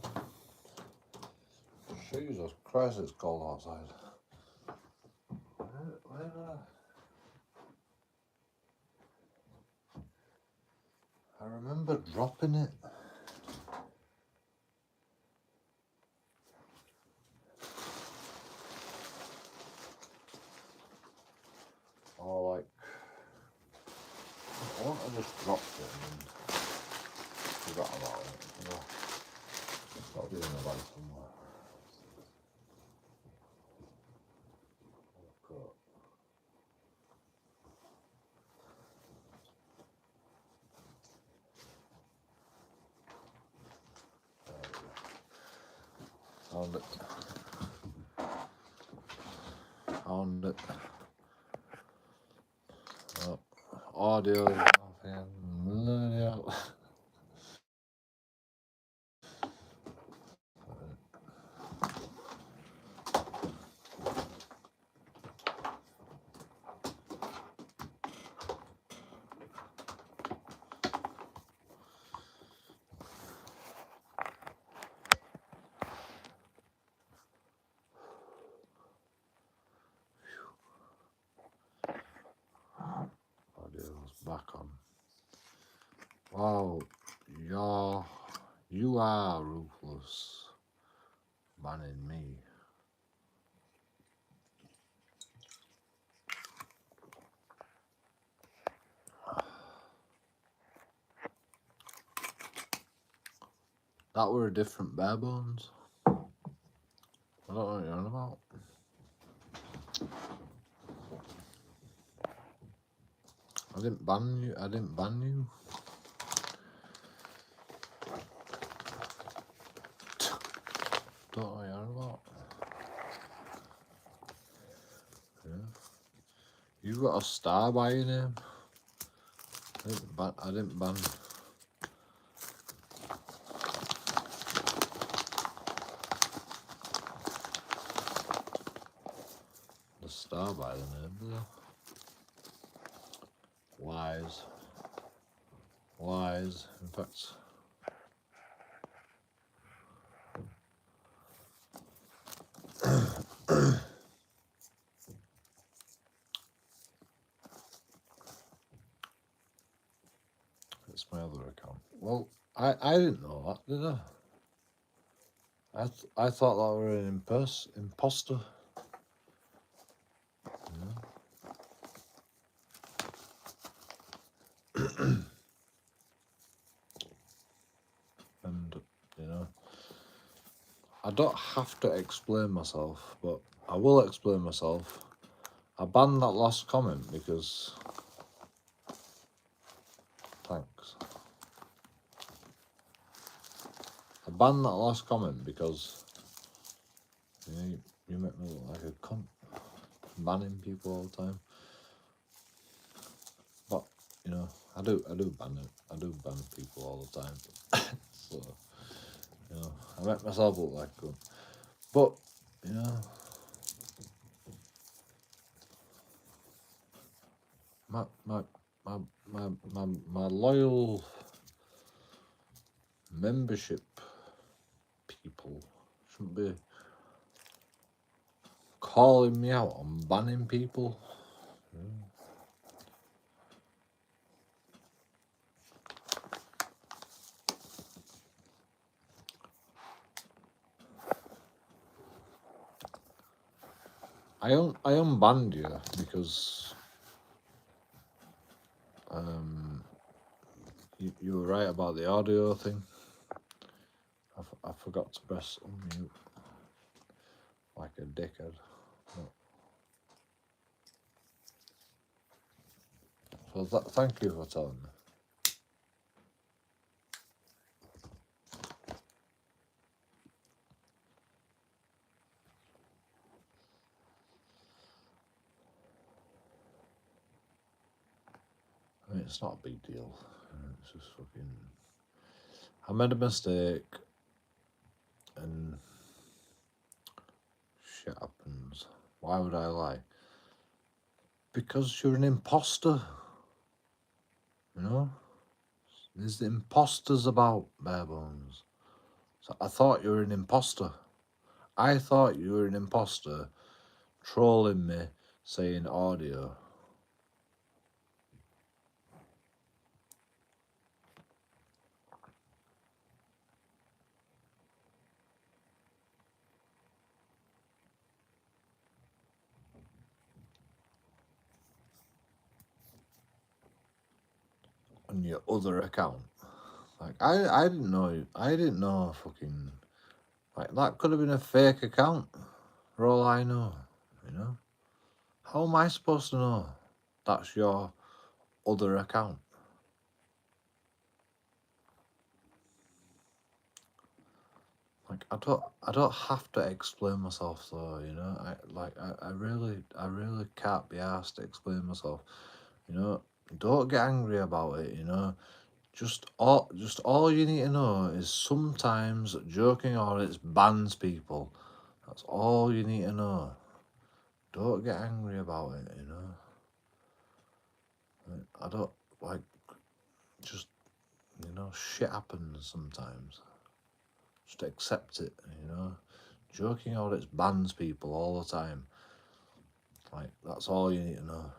Speaker 1: Jesus Christ, it's cold outside. I remember dropping it. Or like, I want to just drop it and forgot about it. It's got to be in the bag somewhere. Found it. Found it. Oh, audio. Audio's back on. Wow, you are ruthless, banning me. That were a different bare bones. I don't know what you're on about. I didn't ban you. Don't know what you're on about. Yeah. You got a star by your name. I didn't ban. The star by the name, do they? Lies. In fact, it's my other account. Well, I didn't know that, did I? I thought that were an imposter. And I don't have to explain myself, but I will explain myself. I banned that last comment because... Thanks. I banned that last comment because you make me look like a cunt, banning people all the time. But I do ban people all the time. So I make myself look like a cunt. But my loyal membership people shouldn't be calling me out on banning people. I unbanned you because you were right about the audio thing. I forgot to press unmute like a dickhead. So thank you for telling me. I mean, it's not a big deal. It's just fucking... I made a mistake and shit happens. Why would I lie? Because you're an imposter. There's the imposters about, bare bones. So I thought you were an imposter. I thought you were an imposter trolling me saying audio. On your other account. Like I didn't know fucking, like, that could have been a fake account for all I know, you know? How am I supposed to know that's your other account? Like I don't have to explain myself though, you know? I really can't be asked to explain myself. You know, don't get angry about it, you know. Just all you need to know is sometimes JoeKingAudits bans people. That's all you need to know. Don't get angry about it, you know. I don't like, just, you know, shit happens sometimes. Just accept it, you know. JoeKingAudits bans people all the time. Like, that's all you need to know.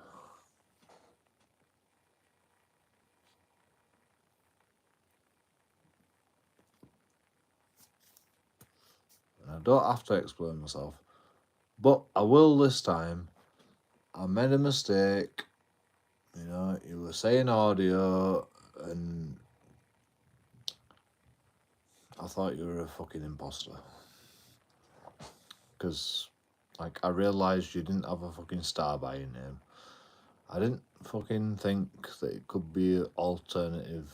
Speaker 1: And I don't have to explain myself. But I will this time. I made a mistake. You know, you were saying audio, and I thought you were a fucking imposter. Because, like, I realised you didn't have a fucking star by your name. I didn't fucking think that it could be an alternative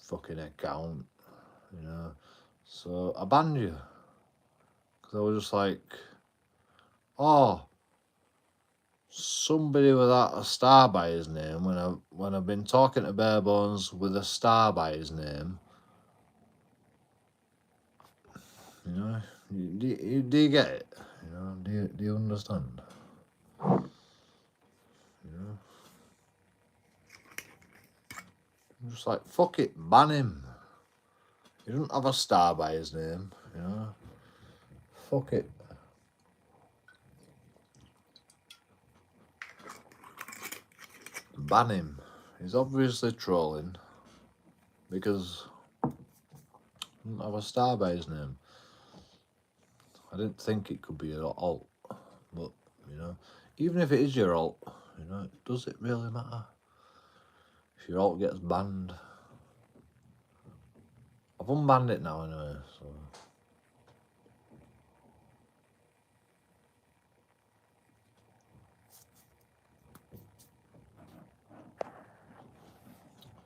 Speaker 1: fucking account, you know. So I banned you. Because I was just like, oh, somebody without a star by his name, when I've been talking to Barebones with a star by his name, you know, do you get it? You know, do you understand? You know, I'm just like, fuck it, ban him. He doesn't have a star by his name, you know. Fuck it. Ban him. He's obviously trolling because he doesn't have a star by his name. I didn't think it could be an alt, but, you know, even if it is your alt, you know, does it really matter if your alt gets banned? I've unbanned it now anyway, so.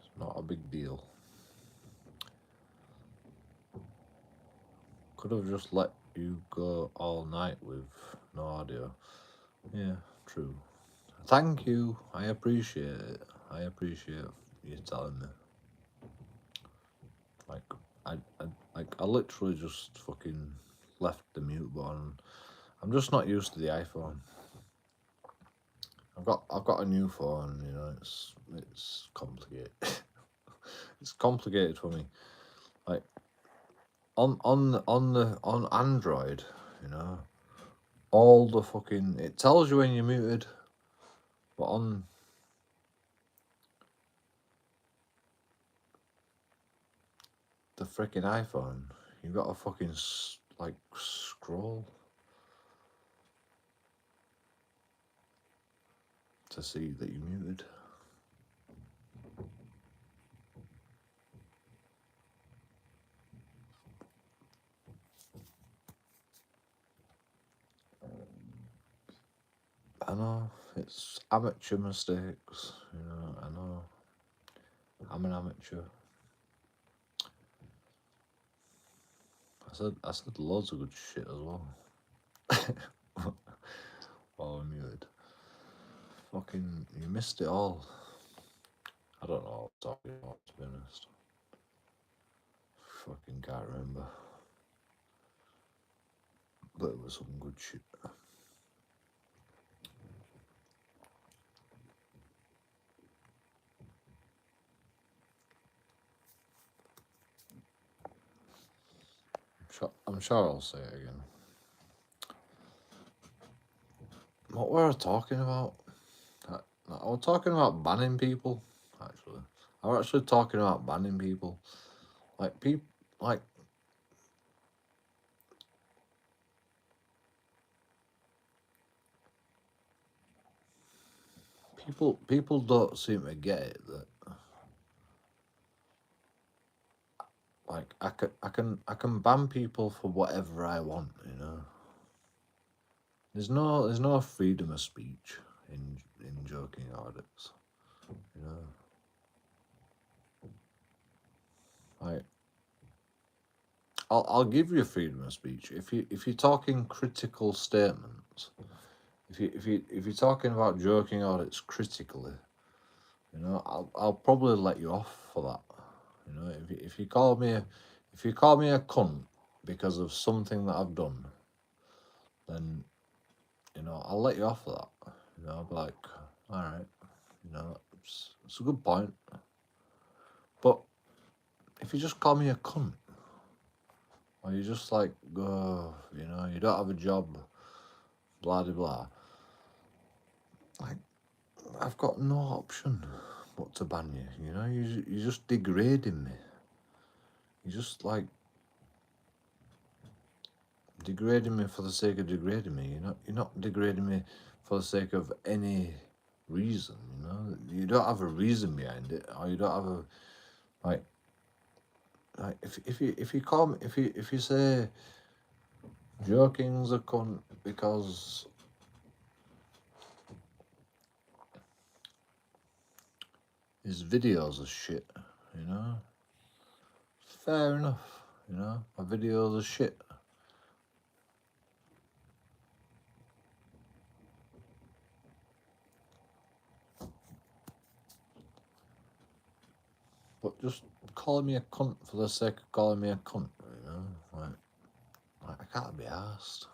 Speaker 1: It's not a big deal. Could have just let you go all night with no audio. Yeah, true. Thank you. I appreciate it. I appreciate you telling me. Like, I literally just fucking left the mute button. I'm just not used to the iPhone. I've got a new phone, you know. It's complicated. It's complicated for me. Like, on Android, you know, all the fucking, it tells you when you're muted, but on the freaking iPhone, you've got to fucking like scroll to see that you're muted. I know, it's amateur mistakes, you know, I know. I'm an amateur. I said loads of good shit as well. While I'm muted. Fucking, you missed it all. I don't know what I was talking about, to be honest. Fucking can't remember. But it was some good shit. I'm sure I'll say it again. What were I talking about? I was talking about banning people. Actually, I was actually talking about banning people. Like people, like people don't seem to get it that like I can ban people for whatever I want. You know, there's no freedom of speech in joking audits. You know, like I'll give you freedom of speech if you're talking critical statements. If you're talking about joking audits critically, you know, I'll probably let you off for that. You know, if you call me a cunt because of something that I've done, then you know I'll let you off for that. You know, I'll be like, all right, you know, it's a good point. But if you just call me a cunt, or you just like go, you know, you don't have a job, blah blah blah, like I've got no option but to ban you. You know, you're just degrading me. You just like degrading me for the sake of degrading me. You're not degrading me for the sake of any reason. You know, you don't have a reason behind it, or you don't have a like. Like if you call me if you say joking's a cunt because his videos are shit, you know, fair enough. You know, my videos are shit. But just calling me a cunt for the sake of calling me a cunt, you know, like I can't be asked.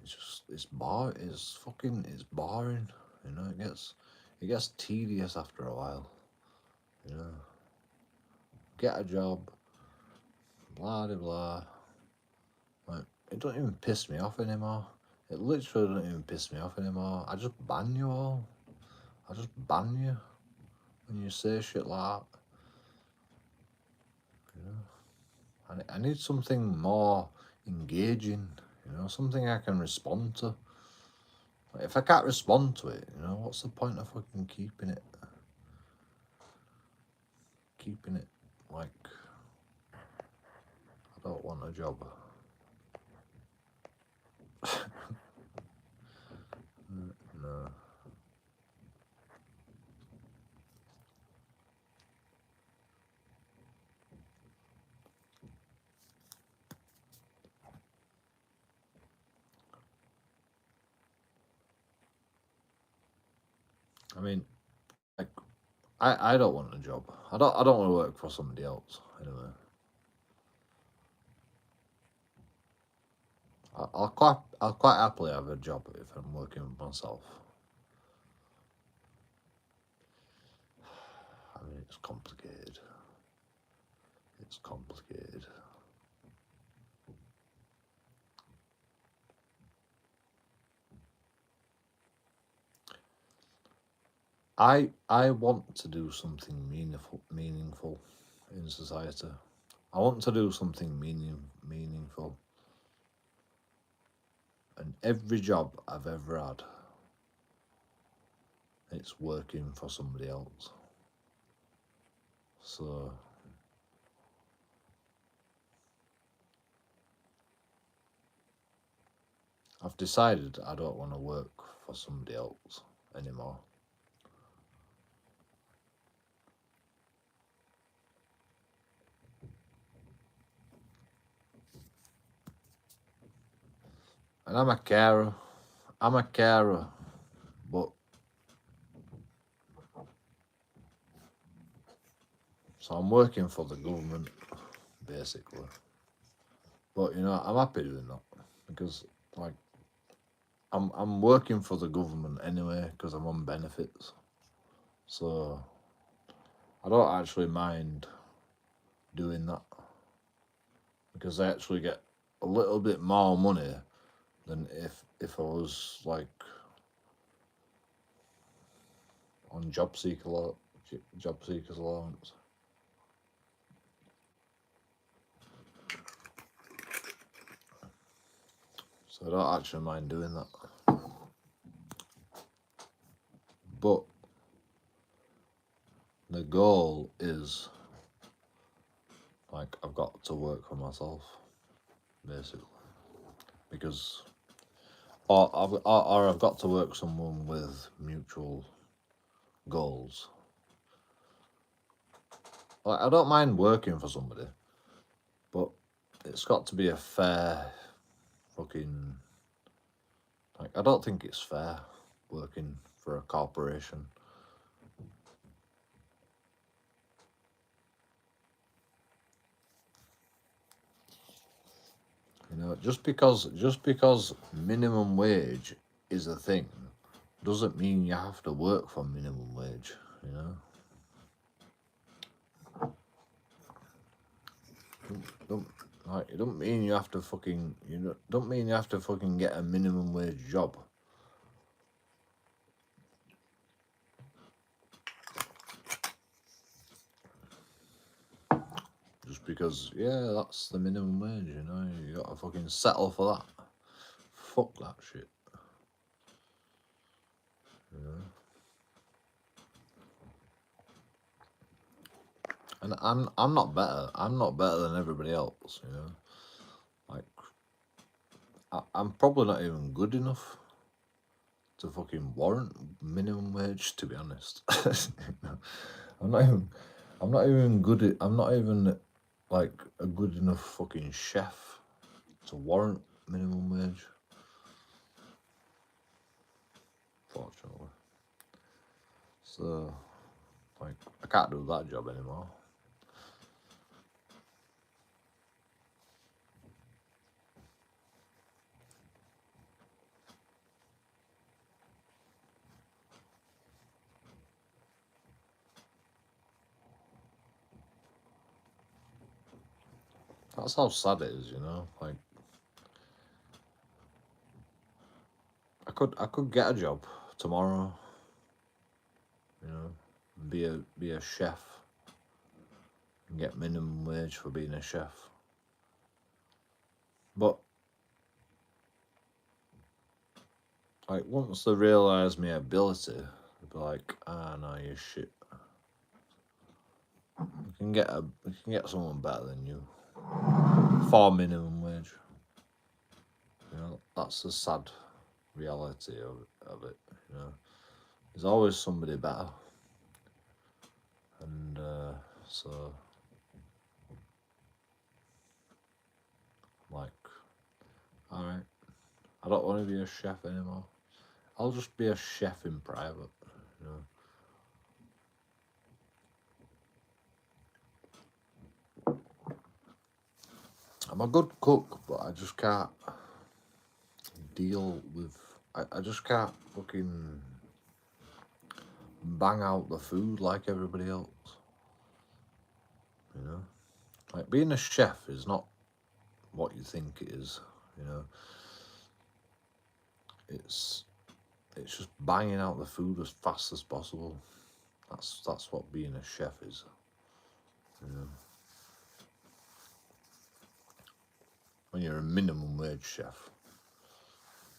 Speaker 1: It's just it's boring, you know. It gets tedious after a while, you know. Get a job, blah blah blah. Like it don't even piss me off anymore. It literally don't even piss me off anymore. I just ban you all. I just ban you when you say shit like that. You know, I need something more engaging. You know, something I can respond to. Like, if I can't respond to it, you know, what's the point of fucking keeping it? Keeping it like I don't want a job. No. I mean, like, I don't want a job. I don't want to work for somebody else. Anyway, I'll quite happily have a job if I'm working for myself. I mean, it's complicated. It's complicated. I want to do something meaningful in society. I want to do something meaningful. And every job I've ever had, it's working for somebody else. So I've decided I don't want to work for somebody else anymore. And I'm a carer. But so I'm working for the government, basically. But you know, I'm happy doing that because like I'm working for the government anyway because I'm on benefits. So I don't actually mind doing that because I actually get a little bit more money than if I was like on job seekers allowance. So I don't actually mind doing that. But the goal is like I've got to work for myself, basically, because or I've got to work someone with mutual goals. Like I don't mind working for somebody, but it's got to be a fair fucking. Like I don't think it's fair working for a corporation. You know, just because minimum wage is a thing doesn't mean you have to work for minimum wage, you know. It don't mean you have to fucking don't mean you have to fucking get a minimum wage job. Just because, yeah, that's the minimum wage, you know, you gotta fucking settle for that. Fuck that shit. You know? And I'm not better. I'm not better than everybody else, you know. Like I'm probably not even good enough to fucking warrant minimum wage, to be honest. I'm not even good at, I'm not even like a good enough fucking chef to warrant minimum wage. Fortunately. So like I can't do that job anymore. That's how sad it is, you know. Like I could get a job tomorrow, you know, be a chef and get minimum wage for being a chef. But like once they realise my ability, they'll be like, no, you're shit. We can get someone better than you for minimum wage. You know, that's the sad reality of it. You know, there's always somebody better, and so like, all right, I don't want to be a chef anymore. I'll just be a chef in private. You know. I'm a good cook, but I just can't deal with. I just can't fucking bang out the food like everybody else. You know, like being a chef is not what you think it is. You know, it's just banging out the food as fast as possible. That's what being a chef is. You know, when you're a minimum wage chef.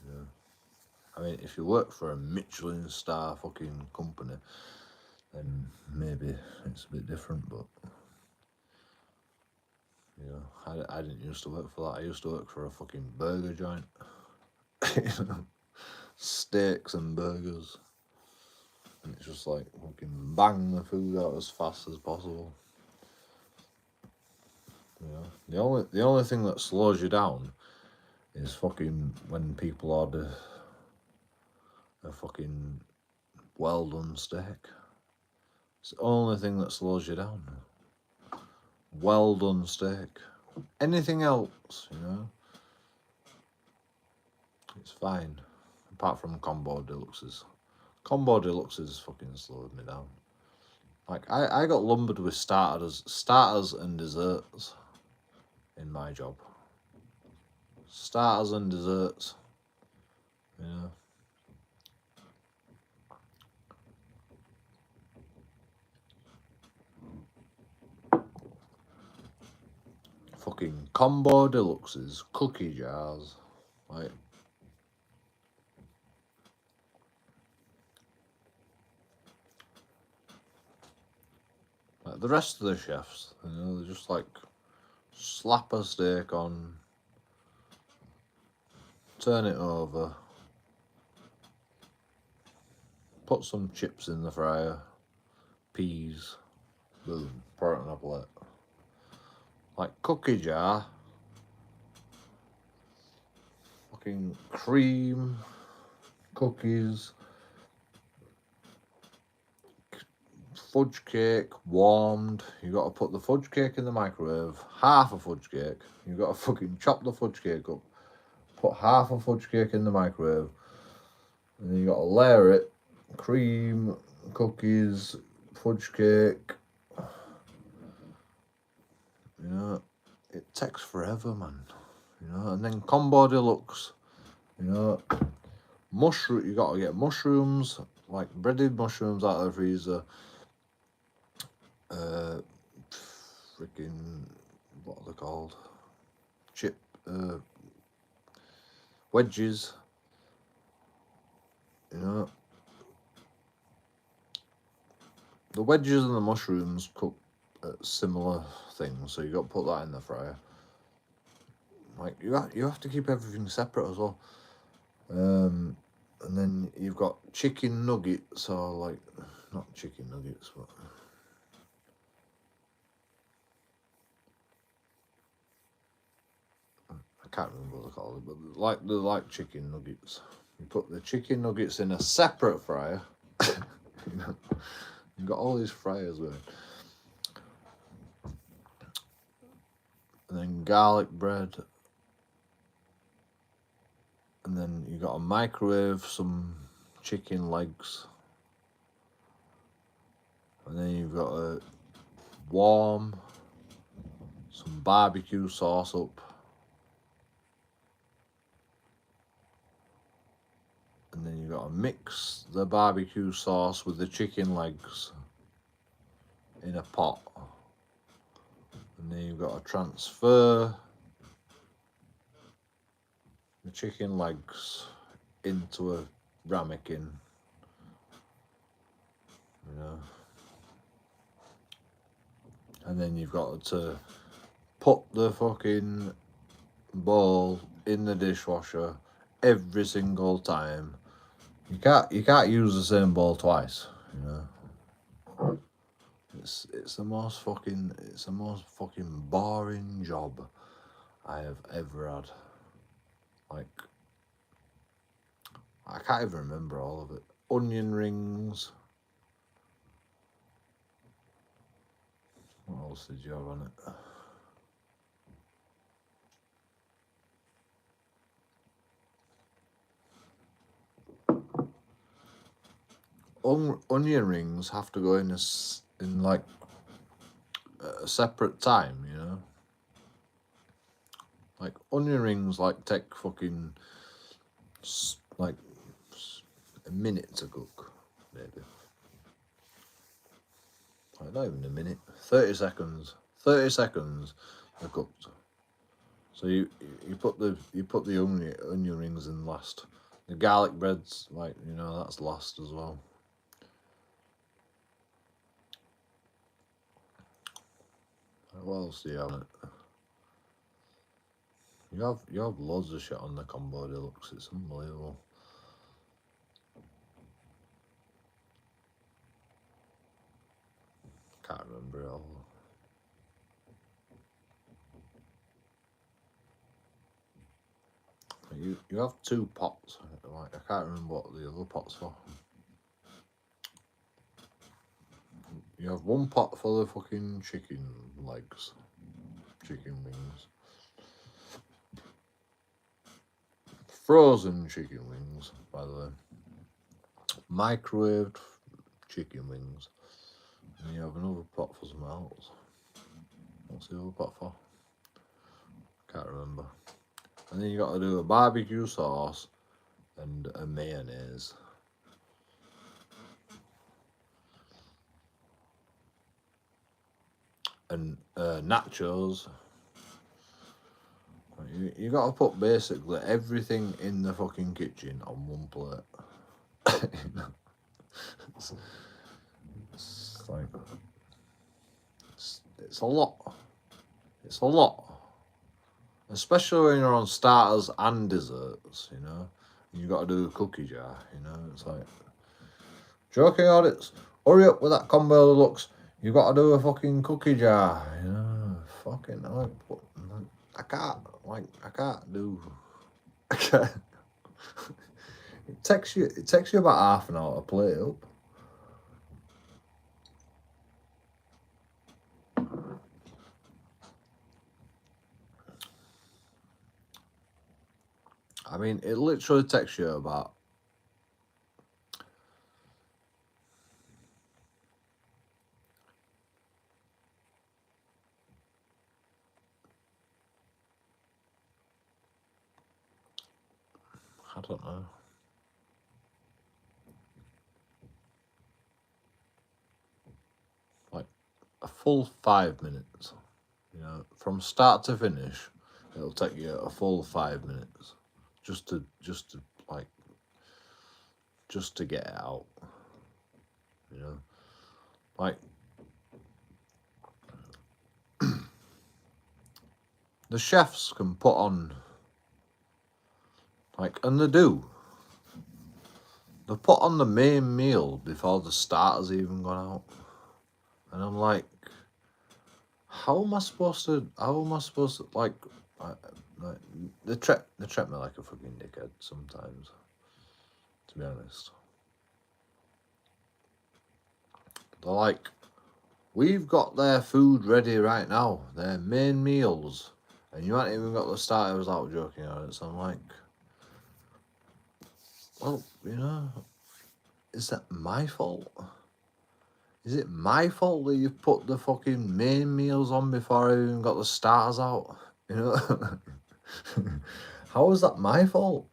Speaker 1: You know, I mean, if you work for a Michelin star fucking company, then maybe it's a bit different, but you know, I didn't used to work for that. I used to work for a fucking burger joint. You know, steaks and burgers, and it's just like fucking bang the food out as fast as possible. You know, the only thing that slows you down is fucking when people order a fucking well done steak. It's the only thing that slows you down. Well done steak. Anything else, you know, it's fine. Apart from combo deluxes. Combo deluxes fucking slowed me down. Like I got lumbered with starters and desserts in my job. Starters and desserts, you know. Fucking combo deluxes, cookie jars, like the rest of the chefs, you know, they just like slap a steak on, turn it over, put some chips in the fryer, peas, boom, pour it on a plate. Like cookie jar, fucking cream, cookies, fudge cake, warmed. You got to put the fudge cake in the microwave, half a fudge cake. You got to fucking chop the fudge cake up, put half a fudge cake in the microwave, and then you got to layer it, cream, cookies, fudge cake. You know, it takes forever, man. You know, and then combo deluxe. You know, mushroom. You got to get mushrooms, like breaded mushrooms out of the freezer. Freaking, what are they called? Wedges. You know, the wedges and the mushrooms cook similar things, so you got to put that in the fryer. Like you have to keep everything separate as well. And then you've got chicken nuggets, or like not chicken nuggets, but I can't remember what they're called, but they're like chicken nuggets. You put the chicken nuggets in a separate fryer. You know, you've got all these fryers going. And then garlic bread. And then you got to microwave some chicken legs. And then you've got to warm some barbecue sauce up. And then you've got to mix the barbecue sauce with the chicken legs in a pot. And then you've got to transfer the chicken legs into a ramekin, you know. And then you've got to put the fucking bowl in the dishwasher every single time. You can't use the same bowl twice, you know. It's the most fucking boring job I have ever had. Like, I can't even remember all of it. Onion rings. What else did you have on it? Onion rings have to go in like a separate time, you know. Like onion rings like take fucking like a minute to cook, maybe. Like not even a minute. 30 seconds. 30 seconds they're cooked. So you put the onion rings in last. The garlic bread's like, you know, that's last as well. What else do you have on it? You have loads of shit on the combo deluxe. It's unbelievable. Can't remember it all. You have two pots. Like I can't remember what the other pots for. You have one pot for the fucking chicken legs, chicken wings, frozen chicken wings, by the way, microwaved chicken wings, and you have another pot for something else. What's the other pot for? Can't remember. And then you got to do a barbecue sauce and a mayonnaise. And nachos. You got to put basically everything in the fucking kitchen on one plate. It's like it's a lot. It's a lot, especially when you're on starters and desserts. You know, and you got to do a cookie jar. You know, it's like JoeKingAudits, hurry up with that combo deluxe. You got to do a fucking cookie jar. You know, fucking I can't do. I can't. It takes you about half an hour to play it up. I mean, it literally takes you about I don't know. Like a full 5 minutes. You know, from start to finish, it'll take you a full 5 minutes just to get it out. You know, like the chefs can put on and they do. They put on the main meal before the starters even gone out, and I'm like, how am I supposed to they treat me like a fucking dickhead sometimes, to be honest. They're like, we've got their food ready right now, their main meals, and you haven't even got the starters out. JoeKingAudits. I'm like, well, you know, is that my fault? Is it my fault that you've put the fucking main meals on before I even got the starters out? You know? How is that my fault?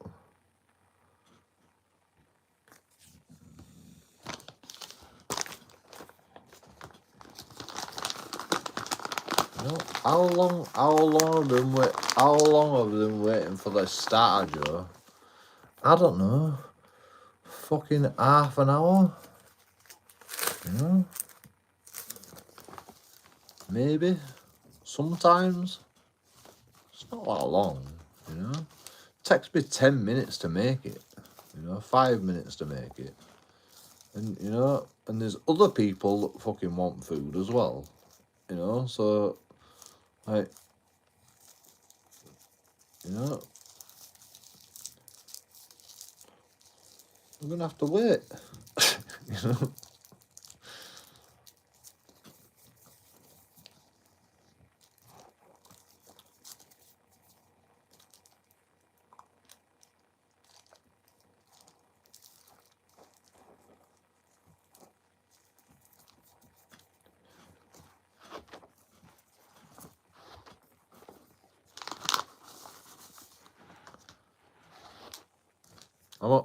Speaker 1: You know, how long have they been waiting for the starter, Joe? I don't know. Fucking half an hour? You know? Maybe. Sometimes. It's not that long, you know? It takes me 10 minutes to make it. You know, 5 minutes to make it. And, you know, and there's other people that fucking want food as well. You know, so, like, you know, I'm going to have to wait. You know?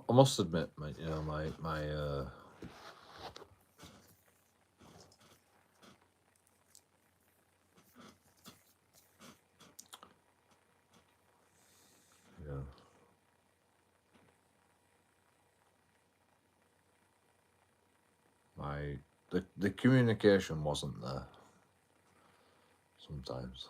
Speaker 1: I must admit, mate, you know, my you know, the communication wasn't there sometimes.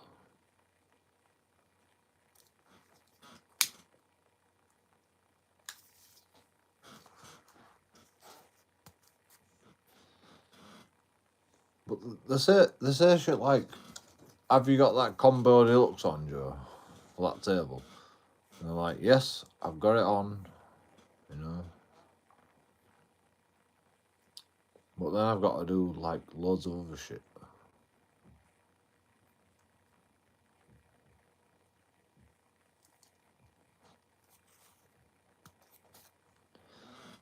Speaker 1: But they say shit like, have you got that combo deluxe on, Joe? For that table? And they're like, yes, I've got it on, you know. But then I've got to do like loads of other shit.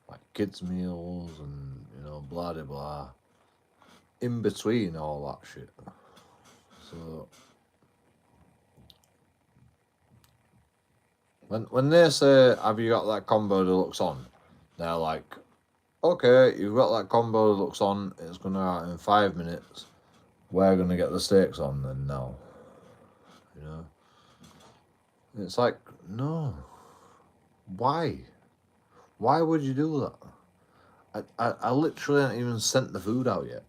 Speaker 1: Like kids' meals and, you know, blah de blah. In between all that shit. So When they say, have you got that combo deluxe on? They're like, okay, you've got that combo deluxe on, it's going to out in 5 minutes. We're going to get the steaks on then now. You know? It's like, no. Why? Why would you do that? I literally haven't even sent the food out yet.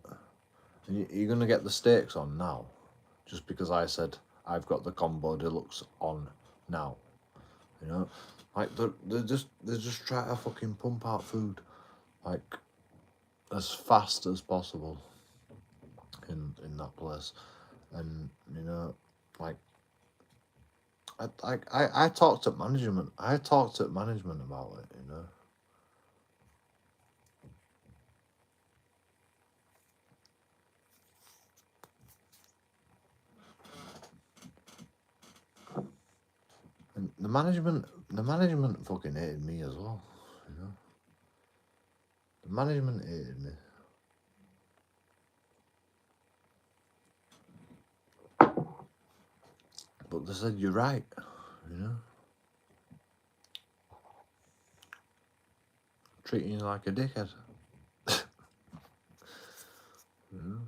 Speaker 1: And you're going to get the steaks on now. Just because I said, I've got the combo deluxe on now. You know? Like, they're just trying to fucking pump out food. Like, as fast as possible. In that place. And, you know, like, I talked to management. I talked to management about it, you know. And the management fucking hated me as well, you know. The management hated me. But they said, you're right, you know. Treating you like a dickhead. You know?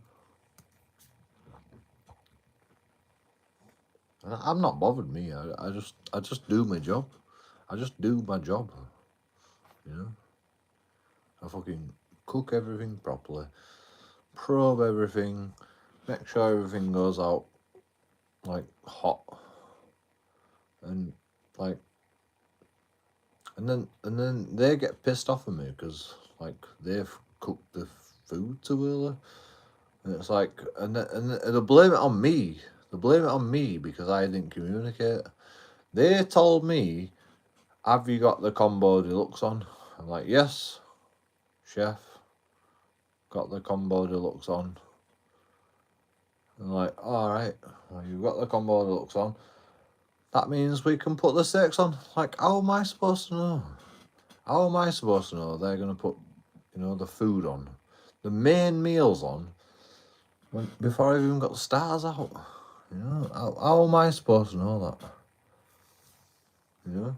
Speaker 1: And I'm not bothered, me. I just do my job. I just do my job. You know? I fucking cook everything properly. Probe everything. Make sure everything goes out like hot. And like, and then they get pissed off at me because like they've cooked the food too early, and it's like, and they'll blame it on me. They blame it on me because I didn't communicate. They told me, "Have you got the combo deluxe on?" I'm like, "Yes, chef, got the combo deluxe on." I'm like, "All right, well, you've got the combo deluxe on. That means we can put the steaks on." Like, how am I supposed to know? How am I supposed to know they're going to put, you know, the food on, the main meals on, before I've even got the stars out? You know, how am I supposed to know that? You know?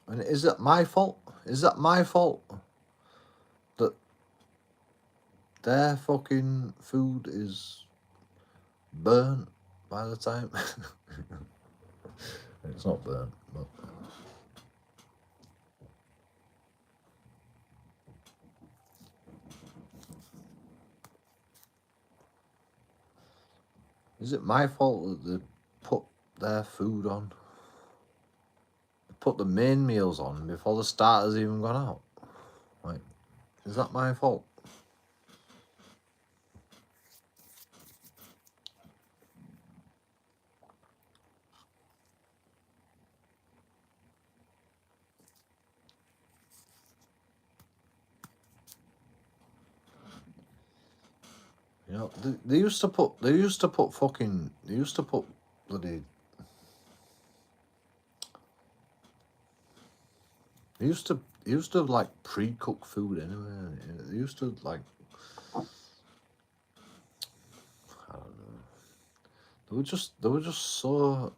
Speaker 1: And is it my fault? Is that my fault? That their fucking food is burnt by the time? It's not burnt, but... Is it my fault that they put their food on? They put the main meals on before the starters even gone out? Like, is that my fault? You know, they used to put bloody... They used to like pre-cook food anyway. They used to like, I don't know. They were just so...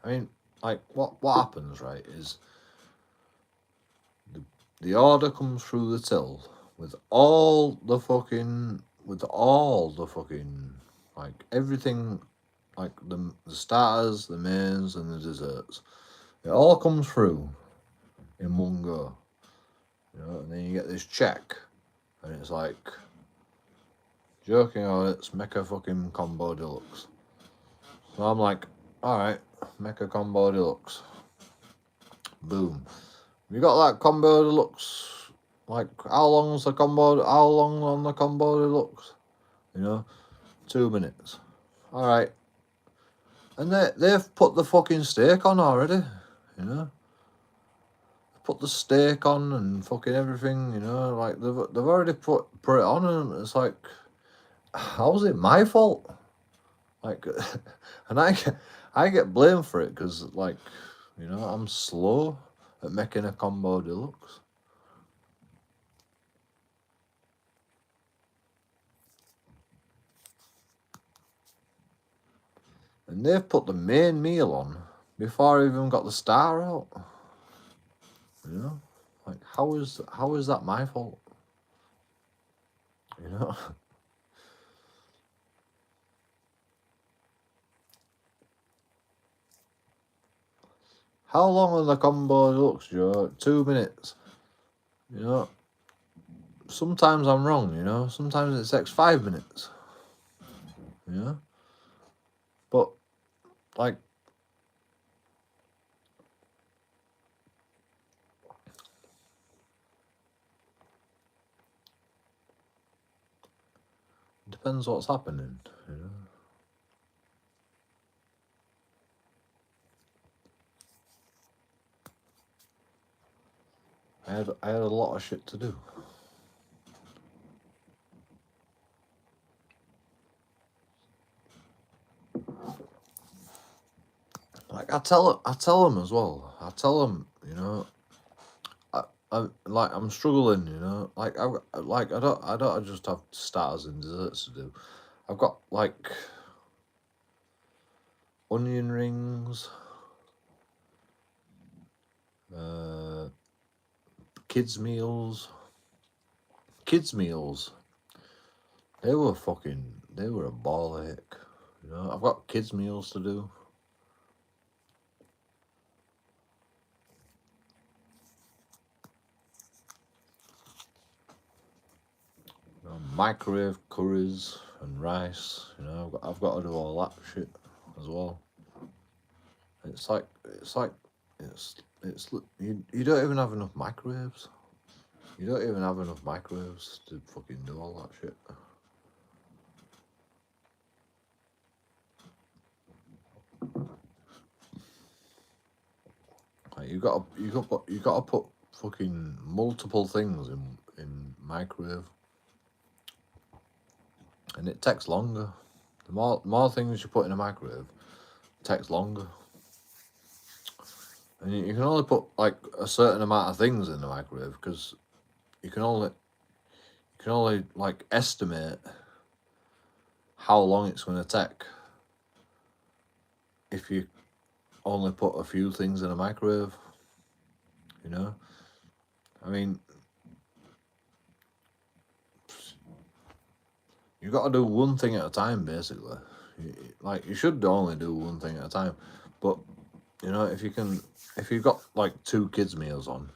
Speaker 1: I mean, like, what happens, right, is the order comes through the till with all the fucking, like, everything, like the starters, the mains, and the desserts. It all comes through in one go, you know, and then you get this check, and it's like, JoeKingAudits, make a fucking combo deluxe. So I'm like, alright, make a combo deluxe. Boom. You got that combo deluxe. Like, how long on the combo deluxe? You know, 2 minutes. Alright. And they've put the fucking steak on already, you know. Put the steak on and fucking everything, you know, like they've already put it on, and it's like, how's it my fault? Like, and I get blamed for it because, like, you know, I'm slow at making a combo deluxe. And they've put the main meal on before I even got the star out. You know, like, how is that my fault? You know. How long are the combo deluxe, Joe? 2 minutes. You know. Sometimes I'm wrong, you know. Sometimes it takes 5 minutes. You know. But, like, it depends what's happening, you know. I had a lot of shit to do. Like, I tell them as well. I tell them, you know, I'm struggling, you know. Like, I don't just have starters and desserts to do. I've got, like, onion rings, kids meals. They were a ball ache. You know, I've got kids meals to do. You know, microwave curries and rice. You know, I've got to do all that shit as well. It's you don't even have enough microwaves. You don't even have enough microwaves to fucking do all that shit. Like, you gotta put fucking multiple things in microwave, and it takes longer. The more things you put in a microwave, it takes longer. And you can only put, like, a certain amount of things in the microwave because you can only like estimate how long it's going to take if you only put a few things in a microwave. You know, I mean, you got to do one thing at a time, basically. Like, you should only do one thing at a time, but you know, if you've got like 2 kids meals on,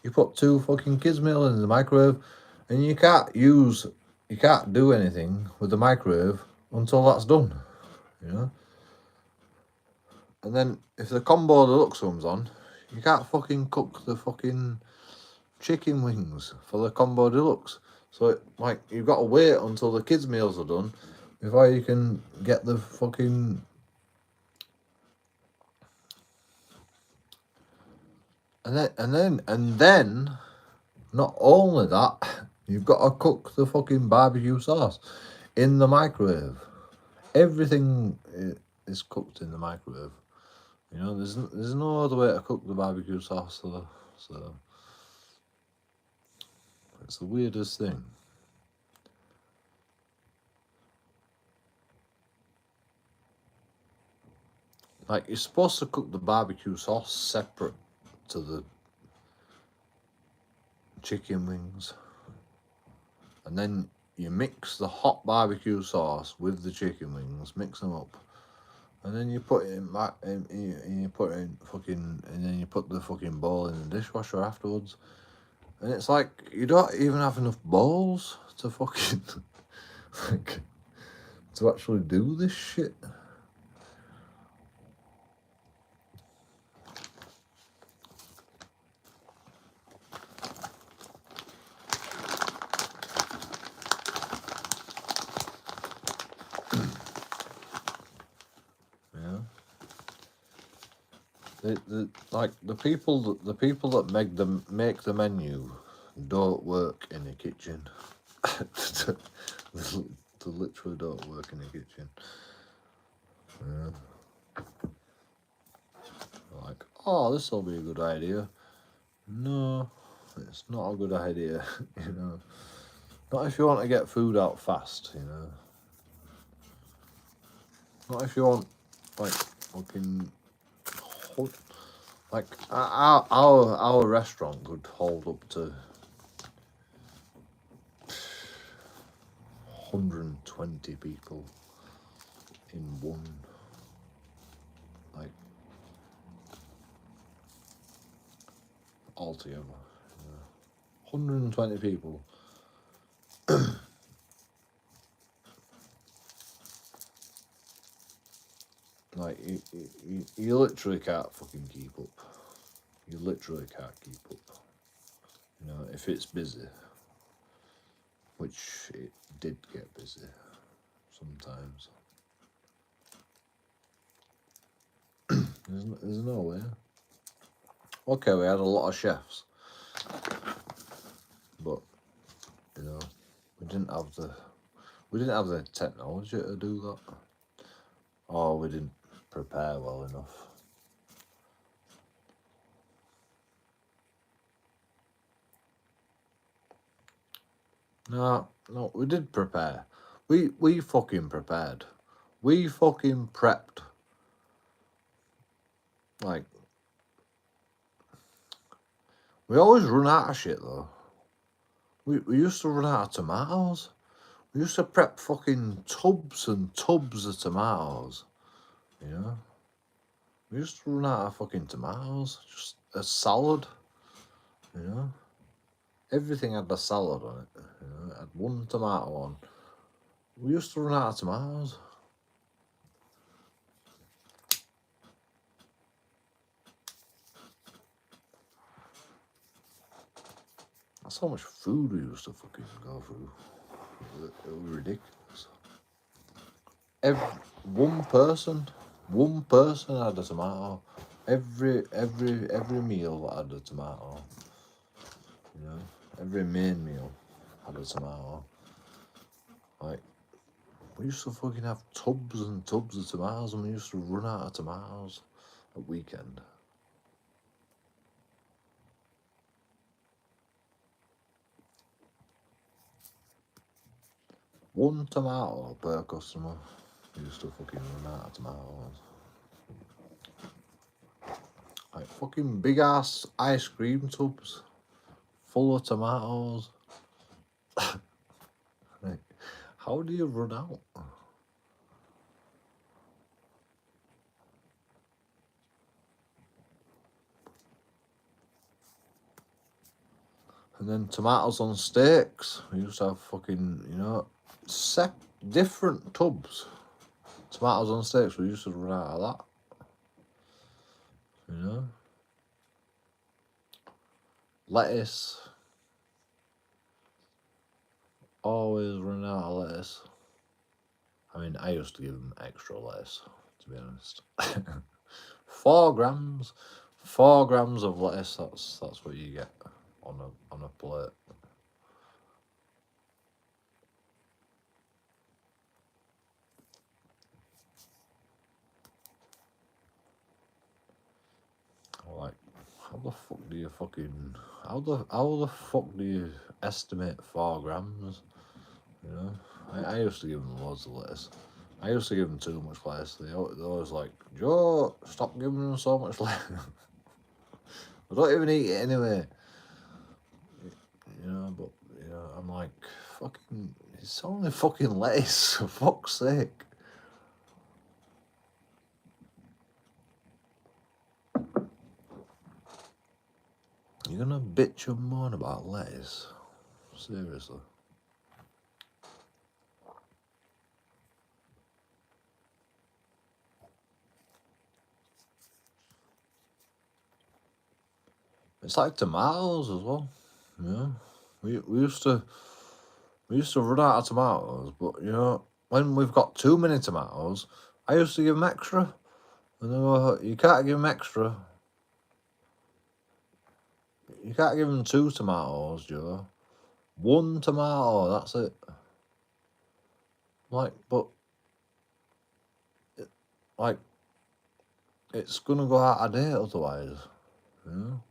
Speaker 1: you put 2 fucking kids meals in the microwave, and you can't do anything with the microwave until that's done. You know. And then if the combo deluxe comes on, you can't fucking cook the fucking chicken wings for the combo deluxe. So, like, you've got to wait until the kids' meals are done before you can get the fucking... And then, not only that, you've got to cook the fucking barbecue sauce in the microwave. Everything is cooked in the microwave. You know, there's no other way to cook the barbecue sauce, so it's the weirdest thing. Like, you're supposed to cook the barbecue sauce separate to the chicken wings, and then you mix the hot barbecue sauce with the chicken wings, mix them up, and then you put it in back, and you put it in fucking, and then you put the fucking bowl in the dishwasher afterwards, and it's like you don't even have enough bowls to fucking like to actually do this shit. The people that make the menu don't work in the kitchen. They literally don't work in the kitchen. oh, this will be a good idea. No, it's not a good idea, you know. Not if you want to get food out fast, you know. Not if you want, like, fucking, like, our restaurant could hold up to 120 people in one, like, altogether. You know. 120 people. Like, you literally can't fucking keep up. You literally can't keep up. You know, if it's busy, which it did get busy sometimes. There's no way. Okay, we had a lot of chefs, but you know, we didn't have the technology to do that, or we didn't prepare well enough. No, we did prepare. We fucking prepared. We fucking prepped. Like, we always run out of shit though. We used to run out of tomatoes. We used to prep fucking tubs and tubs of tomatoes. You know? We used to run out of fucking tomatoes. Just a salad. You know? Everything had a salad on it. You know? It had one tomato on. We used to run out of tomatoes. That's how much food we used to fucking go through. It was ridiculous. One person had a tomato. Every meal had a tomato. You know, every main meal had a tomato. Like, we used to fucking have tubs and tubs of tomatoes, and we used to run out of tomatoes at weekend. One tomato per customer. We used to fucking run out of tomatoes. Like, fucking big ass ice cream tubs full of tomatoes. Like, how do you run out? And then tomatoes on steaks. We used to have fucking, you know, different tubs. Tomatoes on steaks, we used to run out of that. You know? Lettuce. Always run out of lettuce. I mean, I used to give them extra lettuce, to be honest. 4 grams. 4 grams of lettuce, that's what you get on a plate. Like, how the fuck do you estimate 4 grams? You know, I used to give them loads of lettuce. I used to give them too much lettuce. They always like, Joe, stop giving them so much lettuce. I don't even eat it anyway. You know, but you know, I'm like, fucking, it's only fucking lettuce, for fuck's sake. You're gonna bitch and moan about lettuce? Seriously. It's like tomatoes as well. Yeah. We used to run out of tomatoes, but you know, when we've got too many tomatoes, I used to give them extra. And they go, you can't give them extra. You can't give them 2 tomatoes, Joe. 1 tomato, that's it. Like, but, like, it's gonna go out of date otherwise. You know,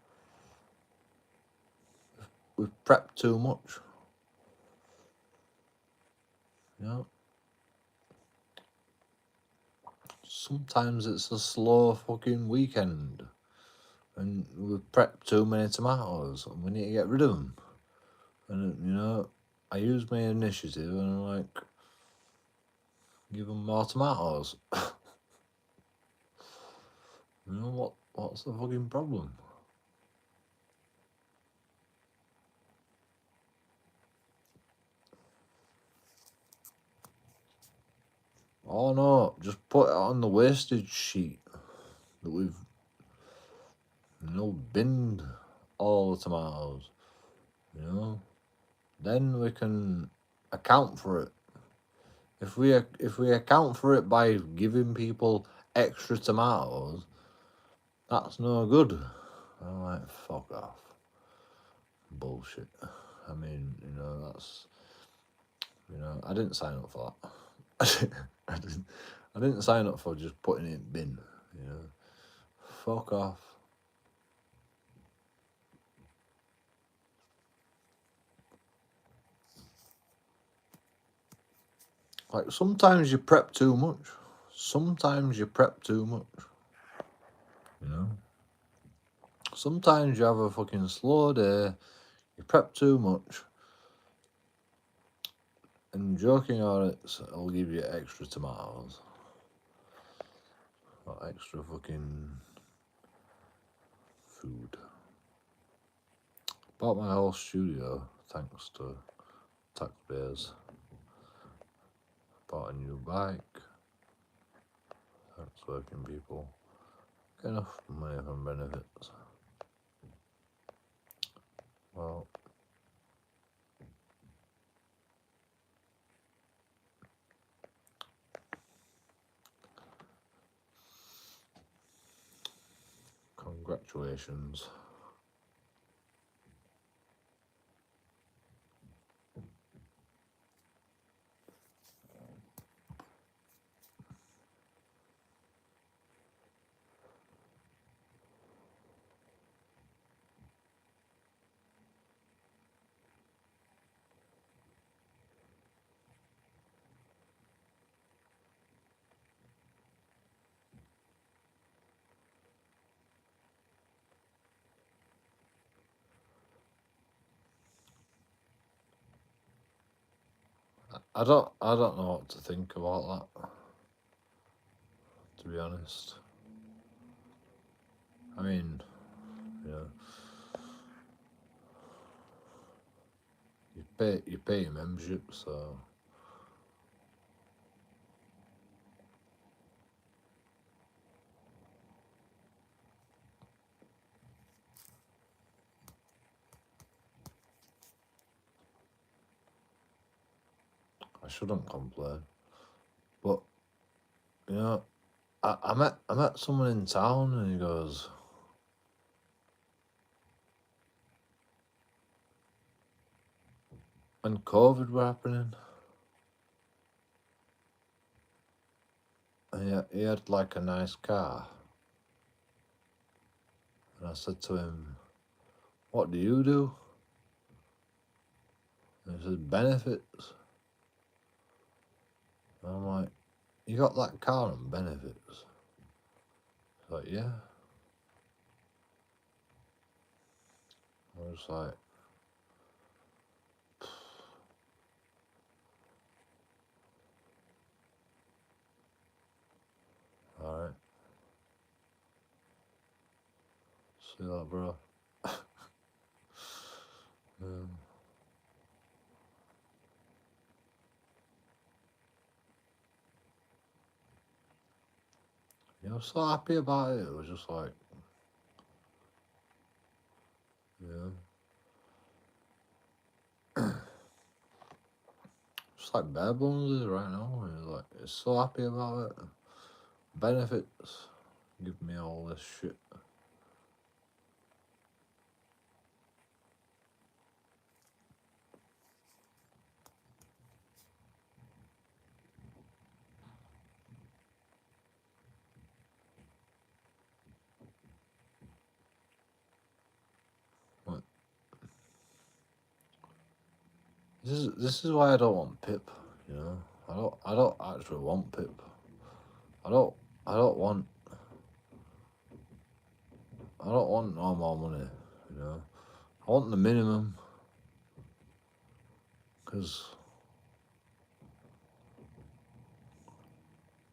Speaker 1: we've prepped too much. You know, sometimes it's a slow fucking weekend, and we've prepped too many tomatoes, and we need to get rid of them. And you know, I use my initiative, and I'm like, give them more tomatoes. You know what's the fucking problem? Oh no, just put it on the wastage sheet that we've, you know, binned all the tomatoes, you know. Then we can account for it. If we account for it by giving people extra tomatoes, that's no good. I'm like, fuck off. Bullshit. I mean, you know, that's, you know, I didn't sign up for that. I didn't sign up for just putting it in bin, you know. Fuck off. Like, sometimes you prep too much. Sometimes you prep too much. You know? Sometimes you have a fucking slow day, you prep too much, and JoeKingAudits will give you extra tomatoes. Or extra fucking food. Bought my whole studio, thanks to taxpayers. Bought a new bike. Thanks, working people. Get enough money from benefits. Well, congratulations. I don't know what to think about that, to be honest. I mean, you know, you pay your membership, so I shouldn't complain. But you know, I met someone in town, and he goes, when COVID were happening, and he had like a nice car, and I said to him, "What do you do?" And he said, "Benefits." And I'm like, "You got that car on benefits?" He's like, "Yeah." I was like, "All right, see that, bro." I was so happy about it. It was just like, yeah, just like bare bones is right now. He's like, he's so happy about it. Benefits, give me all this shit. This is why I don't want Pip. You know, I don't actually want Pip. I don't want no more money. You know, I want the minimum, because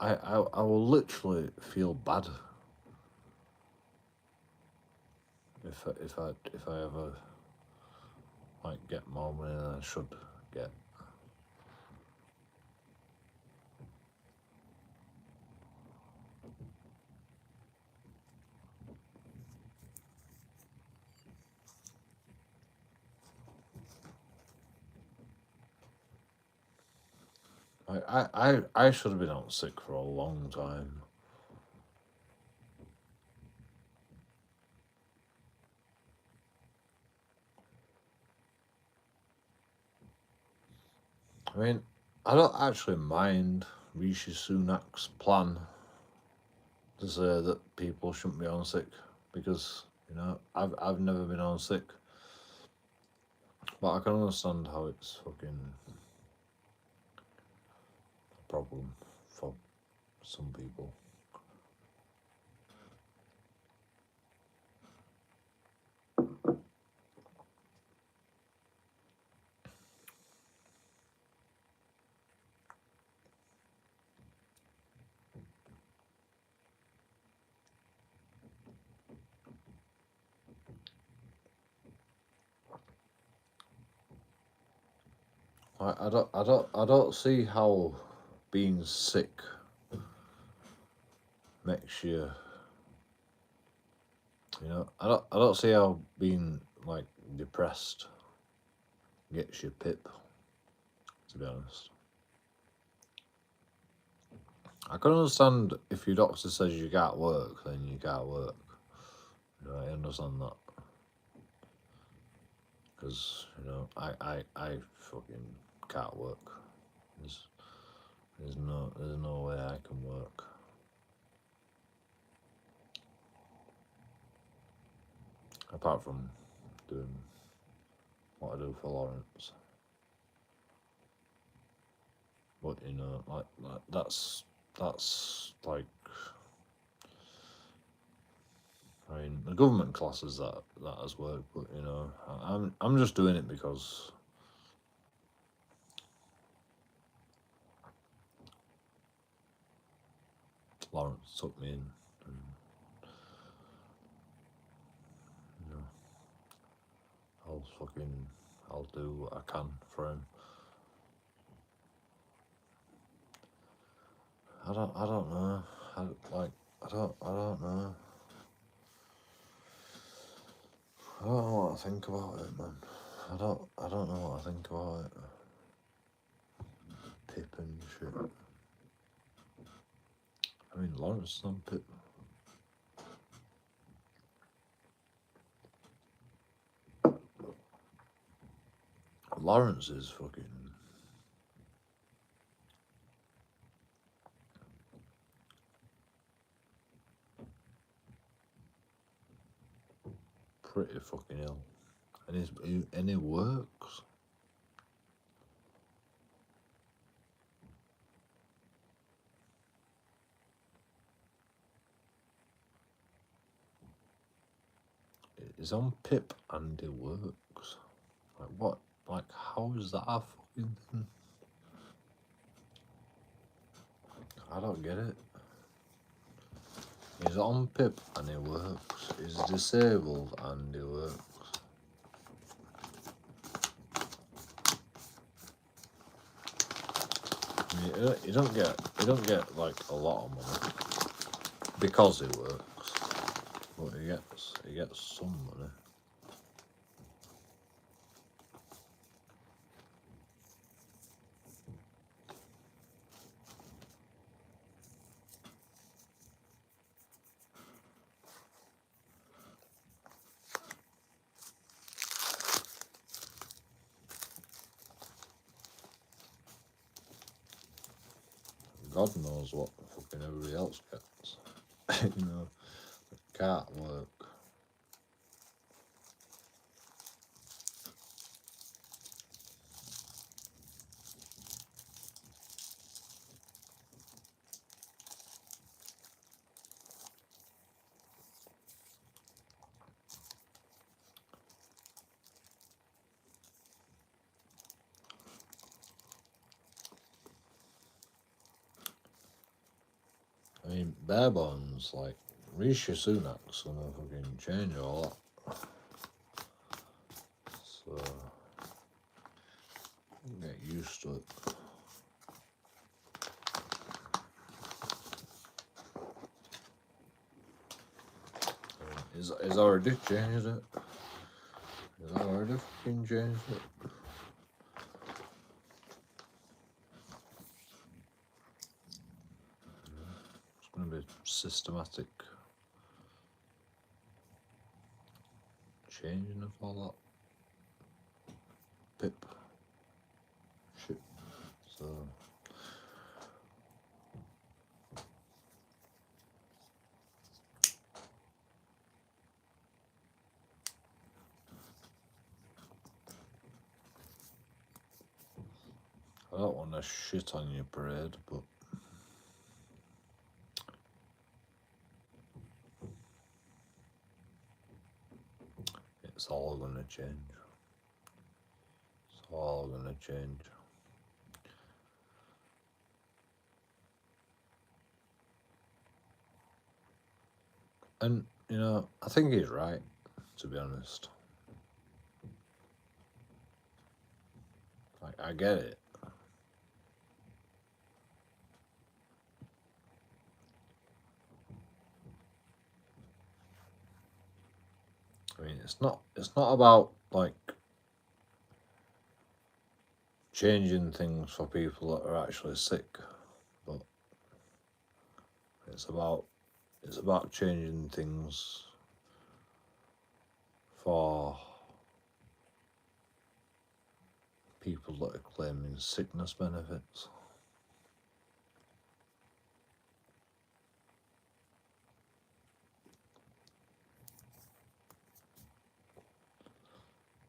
Speaker 1: I will literally feel bad if I ever like get more money than I should get. I should have been out sick for a long time. I mean, I don't actually mind Rishi Sunak's plan to say that people shouldn't be on sick, because you know I've never been on sick, but I can understand how it's fucking a problem for some people. I don't see how being sick makes you. You know, I don't see how being like depressed gets you Pip. To be honest, I can understand if your doctor says you can't work, then you can't work. You know, I understand that, because you know I fucking can't work. There's no way I can work. Apart from doing what I do for Lawrence. But you know, like that's like, I mean, the government classes that as work, but you know, I'm just doing it because Lawrence took me in, and you know, I'll do what I can for him. I don't know. I don't know. I don't know what I think about it, man. I don't know what I think about it. Pip and shit. I mean, Lawrence is on Pip. Lawrence is fucking pretty fucking ill, and he works. He's on Pip and he works. Like what? Like how is that a fucking thing? I don't get it. He's on Pip and he works. He's disabled and he works. I mean, he don't get like a lot of money because he works, but he gets some money. God knows what fucking everybody else gets. You know, can't work. mean, bare bones, like, Rishi Sunak's gonna fucking change all that. So, get used to it. He's already changed it. He's already fucking changed it. It's gonna be systematic changing of all that pip shit. So I don't want to shit on your parade, but it's all gonna change. It's all gonna change. And, you know, I think he's right, to be honest. Like, I get it. I mean, it's not about, like, changing things for people that are actually sick, but it's about changing things for people that are claiming sickness benefits.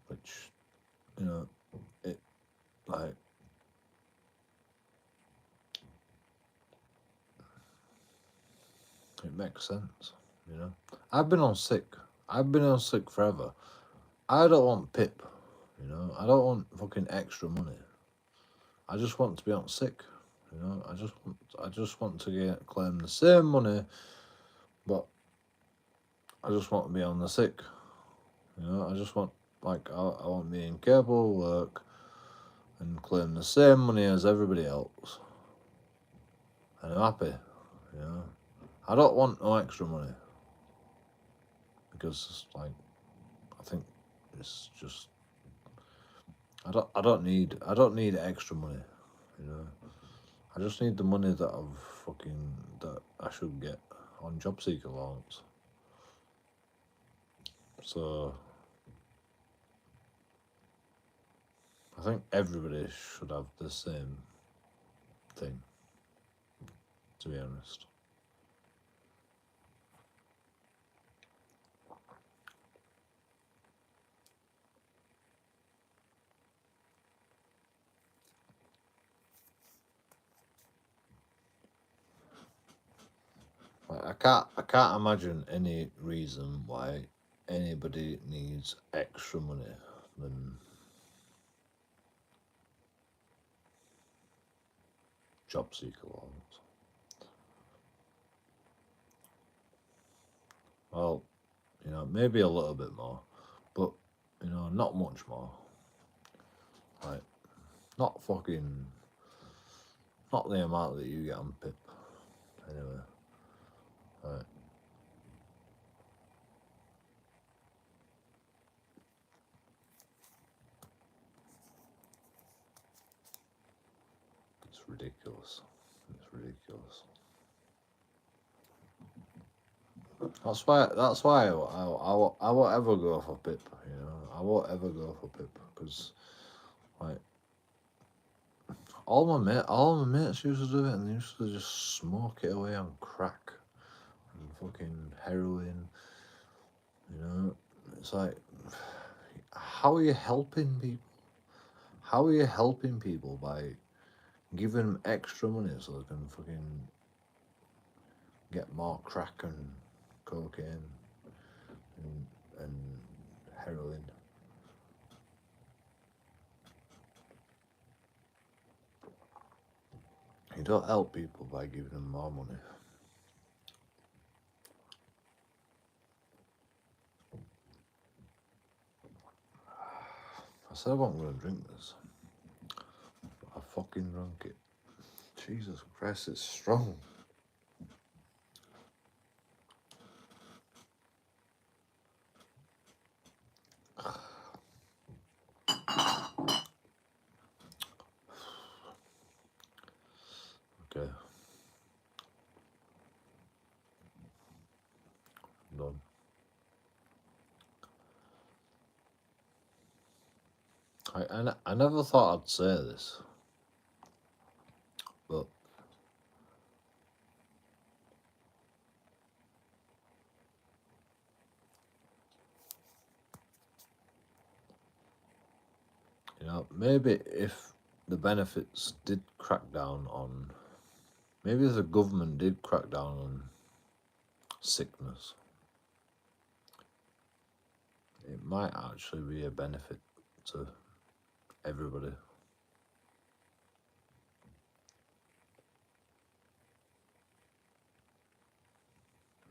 Speaker 1: Which, you know, it, like, it makes sense, you know. I've been on sick forever. I don't want PIP, you know. I don't want fucking extra money. I just want to be on sick, you know. I just want to claim the same money, but I just want to be on the sick, you know. I just want, like, I want to be incapable of work and claim the same money as everybody else, and I'm happy, you know. I don't want no extra money, because, like, I think it's just, I don't need extra money, you know. I just need the money that I should get on job seeker allowance. So I think everybody should have the same thing, to be honest. Like, I can't imagine any reason why anybody needs extra money than job seeker allowance. Well, you know, maybe a little bit more, but, you know, not much more. Like, not the amount that you get on PIP, anyway. Right. It's ridiculous. It's ridiculous. That's why I won't ever go for PIP, you know. I won't ever go for PIP, because, like, all my mates used to do it, and they used to just smoke it away on crack and fucking heroin, you know. It's like, how are you helping people? How are you helping people by giving them extra money so they can fucking get more crack and cocaine and heroin? You don't help people by giving them more money. said I wasn't going to drink this. But I fucking drank it. Jesus Christ, it's strong. Okay. Done. I never thought I'd say this, but you know, maybe if the benefits did crack down on, maybe if the government did crack down on sickness, it might actually be a benefit to everybody.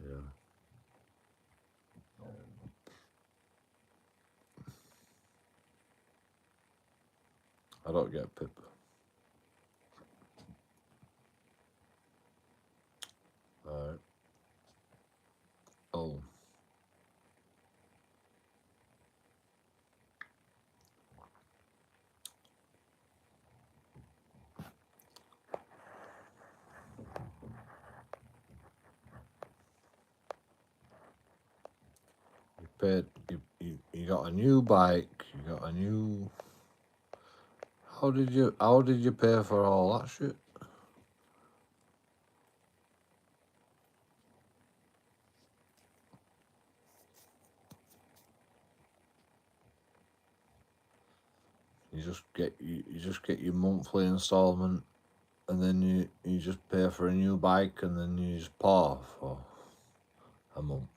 Speaker 1: Yeah. I don't get Pip. Alright. Oh. You paid, you got a new bike, you got a new... How did you pay for all that shit? You just get your monthly installment, and then you just pay for a new bike, and then you just pay for a month.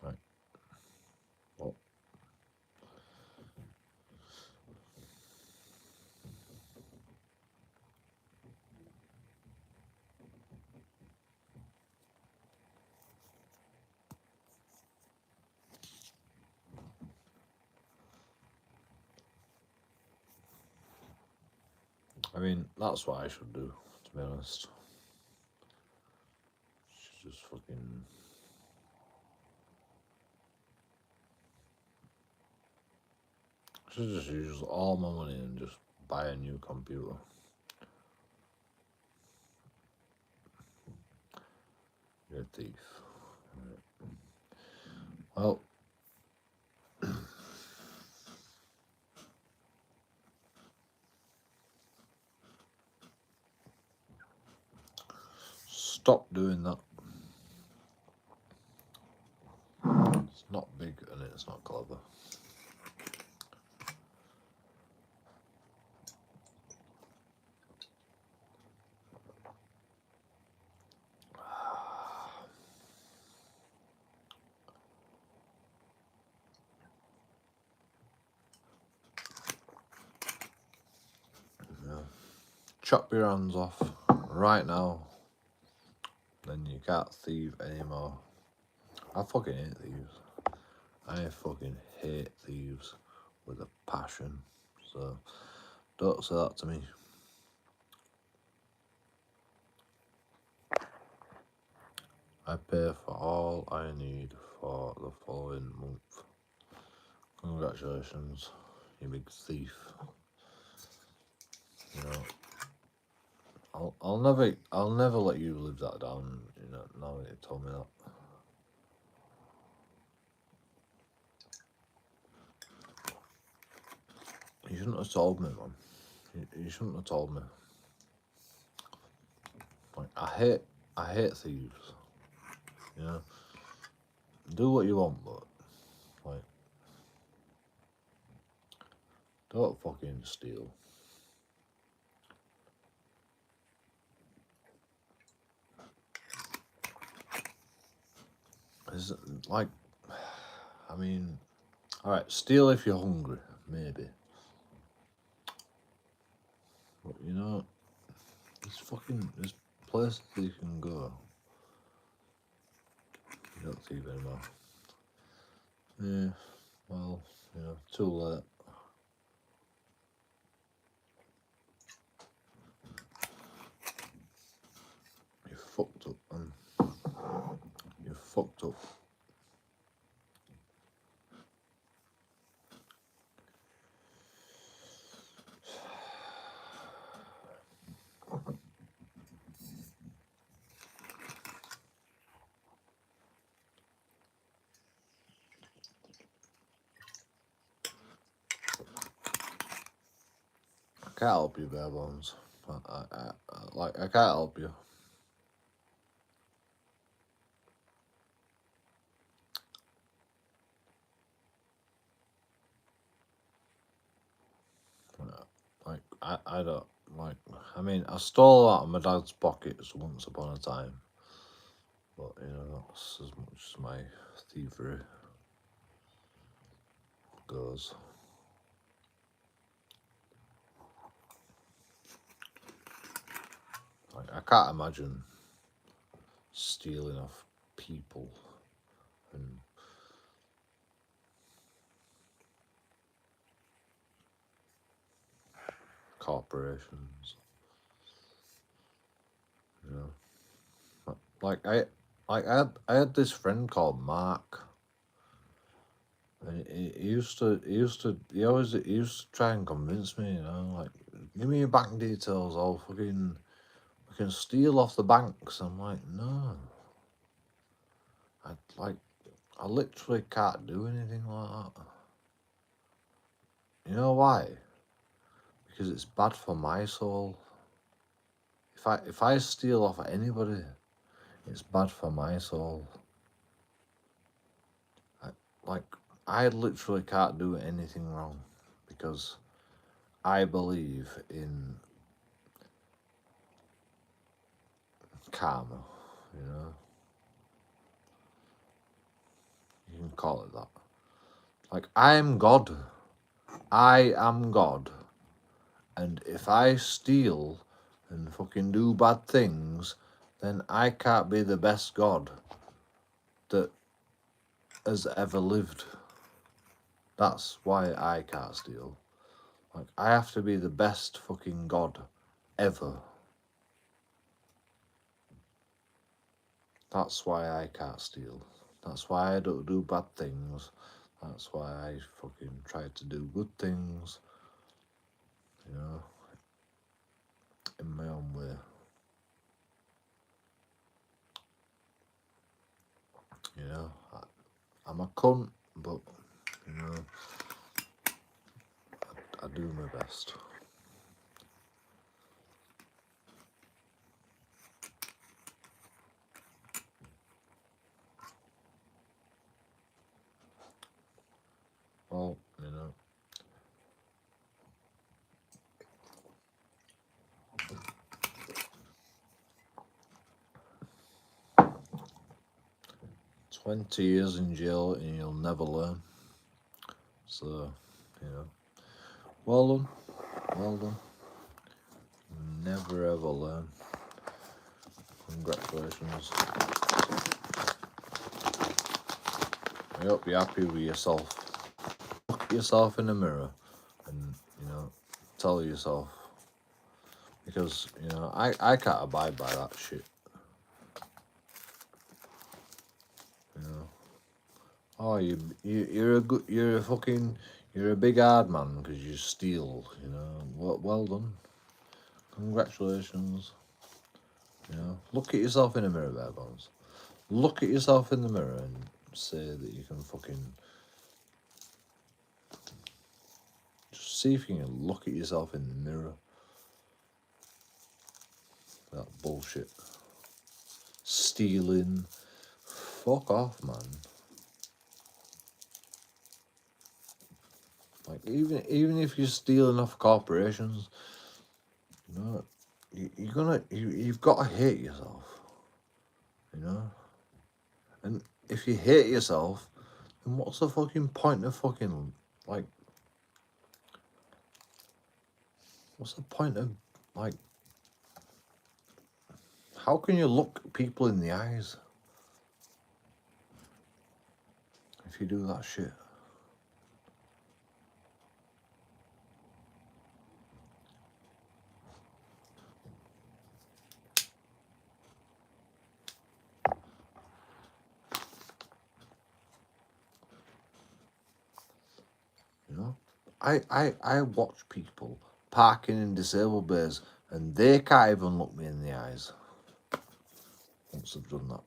Speaker 1: Right. Well, I mean, that's what I should do, to be honest. Should just fucking... should just use all my money and just buy a new computer. You're a thief. Right. Well, stop doing that. It's not big and it's not clever. Yeah. Chop your hands off right now. Then you can't thieve anymore. I fucking hate thieves. I fucking hate thieves with a passion. So don't say that to me. I pay for all I need for the following month. Congratulations, you big thief. You know, I'll never let you live that down. You know, now that you told me that. You shouldn't have told me, man. You shouldn't have told me. Like, I hate thieves. You know, do what you want, but like, don't fucking steal. is like, I mean, all right, steal if you're hungry, maybe. But you know, there's places you can go. You don't thieve anymore. Yeah, well, you know, too late. You're fucked up, man. You're fucked up. I can't help you, bare bones. I can't help you. Like, I don't, like, I mean, I stole out of my dad's pockets once upon a time. But, you know, that's as much as my thievery goes. Like, I can't imagine stealing off people and corporations. You know, like I had this friend called Mark, and he used to try and convince me, you know, like, give me your bank details, we can steal off the banks. I'm like, no, I literally can't do anything like that. You know why? Because it's bad for my soul. If I steal off anybody, it's bad for my soul. I literally can't do anything wrong because I believe in karma, you know. You can call it that. Like, I am God. I am God. And if I steal and fucking do bad things, then I can't be the best God that has ever lived. That's why I can't steal. Like, I have to be the best fucking God ever. That's why I can't steal. That's why I don't do bad things. That's why I fucking try to do good things, you know, in my own way. You know, I'm a cunt, but, you know, I do my best. Well, you know, $20 in jail and you'll never learn. So, you know, well done, well done. Never ever learn. Congratulations. I hope you're happy with yourself. Look at yourself in the mirror and, you know, tell yourself, because, you know, I can't abide by that shit. You know, oh, you're a big hard man because you steal. You know, well done, congratulations. You know, look at yourself in the mirror, bare bones. Look at yourself in the mirror and say that you can fucking. Just see if you can look at yourself in the mirror. That bullshit. Stealing. Fuck off, man. Like, even if you're stealing off corporations, you know, you've got to hate yourself, you know. And if you hate yourself, then what's the fucking point of fucking, like, what's the point of, like, how can you look people in the eyes if you do that shit? You know? I watch people parking in disabled bays and they can't even look me in the eyes once they've done that.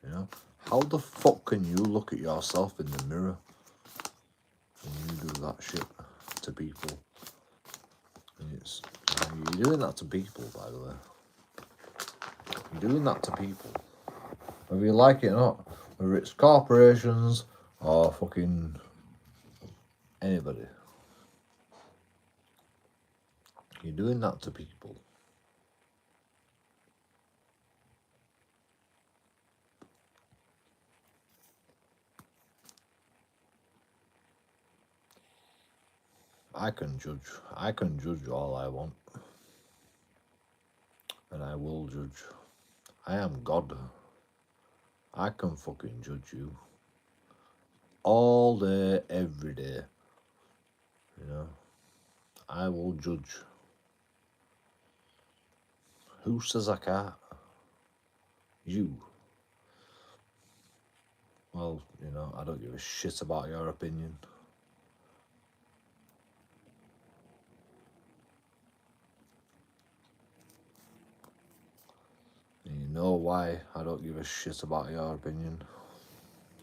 Speaker 1: You know? How the fuck can you look at yourself in the mirror when you do that shit to people? And it's, you're doing that to people, by the way. You're doing that to people. Whether you like it or not. Whether it's corporations or fucking anybody. You're doing that to people. I can judge all I want. And I will judge. I am God. I can fucking judge you. All day, every day. You know? I will judge. Who says I can't? You. Well, you know, I don't give a shit about your opinion. And you know why I don't give a shit about your opinion.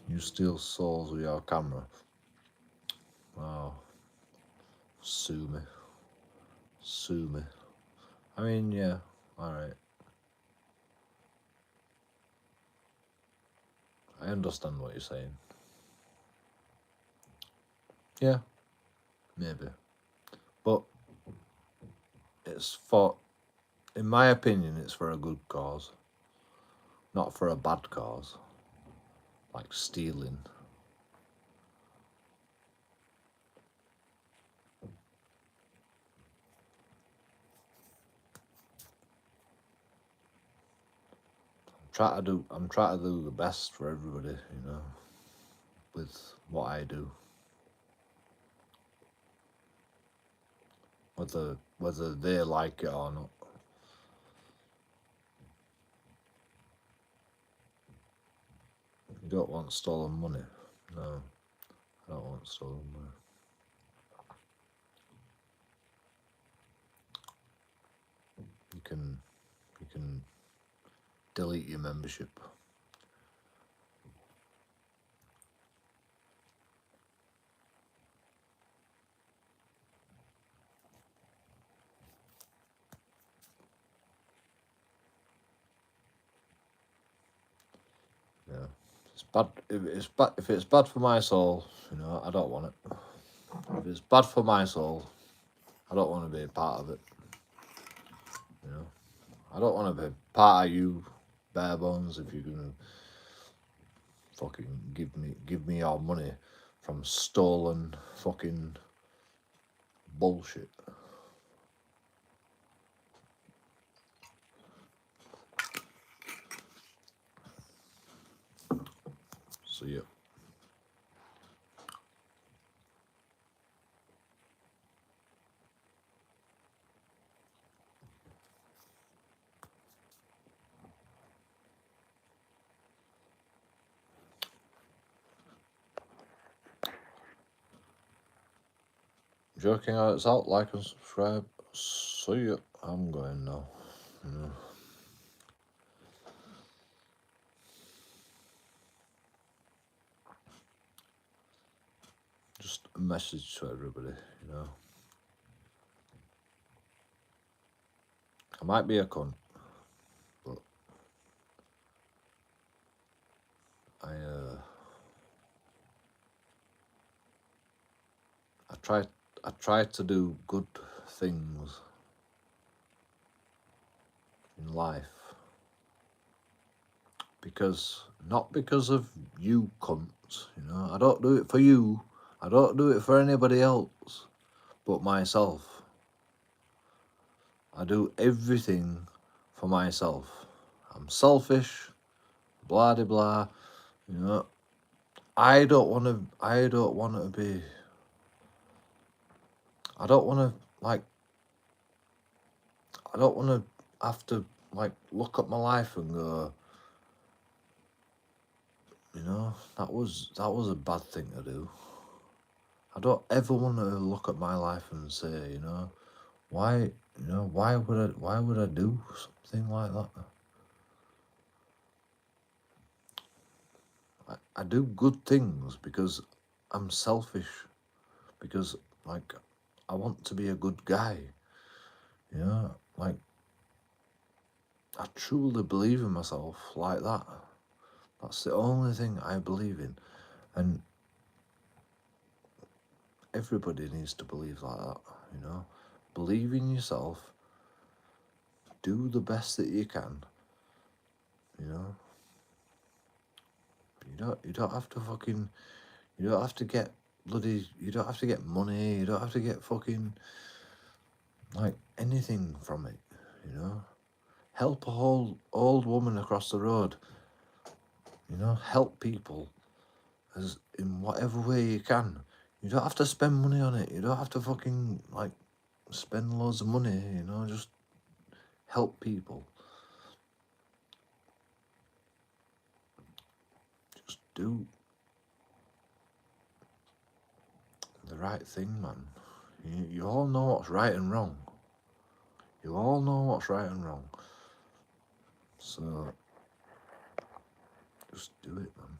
Speaker 1: You steal souls with your camera. Oh, sue me. Sue me. I mean, yeah, alright. I understand what you're saying. Yeah, maybe. But it's for, in my opinion, it's for a good cause. Not for a bad cause. Like stealing. I'm trying to do the best for everybody, you know, with what I do. Whether they like it or not. You don't want stolen money. No, I don't want stolen money. You can delete your membership. Yeah, it's bad. If it's bad for my soul, you know, I don't want it. If it's bad for my soul, I don't want to be a part of it. You know, I don't want to be part of you, bare bones. If you're gonna fucking give me your money from stolen fucking bullshit. So yeah. JoeKingAudits out, like and subscribe. See ya. I'm going now. You know. Just a message to everybody, you know. I might be a cunt, but I try to do good things in life. because not because of you cunts, you know. I don't do it for you. I don't do it for anybody else but myself. I do everything for myself. I'm selfish, blah de blah, you know. I don't want to be, I don't want to, like, I don't want to have to, like, look at my life and go, you know, that was a bad thing to do. I don't ever want to look at my life and say, you know, why would I do something like that? I do good things because I'm selfish, because, like, I want to be a good guy, you know, like, I truly believe in myself like that. That's the only thing I believe in, and everybody needs to believe like that, you know. Believe in yourself, do the best that you can, you know. You don't have to fucking, you don't have to get you don't have to get money, you don't have to get fucking, like, anything from it, you know. Help a whole old woman across the road, you know. Help people as in whatever way you can. You don't have to spend money on it. You don't have to fucking, like, spend loads of money, you know. Just help people. Just do the right thing, man. You all know what's right and wrong. You all know what's right and wrong. So just do it, man.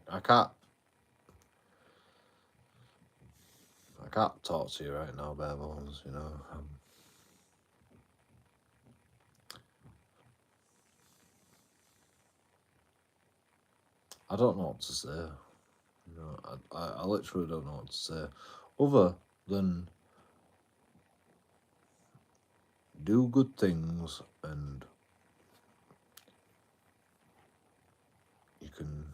Speaker 1: I can't talk to you right now, bare bones, you know. I don't know what to say. You know, I literally don't know what to say, other than do good things, and you can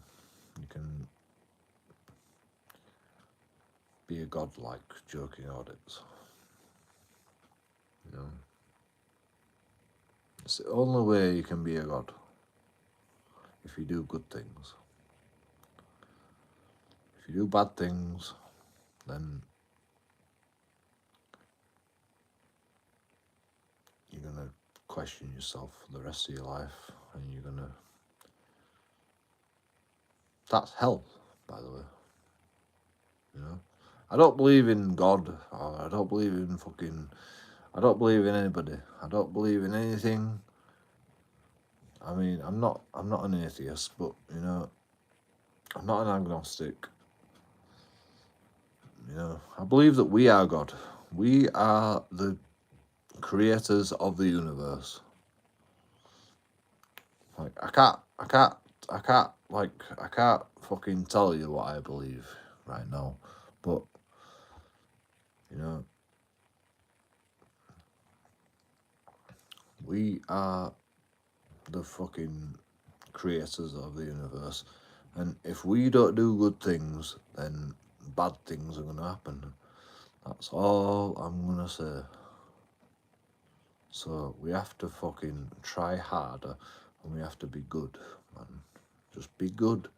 Speaker 1: be a god like JoeKingAudits. You know, it's the only way you can be a god, if you do good things. If you do bad things, then you're gonna question yourself for the rest of your life, and you're gonna. That's hell, by the way. You know, I don't believe in God, or I don't believe in fucking. I don't believe in anybody. I don't believe in anything. I mean, I'm not an atheist, but, you know, I'm not an agnostic. You know, I believe that we are God. We are the creators of the universe. Like, I can't fucking tell you what I believe right now, but, you know, we are the fucking creators of the universe, and if we don't do good things, then bad things are gonna happen. That's all I'm gonna say. So we have to fucking try harder, and we have to be good, man. Just be good.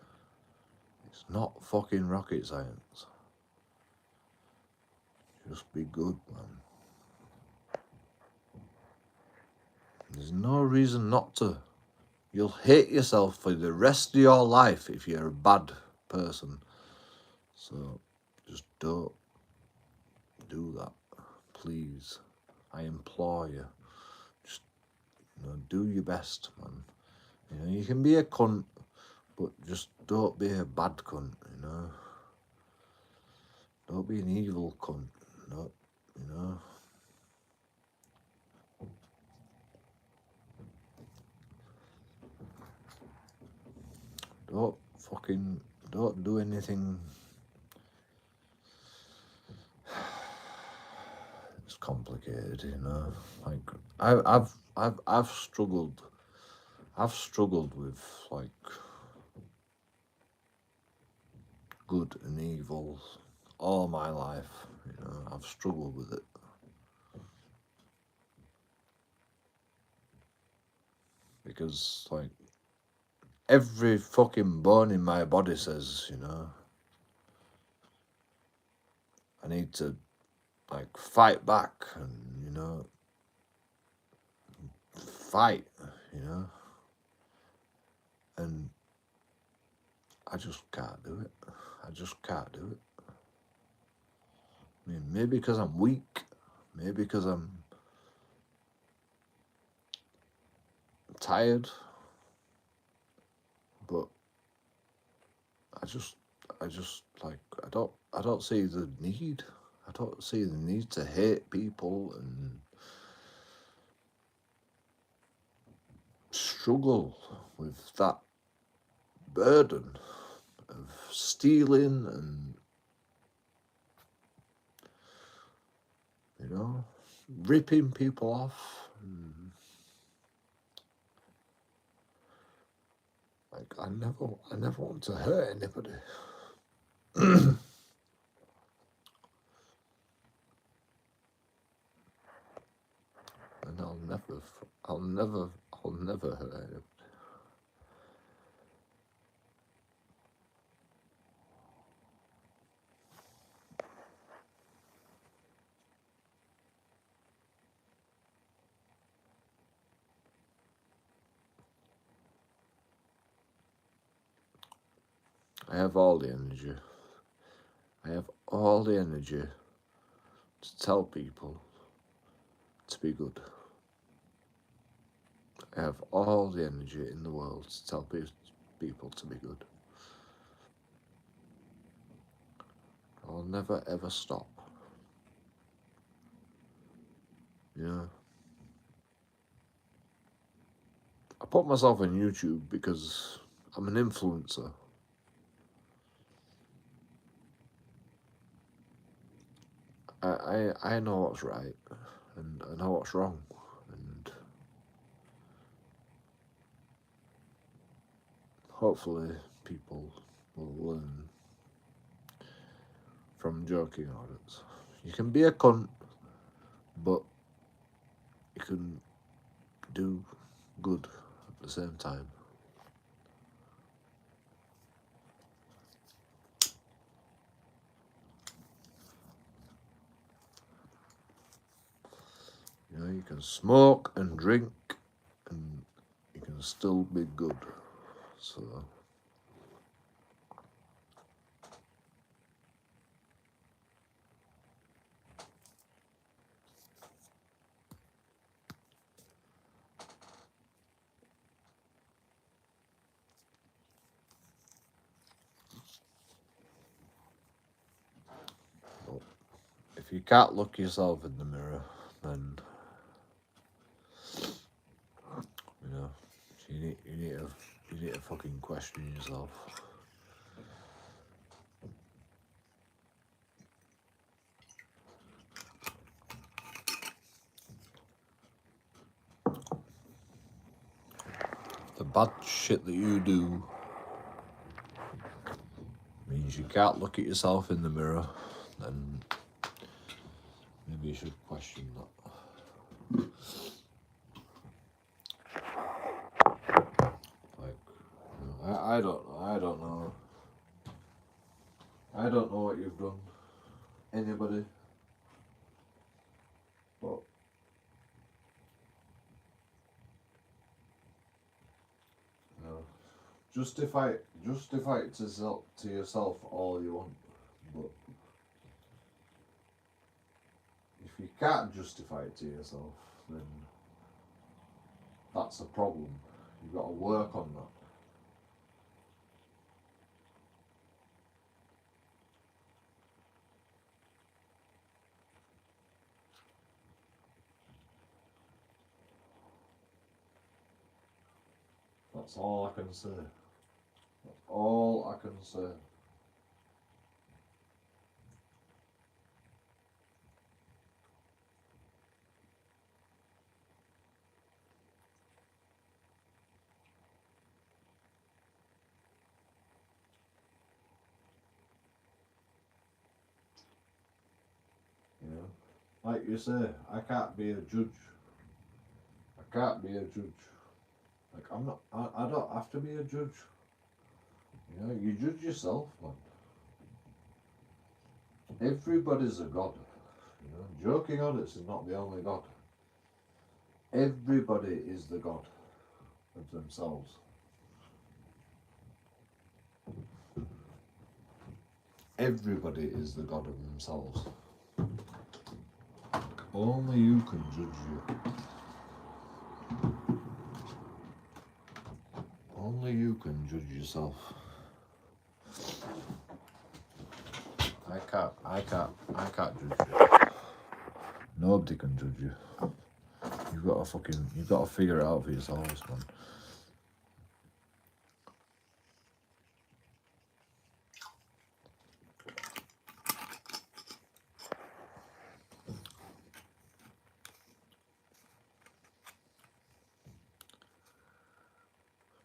Speaker 1: It's not fucking rocket science. Just be good, man. There's no reason not to. You'll hate yourself for the rest of your life if you're a bad person. So just don't do that, please. I implore you. Just, you know, do your best, man.
Speaker 2: You know, you can be a cunt, but just don't be a bad cunt, you know. Don't be an evil cunt, no, you know. Don't do anything. It's complicated, you know. Like I've struggled. I've struggled with like good and evil all my life. You know, I've struggled with it because like every fucking bone in my body says, you know, I need to like fight back and you know fight, you know, and I just can't do it. I just can't do it. I mean, maybe because I'm weak, maybe because I'm tired, but I just like I don't see the need. I don't see the need to hate people and struggle with that burden of stealing and you know ripping people off. And, like I never want to hurt anybody. And I'll never hurt anybody. I have all the energy. I have all the energy to tell people to be good. I have all the energy in the world to tell people to be good. I'll never ever stop. You know, I put myself on YouTube because I'm an influencer. I know what's right and I know what's wrong, and hopefully people will learn from JoeKingAudits. You can be a cunt, but you can do good at the same time. You know, you can smoke and drink and you can still be good. So if you can't look yourself in the mirror, then you know you need to fucking question yourself. The bad shit that you do means you can't look at yourself in the mirror, then maybe you should question that. Like, you know, I don't know. I don't know. I don't know what you've done. Anybody. But you know, justify it to yourself all you want. But if you can't justify it to yourself, then that's a problem. You've got to work on that. That's all I can say. That's all I can say. You know, like you say, I can't be a judge. I can't be a judge. Like I'm not. I don't have to be a judge. You know, you judge yourself, man. Everybody's a god. You know, JoeKingAudits is not the only god. Everybody is the god of themselves. Everybody is the god of themselves. Only you can judge you. Only you can judge yourself. I can't judge you. Nobody can judge you. You've got to figure it out for yourselves, man.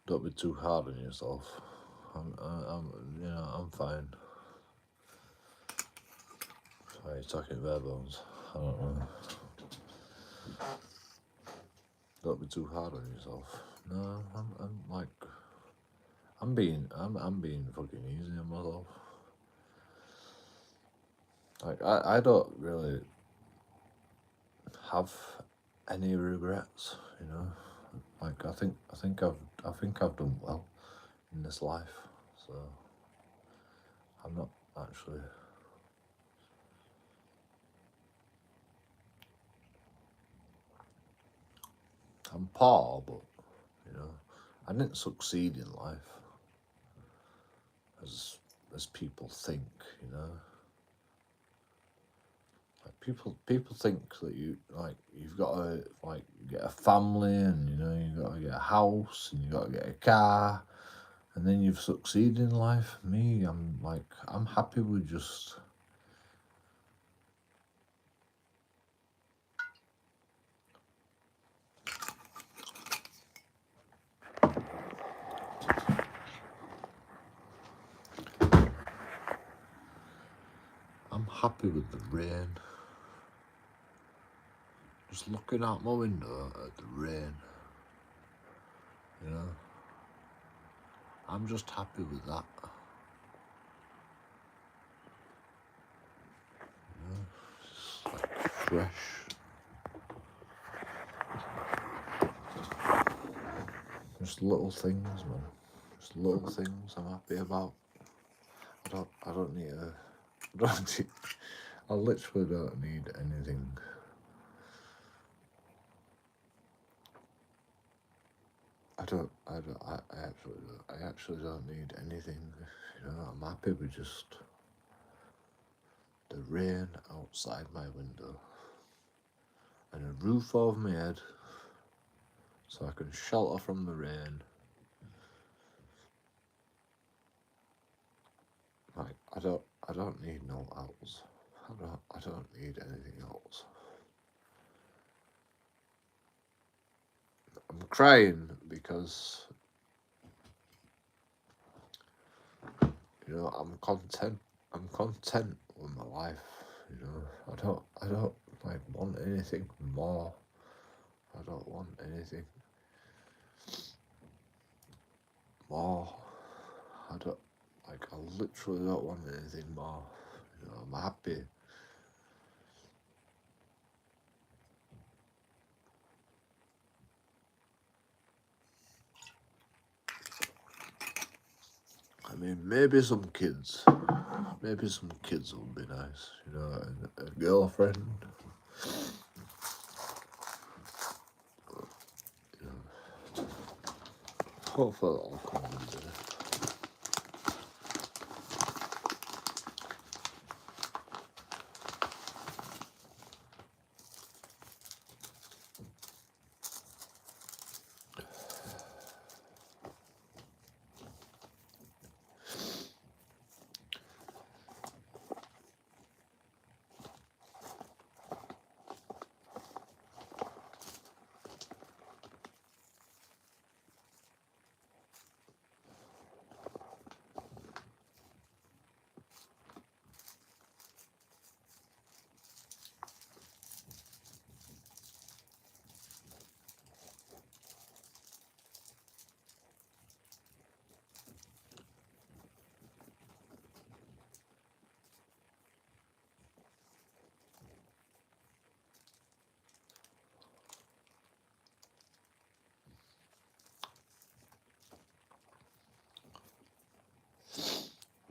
Speaker 2: Don't be too hard on yourself. I'm fine. Why are you talking bare bones? I don't know. Don't be too hard on yourself. No, I'm being fucking easy on myself. Like I don't really have any regrets, you know. Like I think I've done well in this life, so I'm not actually. I'm poor, but you know, I didn't succeed in life as people think, you know. Like people think that you've got to get a family, and you know you've got to get a house, and you've got to get a car, and then you've succeeded in life. Me, I'm happy with just. I'm happy with the rain. Just looking out my window at the rain. You know, I'm just happy with that. You know, it's like fresh. Just little things, man. Just little things I'm happy about. I don't need a. I literally don't need anything. I actually don't need anything. You know, I'm happy with just the rain outside my window and a roof over my head so I can shelter from the rain. Like I don't need no else. I don't need anything else. I'm crying because you know I'm content with my life. You know, I don't want anything more. I don't want anything more. I literally don't want anything more. You know, I'm happy. I mean, maybe some kids would be nice, you know, a girlfriend. You know. Hopefully that'll come on today.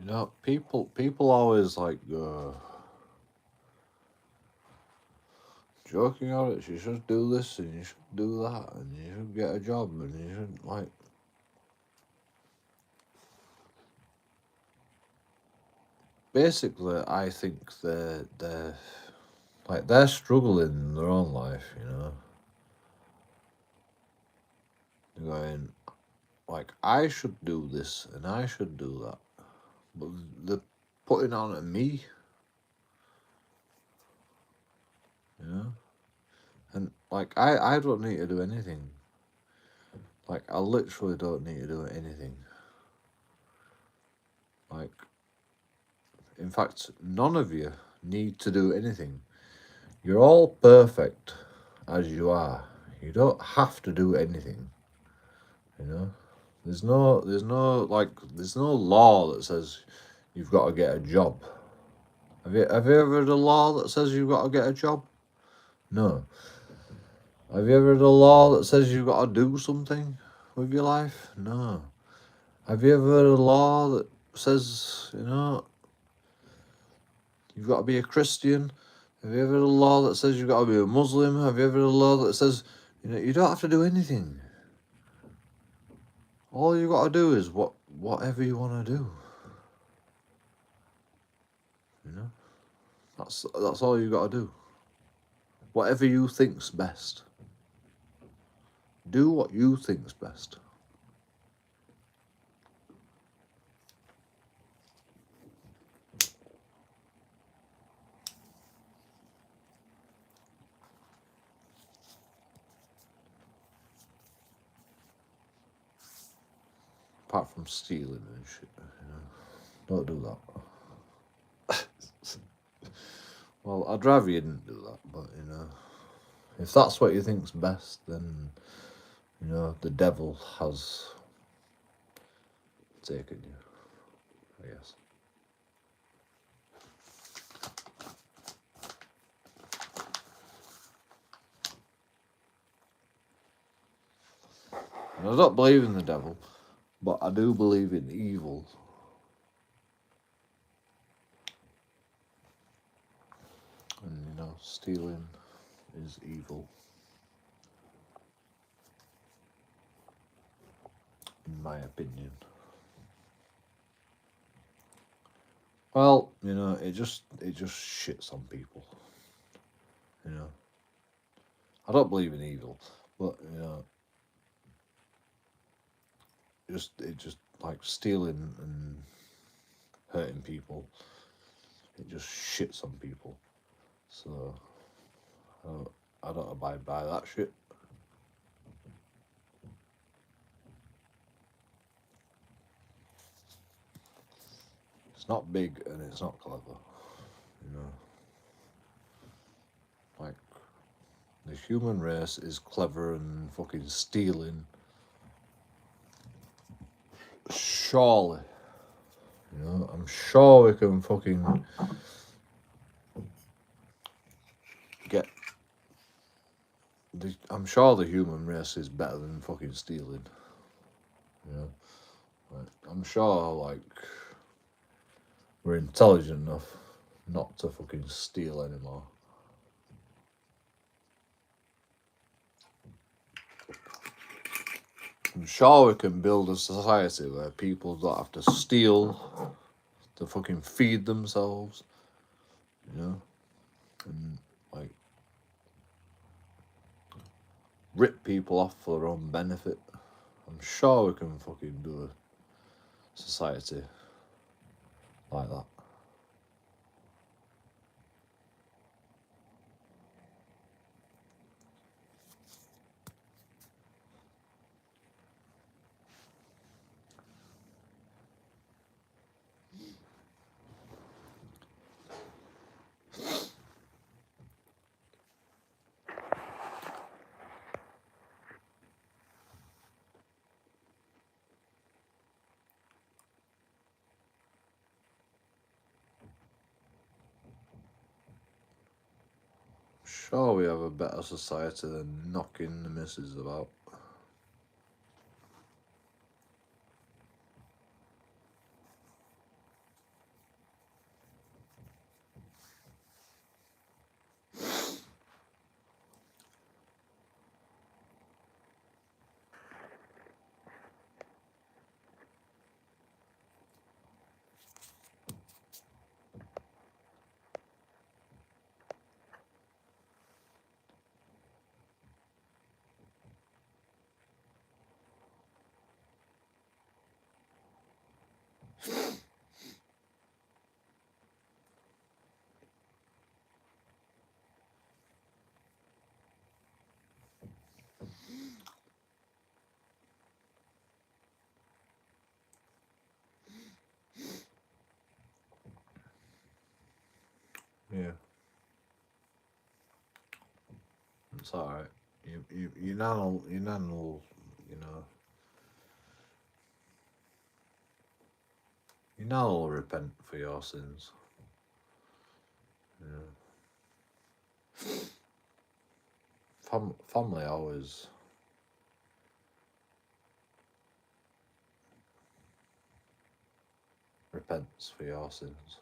Speaker 2: You know, people always like go, joking on it, you should do this and you should do that and you should get a job and you should like. Basically, I think they're like they're struggling in their own life. You know, they're going like I should do this and I should do that, but they're putting on at me. You know, and like I don't need to do anything. Like I literally don't need to do anything. Like, in fact, none of you need to do anything. You're all perfect as you are. You don't have to do anything. You know, there's no law that says you've got to get a job. Have you ever heard a law that says you've got to get a job? No. Have you ever heard a law that says you've got to do something with your life? No. Have you ever heard a law that says, you know, you've got to be a Christian? Have you ever heard a law that says you've got to be a Muslim? Have you ever heard a law that says, you know, you don't have to do anything? All you got to do is whatever you want to do. You know, that's all you got to do. Whatever you think's best. Do what you think's best. Apart from stealing and shit, you know, don't do that. Well, I'd rather you didn't do that, but you know, if that's what you think's best, then you know the devil has taken you, I guess. And I don't believe in the devil, but I do believe in evil. And you know, stealing is evil, in my opinion. Well, you know, it just shits on people. You know, I don't believe in evil, but you know, it just like stealing and hurting people. It just shits on people. So I don't abide by that shit. It's not big and it's not clever. You know, like the human race is clever and fucking stealing. Surely, you know, I'm sure we can fucking get. I'm sure the human race is better than fucking stealing. You know, like, I'm sure like we're intelligent enough not to fucking steal anymore. I'm sure we can build a society where people don't have to steal to fucking feed themselves, you know, and like rip people off for their own benefit. I'm sure we can fucking do a society like that. Sure, we have a better society than knocking the missus about. Yeah, it's alright. You nan will, you know, you nan will repent for your sins. You know, family always repents for your sins.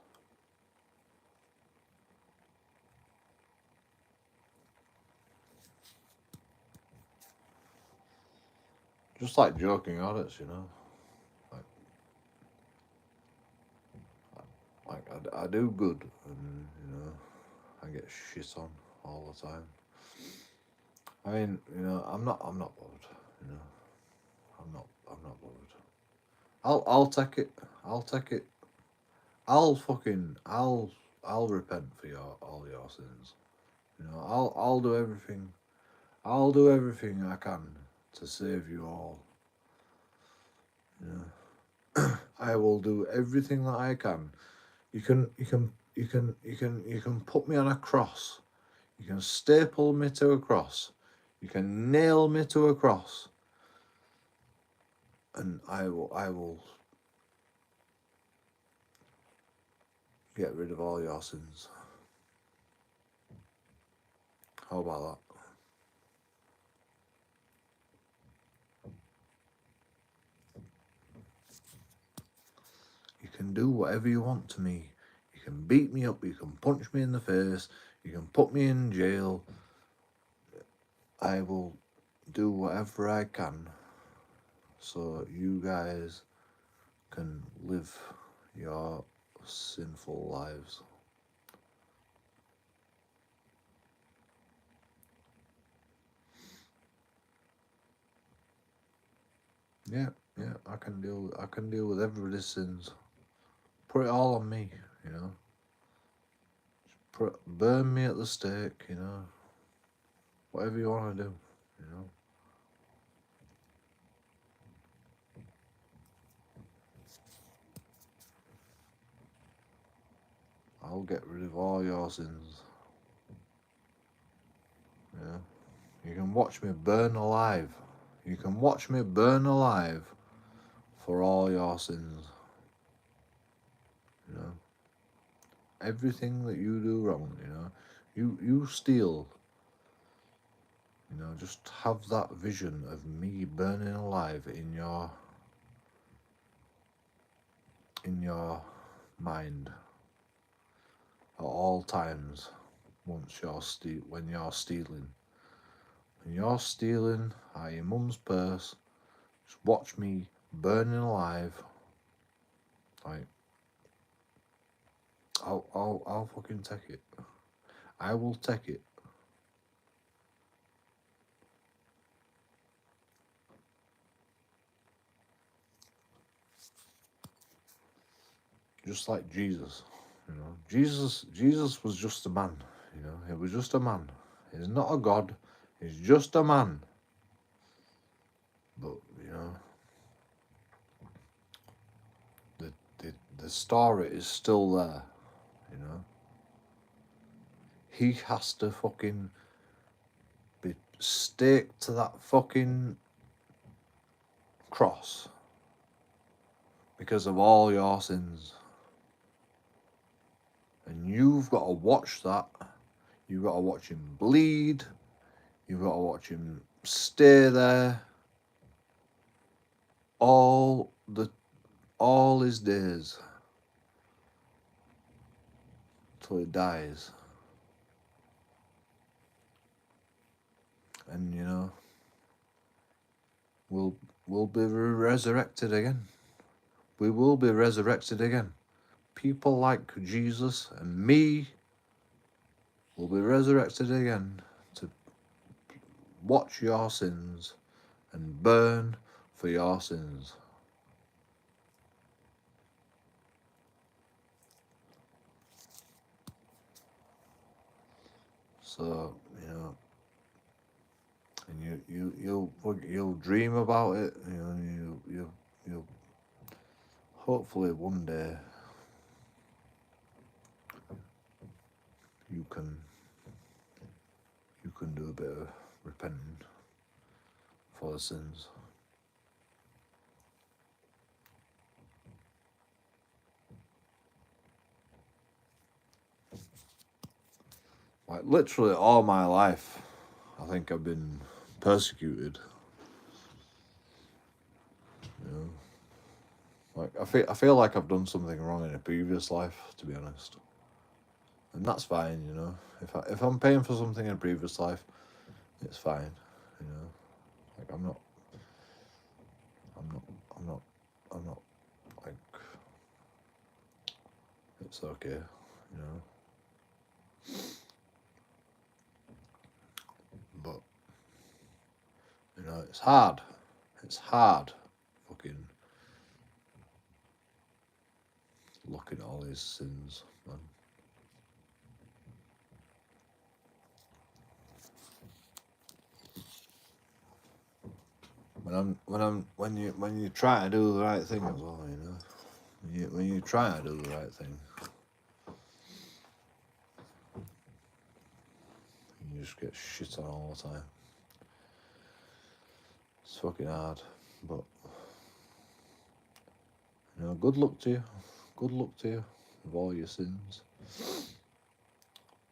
Speaker 2: Just like JoeKingAudits, you know. Like I do good, and you know, I get shit on all the time. I mean, you know, I'm not bothered. You know, I'm not bothered. I'll take it. I'll take it. I'll repent for all your sins. You know, I'll do everything. I'll do everything I can to save you all. You know, I will do everything that I can. You can put me on a cross. You can staple me to a cross. You can nail me to a cross. And I will get rid of all your sins. How about that? You can do whatever you want to me. You can beat me up, you can punch me in the face, you can put me in jail. I will do whatever I can so you guys can live your sinful lives. Yeah, I can deal with everybody's sins. Put it all on me, you know. Burn me at the stake, you know. Whatever you want to do, you know. I'll get rid of all your sins. Yeah. You can watch me burn alive. You can watch me burn alive for all your sins. You know. Everything that you do wrong, you know. You steal. You know, just have that vision of me burning alive in your mind at all times. When you're stealing. When you're stealing out of your mum's purse, Just watch me burning alive. Like, I'll fucking take it. I will take it. Just like Jesus, you know. Jesus was just a man, you know. He was just a man. He's not a god. He's just a man. But you know, the story is still there, you know. He has to fucking be staked to that fucking cross because of all your sins. And you've got to watch that. You've got to watch him bleed. You've got to watch him stay there all his days till he dies. And you know, we'll be resurrected again. We will be resurrected again. People like Jesus and me will be resurrected again to watch your sins and burn for your sins. So, you know, and you'll dream about it, you know, you'll hopefully one day you can do a bit of repenting for the sins. Like literally all my life, I think I've been persecuted. You know, like I feel like I've done something wrong in a previous life, to be honest, and that's fine. You know, if I'm paying for something in a previous life, it's fine. You know, like I'm not like it's okay. You know, but you know it's hard. It's hard. Fucking looking at all these sins, man. When you try to do the right thing as well, you know. When you try to do the right thing, you just get shit on all the time. It's fucking hard, but you know, good luck to you. Good luck to you with all your sins.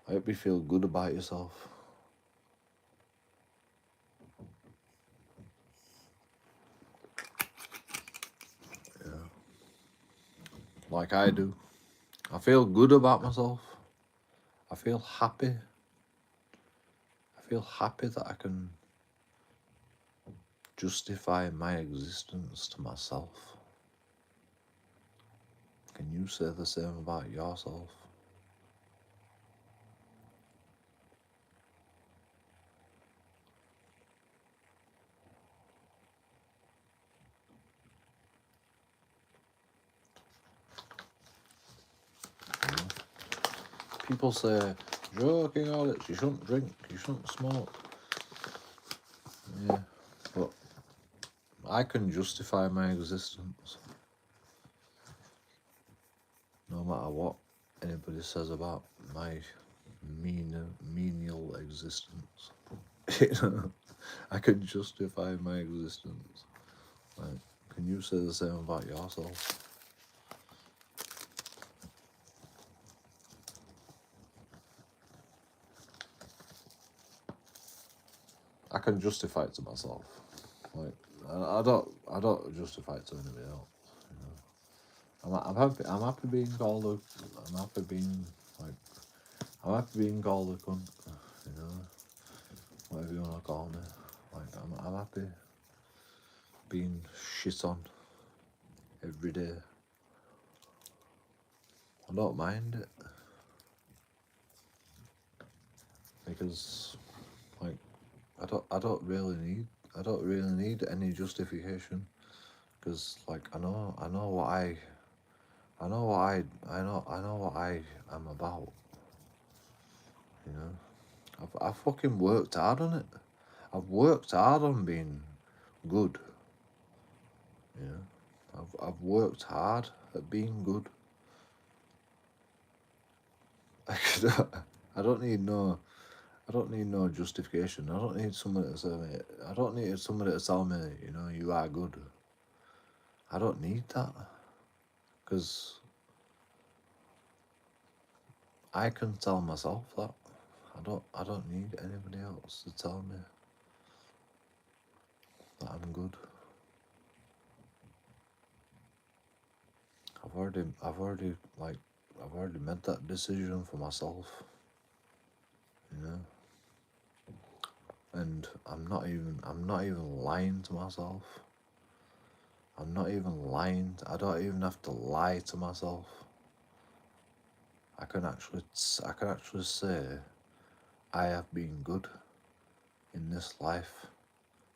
Speaker 2: I hope you feel good about yourself. Yeah. Like I do. I feel good about myself. I feel happy. I feel happy that I can justify my existence to myself. Can you say the same about yourself? You know? People say, JoeKingAudits, you shouldn't drink, you shouldn't smoke. Yeah, but I can justify my existence no matter what anybody says about my menial existence. I can justify my existence. Like, can you say the same about yourself? I can justify it to myself. Like, I don't justify it to anybody else. You know, I'm happy being called I'm happy being like, I'm happy being called a cunt. You know, whatever you wanna call me. Like, I'm happy being shit on every day. I don't mind it, because like I don't really need any justification, because like I know what I know what I am about. You know, I've fucking worked hard on it. I've worked hard on being good. You know, I've worked hard at being good. I don't need no justification. I don't need somebody to say me. I don't need somebody to tell me, you know, you are good. I don't need that, because I can tell myself that. I don't need anybody else to tell me that I'm good. I've already made that decision for myself, you know. And I'm not even lying to myself. I'm not even lying. I don't even have to lie to myself. I can actually say I have been good in this life,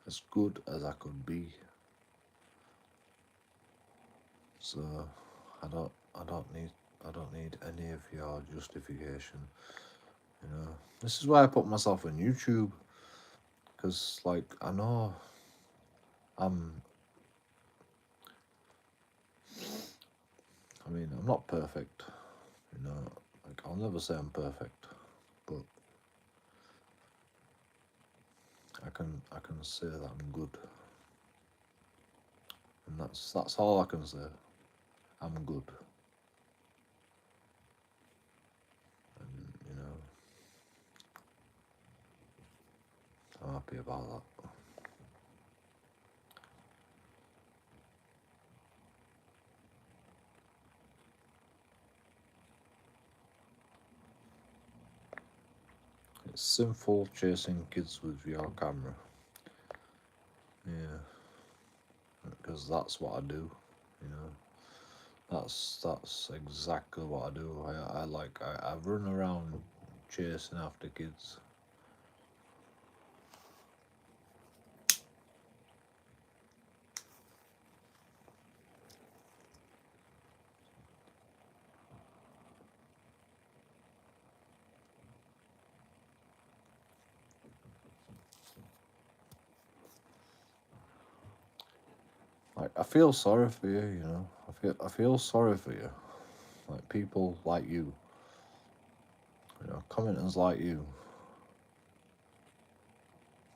Speaker 2: as good as I could be. So I don't need any of your justification. You know, this is why I put myself on YouTube, because like I know I'm not perfect. You know, like I'll never say I'm perfect, but I can say that I'm good, and that's all I can say. I'm good, and you know, I'm happy about that. It's sinful chasing kids with your camera. Yeah, because that's what I do. You know, that's exactly what I do. I run around chasing after kids. Like I feel sorry for you. You know, I feel sorry for you. Like people like you. You know, commenters like you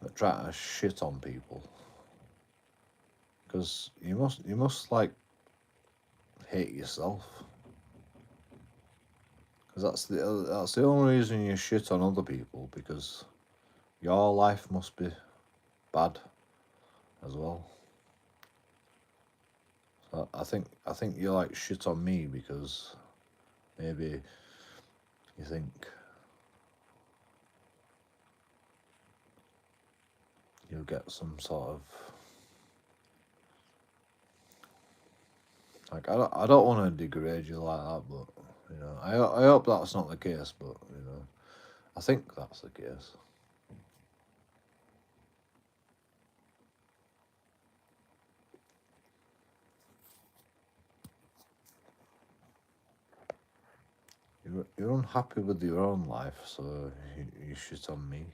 Speaker 2: that try to shit on people, because you must like hate yourself, because that's the only reason you shit on other people, because your life must be bad as well. So I think you like shit on me because maybe you think you'll get some sort of like I don't want to degrade you like that, but you know I hope that's not the case, but you know I think that's the case. You're unhappy with your own life, so you shit on me.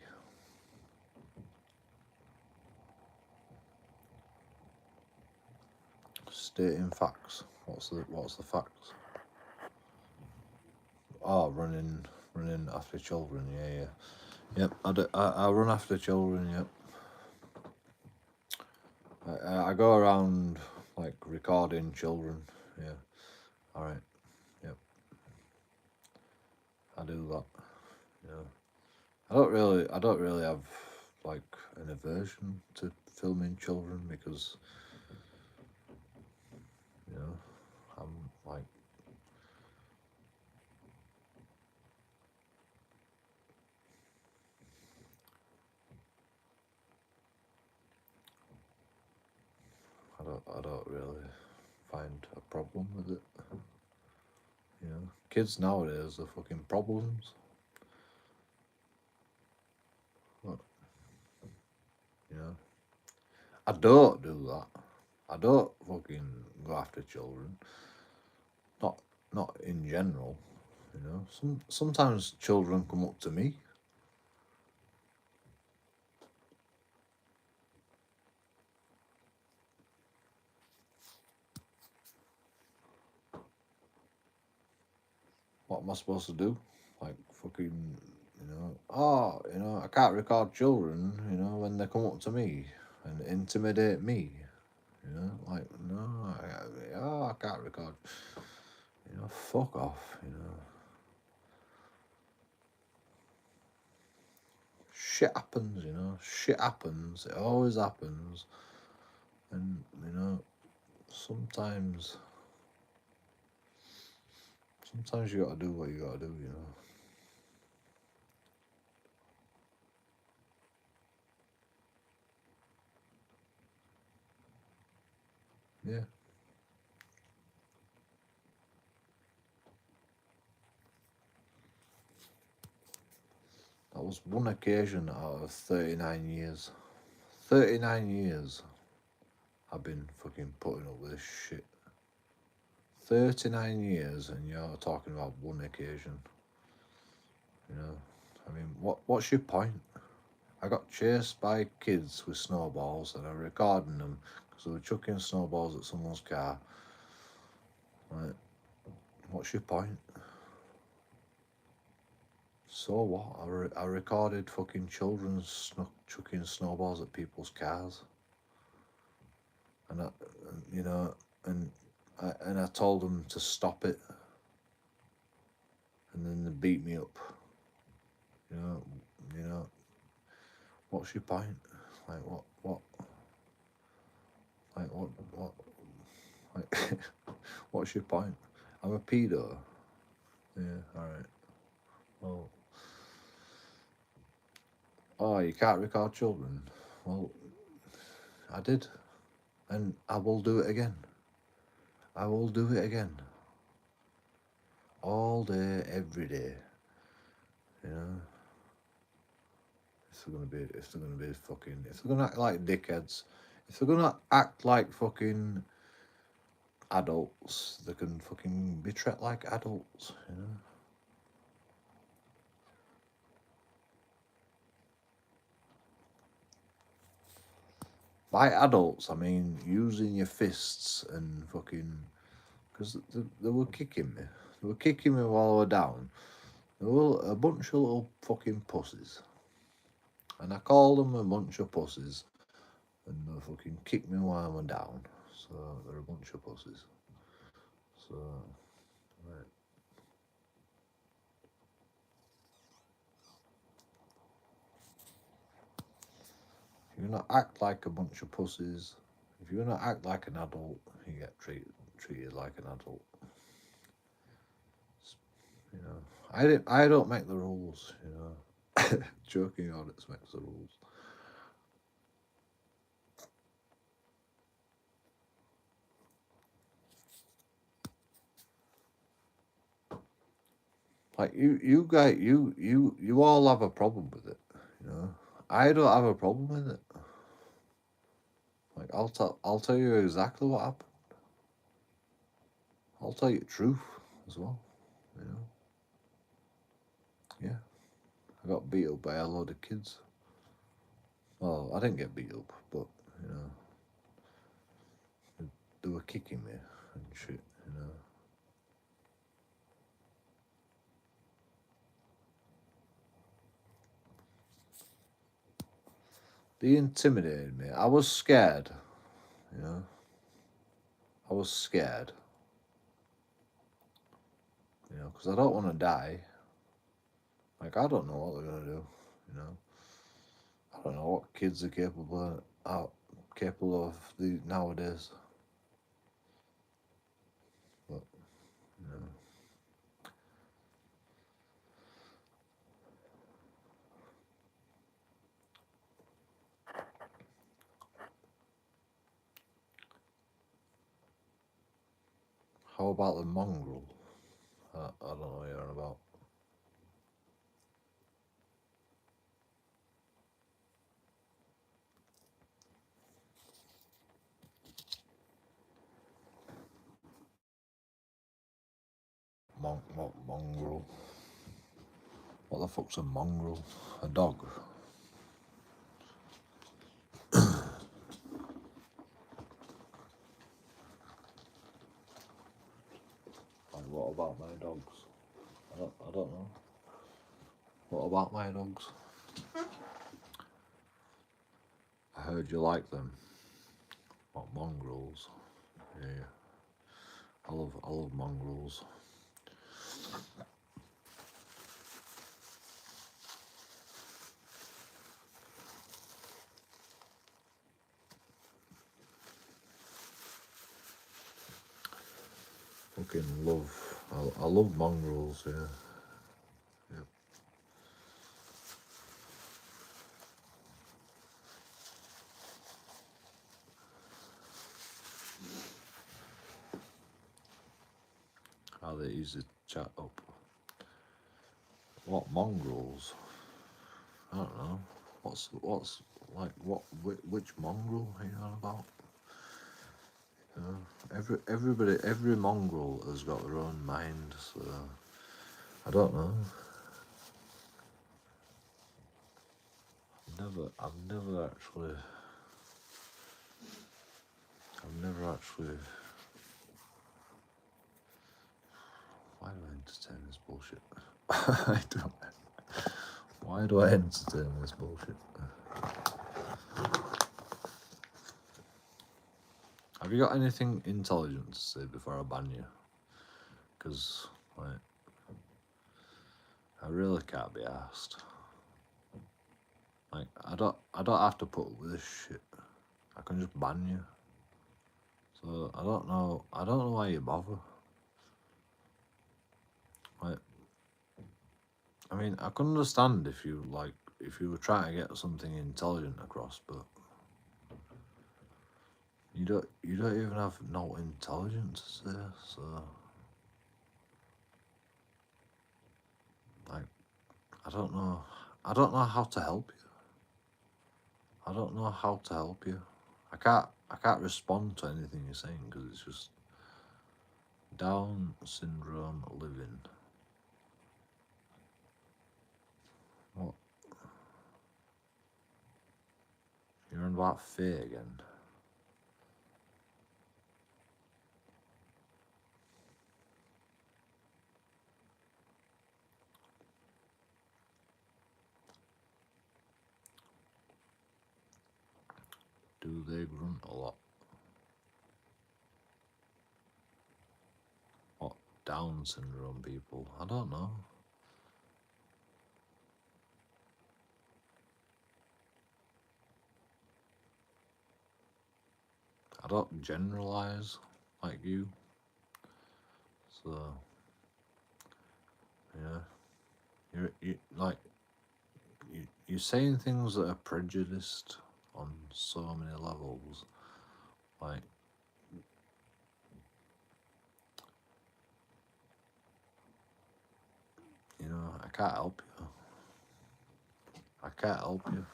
Speaker 2: Stating facts. What's the facts? Oh, running after children. Yeah. Yep. I run after children. Yep. I go around like recording children. Yeah. All right. Yep. I do that. You know. I don't really have like an aversion to filming children, because you know I'm like don't really find a problem with it. You know, kids nowadays are fucking problems. But, you know, I don't do that. I don't fucking go after children. Not in general. You know, sometimes children come up to me. What am I supposed to do? Like fucking, I can't record children, when they come up to me and intimidate me. Like, no, I can't record. Fuck off. Shit happens. Shit happens. It always happens. And, sometimes you gotta do what you gotta do. Yeah. That was one occasion out of 39 years. 39 years I've been fucking putting up with this shit. 39 years and you're talking about one occasion. I mean, what's your point? I got chased by kids with snowballs and I'm recording them because they were chucking snowballs at someone's car. Like, what's your point? So what? I recorded fucking children chucking snowballs at people's cars. And I told them to stop it. And then they beat me up. What's your point? Like what? Like what? Like, what's your point? I'm a pedo. Yeah, alright. Well, oh, you can't record children. Well, I did. And I will do it again. I will do it again. All day, every day. If they're gonna act like dickheads, if they're gonna act like fucking adults, they can fucking be treated like adults. By adults, I mean using your fists and fucking, because they were kicking me. They were kicking me while I was down. They were a bunch of little fucking pussies. And I called them a bunch of pussies. And they fucking kicked me while I was down. So they're a bunch of pussies. So, right. If you're gonna act like a bunch of pussies, if you're gonna act like an adult, you get treated like an adult. I don't make the rules. JoeKingAudits makes the rules. Like you guys, you all have a problem with it. I don't have a problem with it. Like I'll tell you exactly what happened. I'll tell you the truth as well. Yeah, I got beat up by a load of kids. Well, I didn't get beat up, but they were kicking me and shit. They intimidated me. I was scared. I was scared. Because I don't want to die. Like, I don't know what they're gonna do. I don't know what kids are capable of nowadays. But How about the mongrel? I don't know what you're on about. Mongrel. What the fuck's a mongrel? A dog? Like, what about my dogs? I don't know. What about my dogs? I heard you like them. What, mongrels? Yeah. I love mongrels. Fucking love. I love mongrels, yeah. Yep. Are they easy to chat up? What, mongrels? I don't know. What's like which mongrel are you on about? You know, every mongrel has got their own mind, so I don't know. I've never actually why do I entertain this bullshit? I don't. Why do I entertain this bullshit? Have you got anything intelligent to say before I ban you? Because, like, I really can't be asked. Like, I don't have to put up with this shit. I can just ban you. So I don't know why you bother. Like, I mean, I can understand if you were trying to get something intelligent across, but you don't even have no intelligence to say, so like I don't know how to help you. I don't know how to help you. I can't respond to anything you're saying because it's just Down syndrome living. What? You're on about fear again. Do they grunt a lot? What? Down syndrome people? I don't know. I don't generalize like you. So, yeah. You're saying things that are prejudiced on so many levels. Like, you know, I can't help you. I can't help you.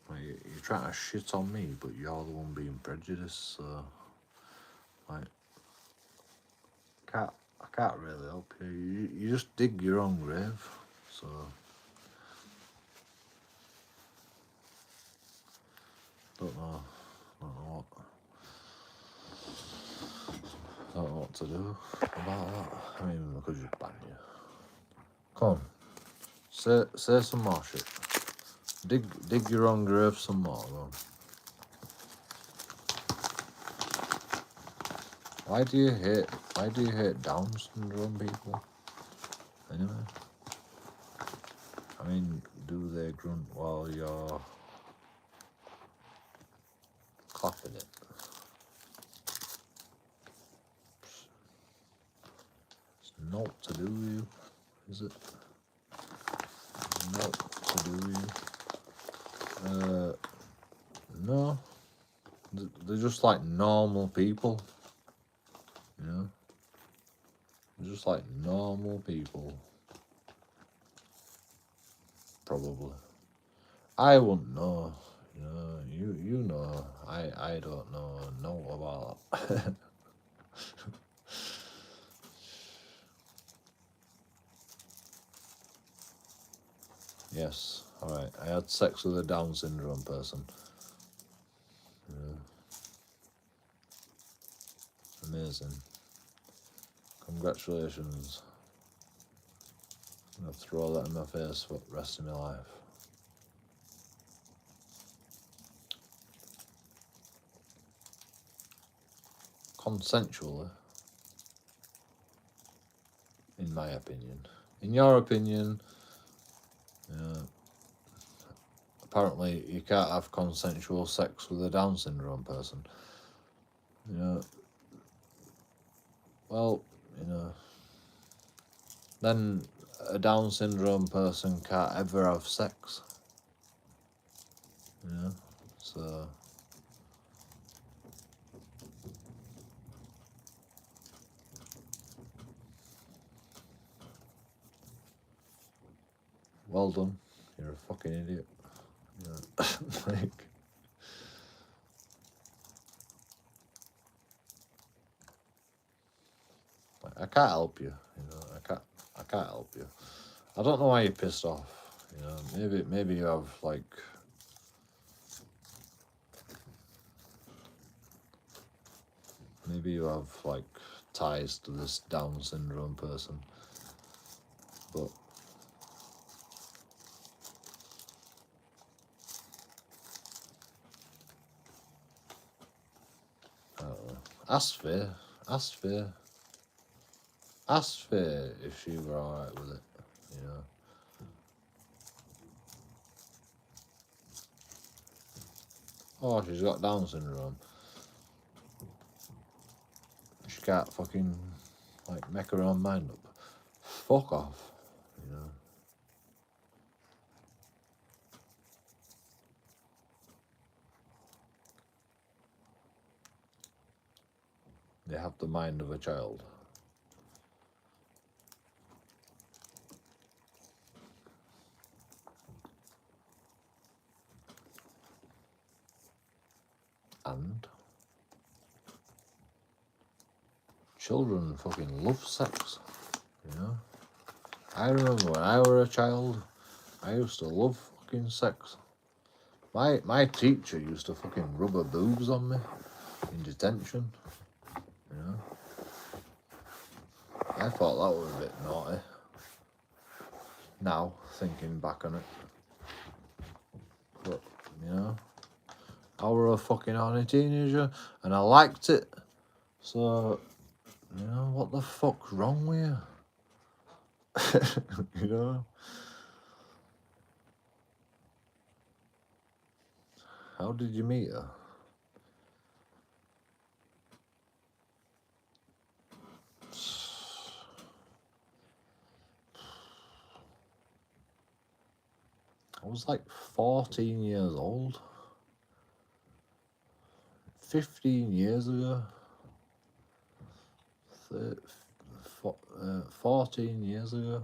Speaker 2: Like, you're trying to shit on me, but you're the one being prejudiced, so, like, I can't really help you. You just dig your own grave, so. Don't know what to do about that. I mean, I could just ban you. Come on, say some more shit. Dig your own grave some more, though. Why do you hate Down syndrome people? Anyway, I mean, do they grunt while you're clapping it? It's not to do with you, is it? Not to do with you. just like normal people, you know. They're just like normal people, probably. I wouldn't know, you know. You know. I don't know about that. Yes, all right. I had sex with a Down syndrome person. Yeah. Amazing. Congratulations. I'm gonna throw that in my face for the rest of my life. Consensually, in my opinion. In your opinion, apparently you can't have consensual sex with a Down syndrome person. You know, well, you know, then a Down syndrome person can't ever have sex. You know, so well done. You're a fucking idiot. You know, like, I can't help you. You know, I can't help you. I don't know why you're pissed off. You know, maybe you have like. Maybe you have like ties to this Down syndrome person, but I don't know. Ask Faye. Ask Faye. Ask Faye if she were alright with it. You know. Oh, she's got Down syndrome. She can't fucking like make her own mind up. Fuck off. You know. They have the mind of a child. And children fucking love sex. You know. I remember when I were a child, I used to love fucking sex. My teacher used to fucking rub her boobs on me in detention. You know. I thought that was a bit naughty. Now, thinking back on it. But, you know, I were a fucking horny teenager and I liked it. So, you know, what the fuck's wrong with you? You know? How did you meet her? I was like 14 years old. 15 years ago. 14 years ago.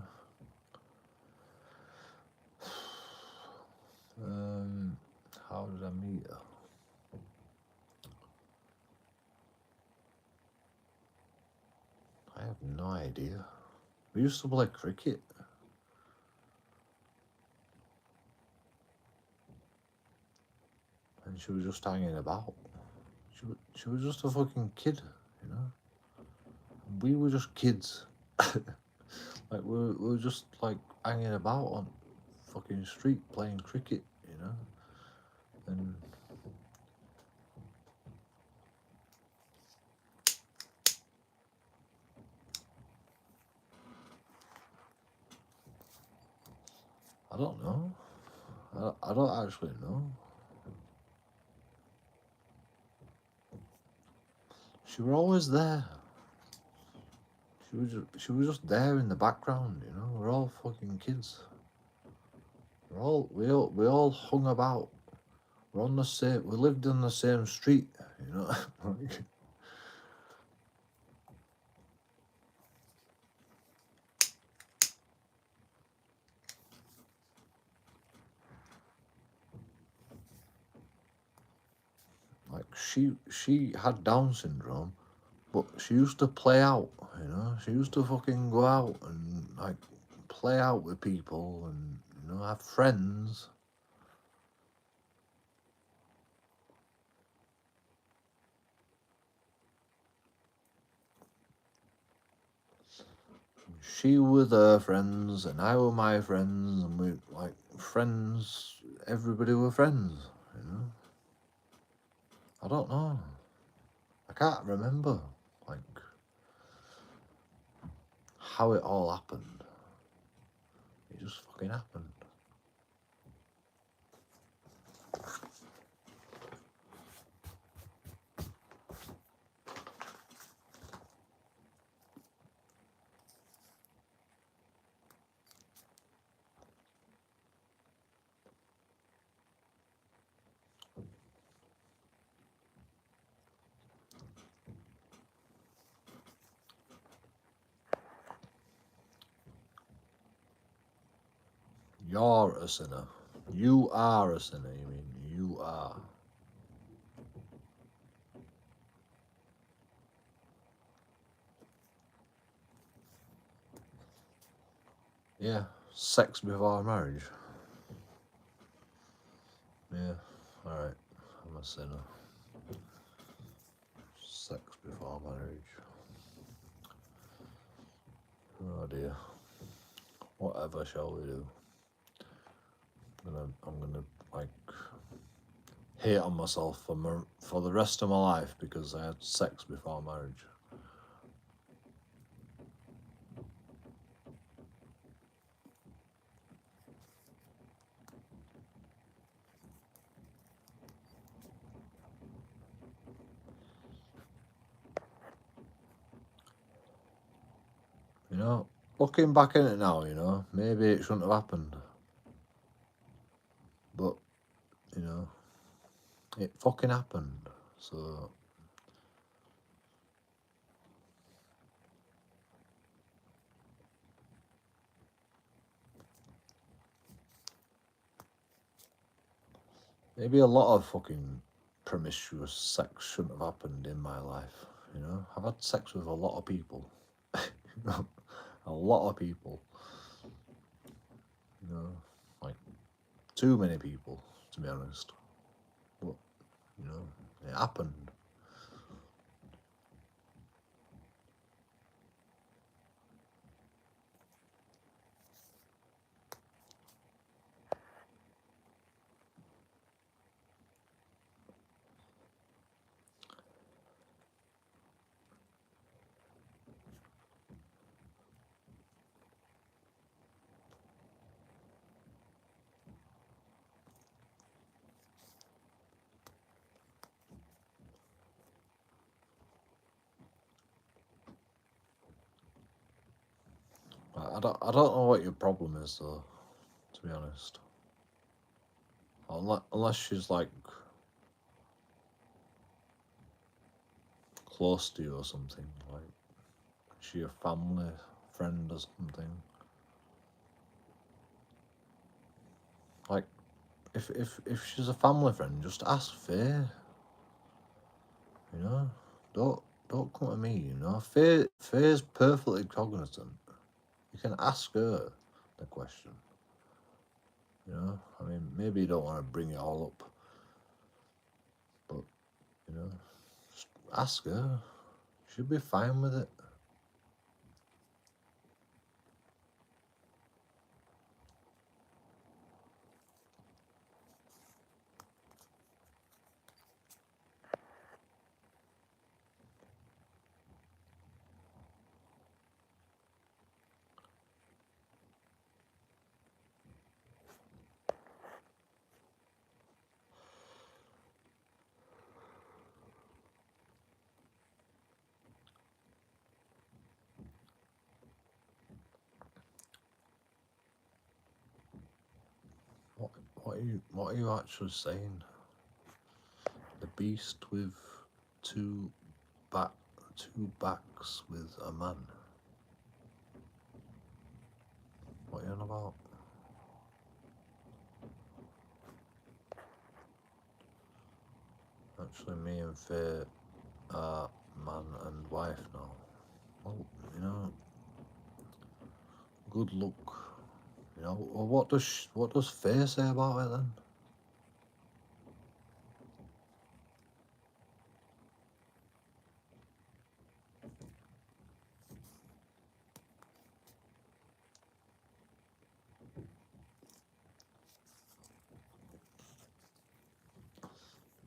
Speaker 2: How did I meet her? I have no idea. We used to play cricket. And she was just hanging about. She was just a fucking kid, you know? We were just kids. Like, we were just, like, hanging about on fucking street playing cricket, you know? And I don't know. I don't actually know. She was always there. She was just there in the background, you know. We're all fucking kids. We all hung about. We lived on the same street, you know. Like she had Down syndrome, but she used to play out, you know. She used to fucking go out and like play out with people and, you know, have friends. She with her friends and I were my friends, and we like friends. Everybody were friends, you know. I don't know. I can't remember like how it all happened. It just fucking happened. You're a sinner. You are a sinner, you mean. You are. Yeah. Sex before marriage. Yeah. Alright. I'm a sinner. Sex before marriage. Oh dear. Whatever shall we do? I'm gonna like hate on myself for the rest of my life because I had sex before marriage. You know, looking back in it now, you know, maybe it shouldn't have happened. But, you know, it fucking happened. So maybe a lot of fucking promiscuous sex shouldn't have happened in my life. You know, I've had sex with a lot of people. A lot of people. You know, like too many people, to be honest. But, you know, it happened. I don't know what your problem is though, to be honest. Unless she's like close to you or something, like is she a family friend or something. Like if she's a family friend, just ask Faye. You know, don't come to me. You know, Faye's perfectly cognizant. You can ask her the question. You know, I mean, maybe you don't want to bring it all up, but you know, just ask her. She'll be fine with it. What are you actually saying? The beast with two backs with a man. What are you on about? Actually, me and Faye are man and wife now. Well, you know, good luck. You know, well, what does Faye say about it then?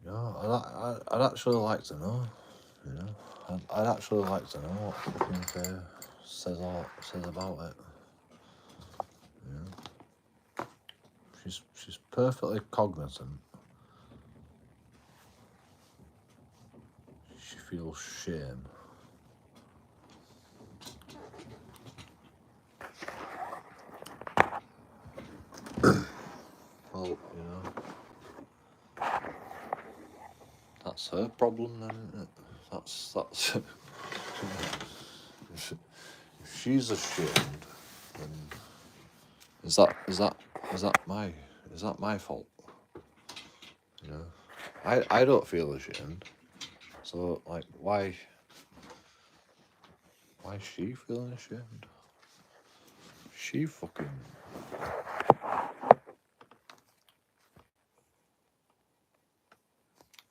Speaker 2: Yeah, I'd actually like to know. You know, I'd actually like to know what fucking Faye says about it. You know, she's perfectly cognizant. She feels shame. Well, you know, that's her problem then, isn't it? That's if she's ashamed, then is that my fault? You know, I don't feel ashamed, so like why is she feeling ashamed? She fucking.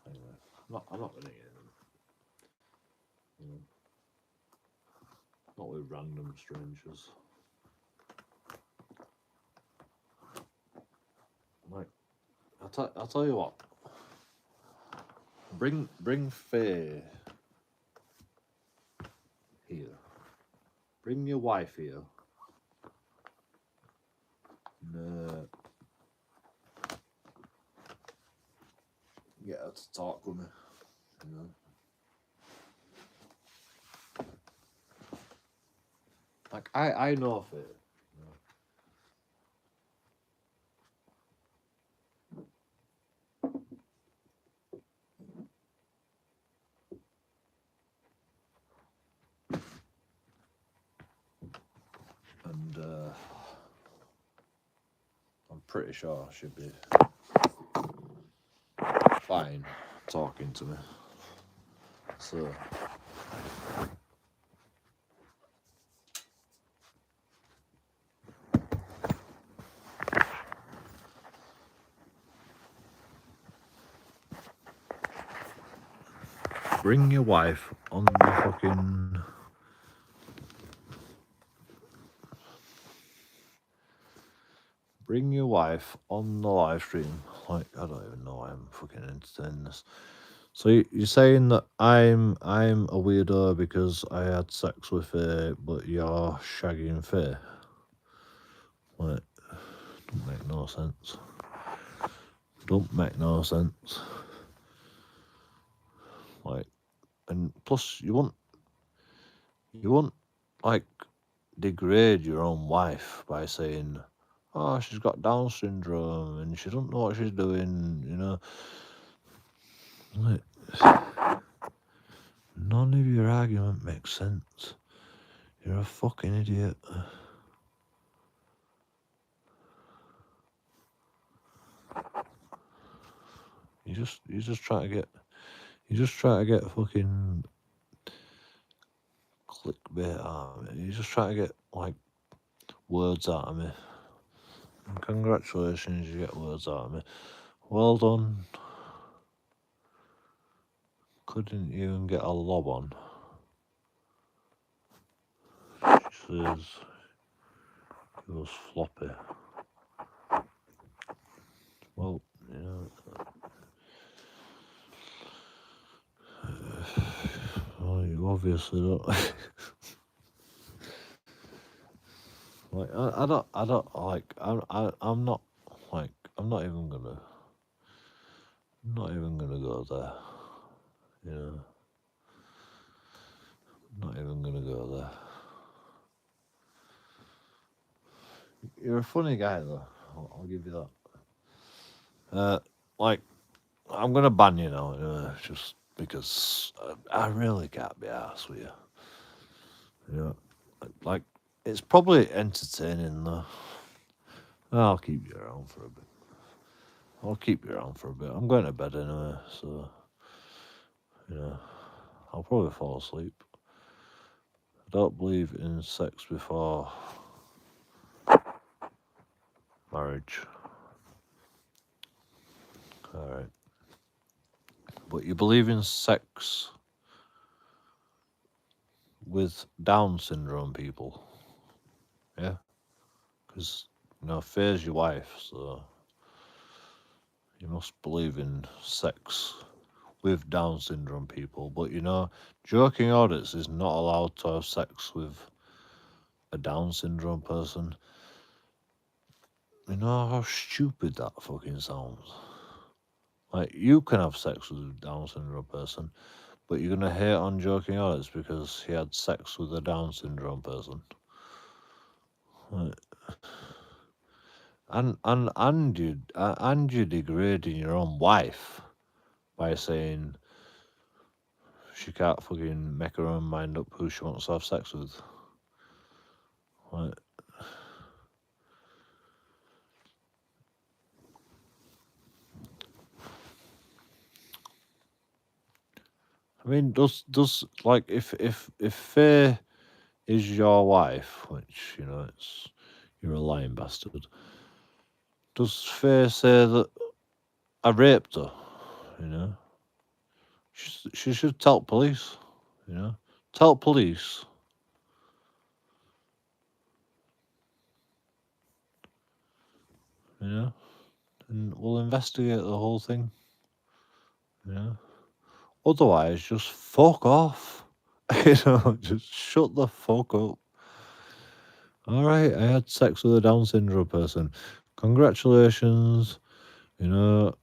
Speaker 2: Anyway, I'm not gonna get them. You know, not with random strangers. Like, I'll tell you what. Bring Faye here. Bring your wife here. And, get her to talk with me. You know. Like I know Faye. You know. And I'm pretty sure she'd be fine talking to me. So bring your wife on the fucking. Bring your wife on the live stream. Like, I don't even know why I'm fucking entertaining this. So you're saying that I'm a weirdo because I had sex with Faye, but you're shagging Faye? Like, don't make no sense. Don't make no sense. Like, and plus you won't like degrade your own wife by saying, oh, she's got Down syndrome and she don't know what she's doing, you know. Like, none of your argument makes sense. You're a fucking idiot. You just try to get fucking clickbait out of me. You just try to get like words out of me. And congratulations, you get words out of me. Well done. Couldn't even get a lob on. She says it was floppy. Well, you know. Well, you obviously don't. Like I don't like I'm not like I'm not even gonna go there. You know. Not even gonna go there. You're a funny guy though. I'll give you that. Like I'm gonna ban you now. Just because I really can't be arsed with you. You know, like, it's probably entertaining though. I'll keep you around for a bit. I'm going to bed anyway, so, you know, I'll probably fall asleep. I don't believe in sex before marriage. Alright. But you believe in sex with Down syndrome people? Yeah? Because, you know, Faye's your wife, so you must believe in sex with Down syndrome people. But, you know, JoeKingAudits is not allowed to have sex with a Down syndrome person. You know how stupid that fucking sounds? Like, you can have sex with a Down syndrome person, but you're gonna hate on JoeKingAudits because he had sex with a Down syndrome person. Like, and you're degrading your own wife by saying she can't fucking make her own mind up who she wants to have sex with. Like, I mean, does like if Faye is your wife, which, you know, you're a lying bastard. Does Faye say that I raped her? You know, she should tell police. You know, tell police. You know, and we'll investigate the whole thing. You know, otherwise, just fuck off. You know, just shut the fuck up. All right, I had sex with a Down syndrome person. Congratulations. You know,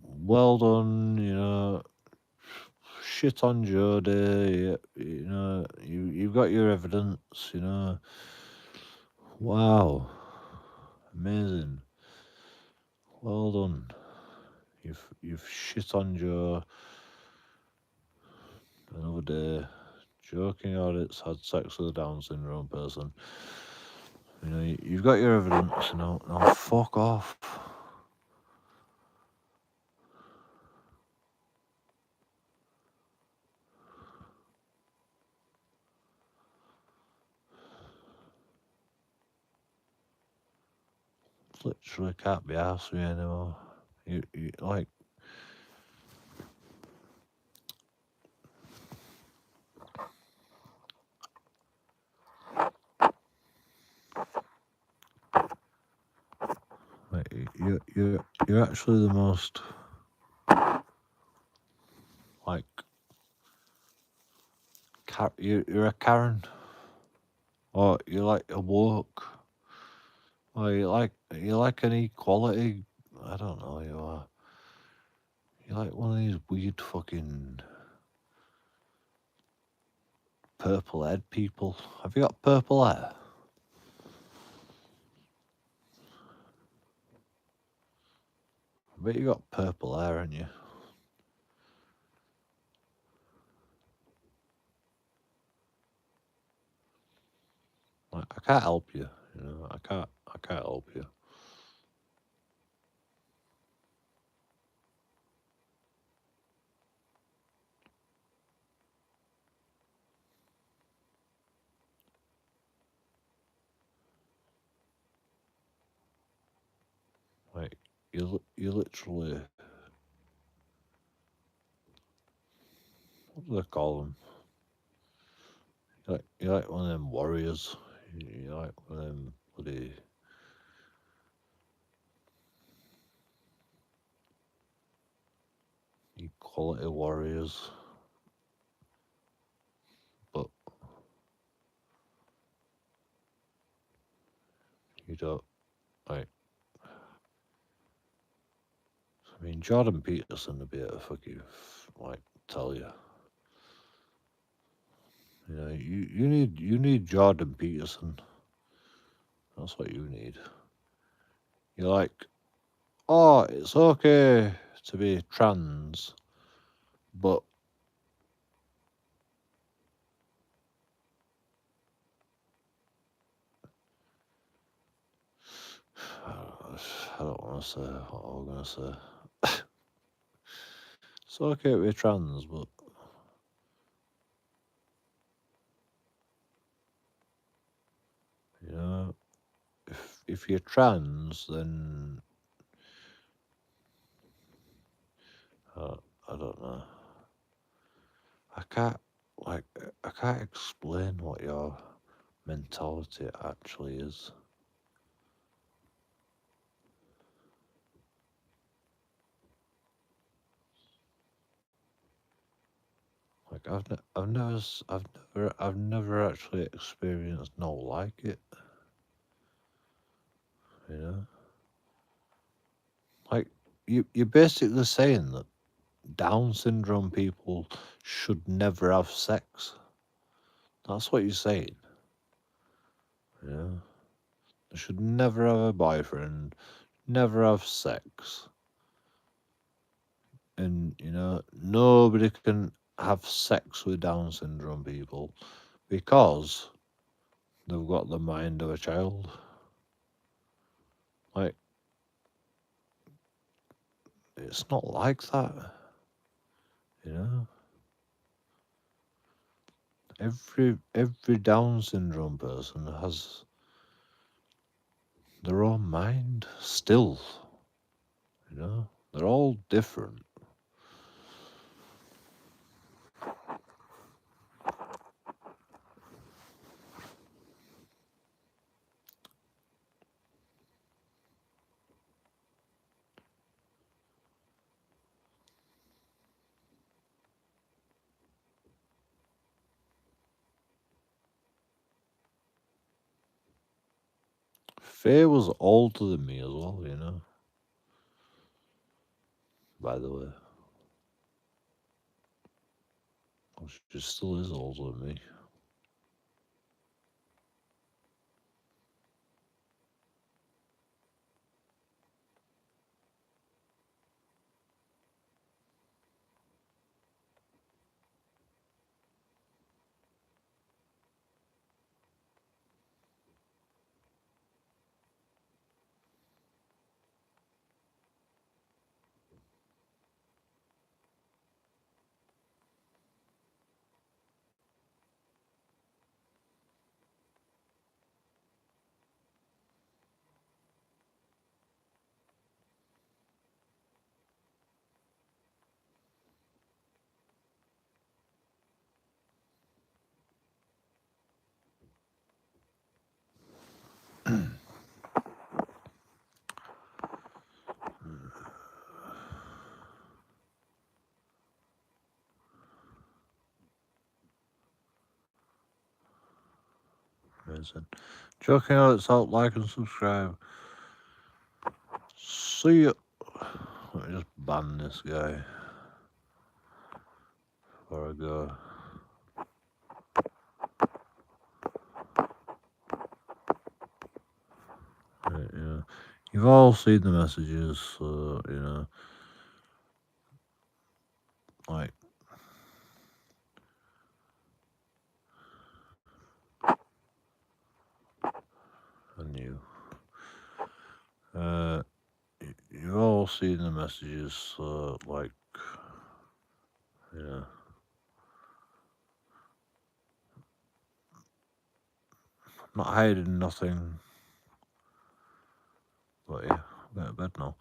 Speaker 2: well done. You know, shit on Jodie. You know, you've got your evidence. You know, wow, amazing. Well done. You've shit on Joe. Another day. JoeKingAudits had sex with a Down syndrome person. You know, you've got your evidence. You know, now fuck off. Literally can't be arsed with you anymore. You like. Like, you're actually the most, like, you're a Karen, or you're like a woke, or you're like an equality. I don't know. You're like one of these weird fucking purple haired people. Have you got purple hair? I bet you got purple hair, haven't you? Like, I can't help you. You know, I can't help you. Like, you literally, what do they call them? You're like one of them warriors. You're like one of them bloody equality warriors. But you don't, like, I mean, Jordan Peterson would be able to fucking, like, tell you. You know, you need Jordan Peterson. That's what you need. You're like, oh, it's okay to be trans, but don't want to say what I was going to say. It's okay to be trans, but you know, if you're trans, then I don't know. I can't explain what your mentality actually is. Like I've never actually experienced no like it. You know, like you're basically saying that Down syndrome people should never have sex. That's what you're saying. You know, they should never have a boyfriend, never have sex, and you know nobody can have sex with Down syndrome people because they've got the mind of a child. Like, it's not like that, you know. Every Down syndrome person has their own mind still, you know. They're all different. Faye was older than me as well, you know. By the way, well, she still is older than me. Amazing. JoeKingAudits out, like and subscribe. See you. Let me just ban this guy before I go. Right, yeah. You've all seen the messages, so you know, like, and you. You've all seen the messages, so like, you know, not hiding nothing. But yeah, I'm going to bed now.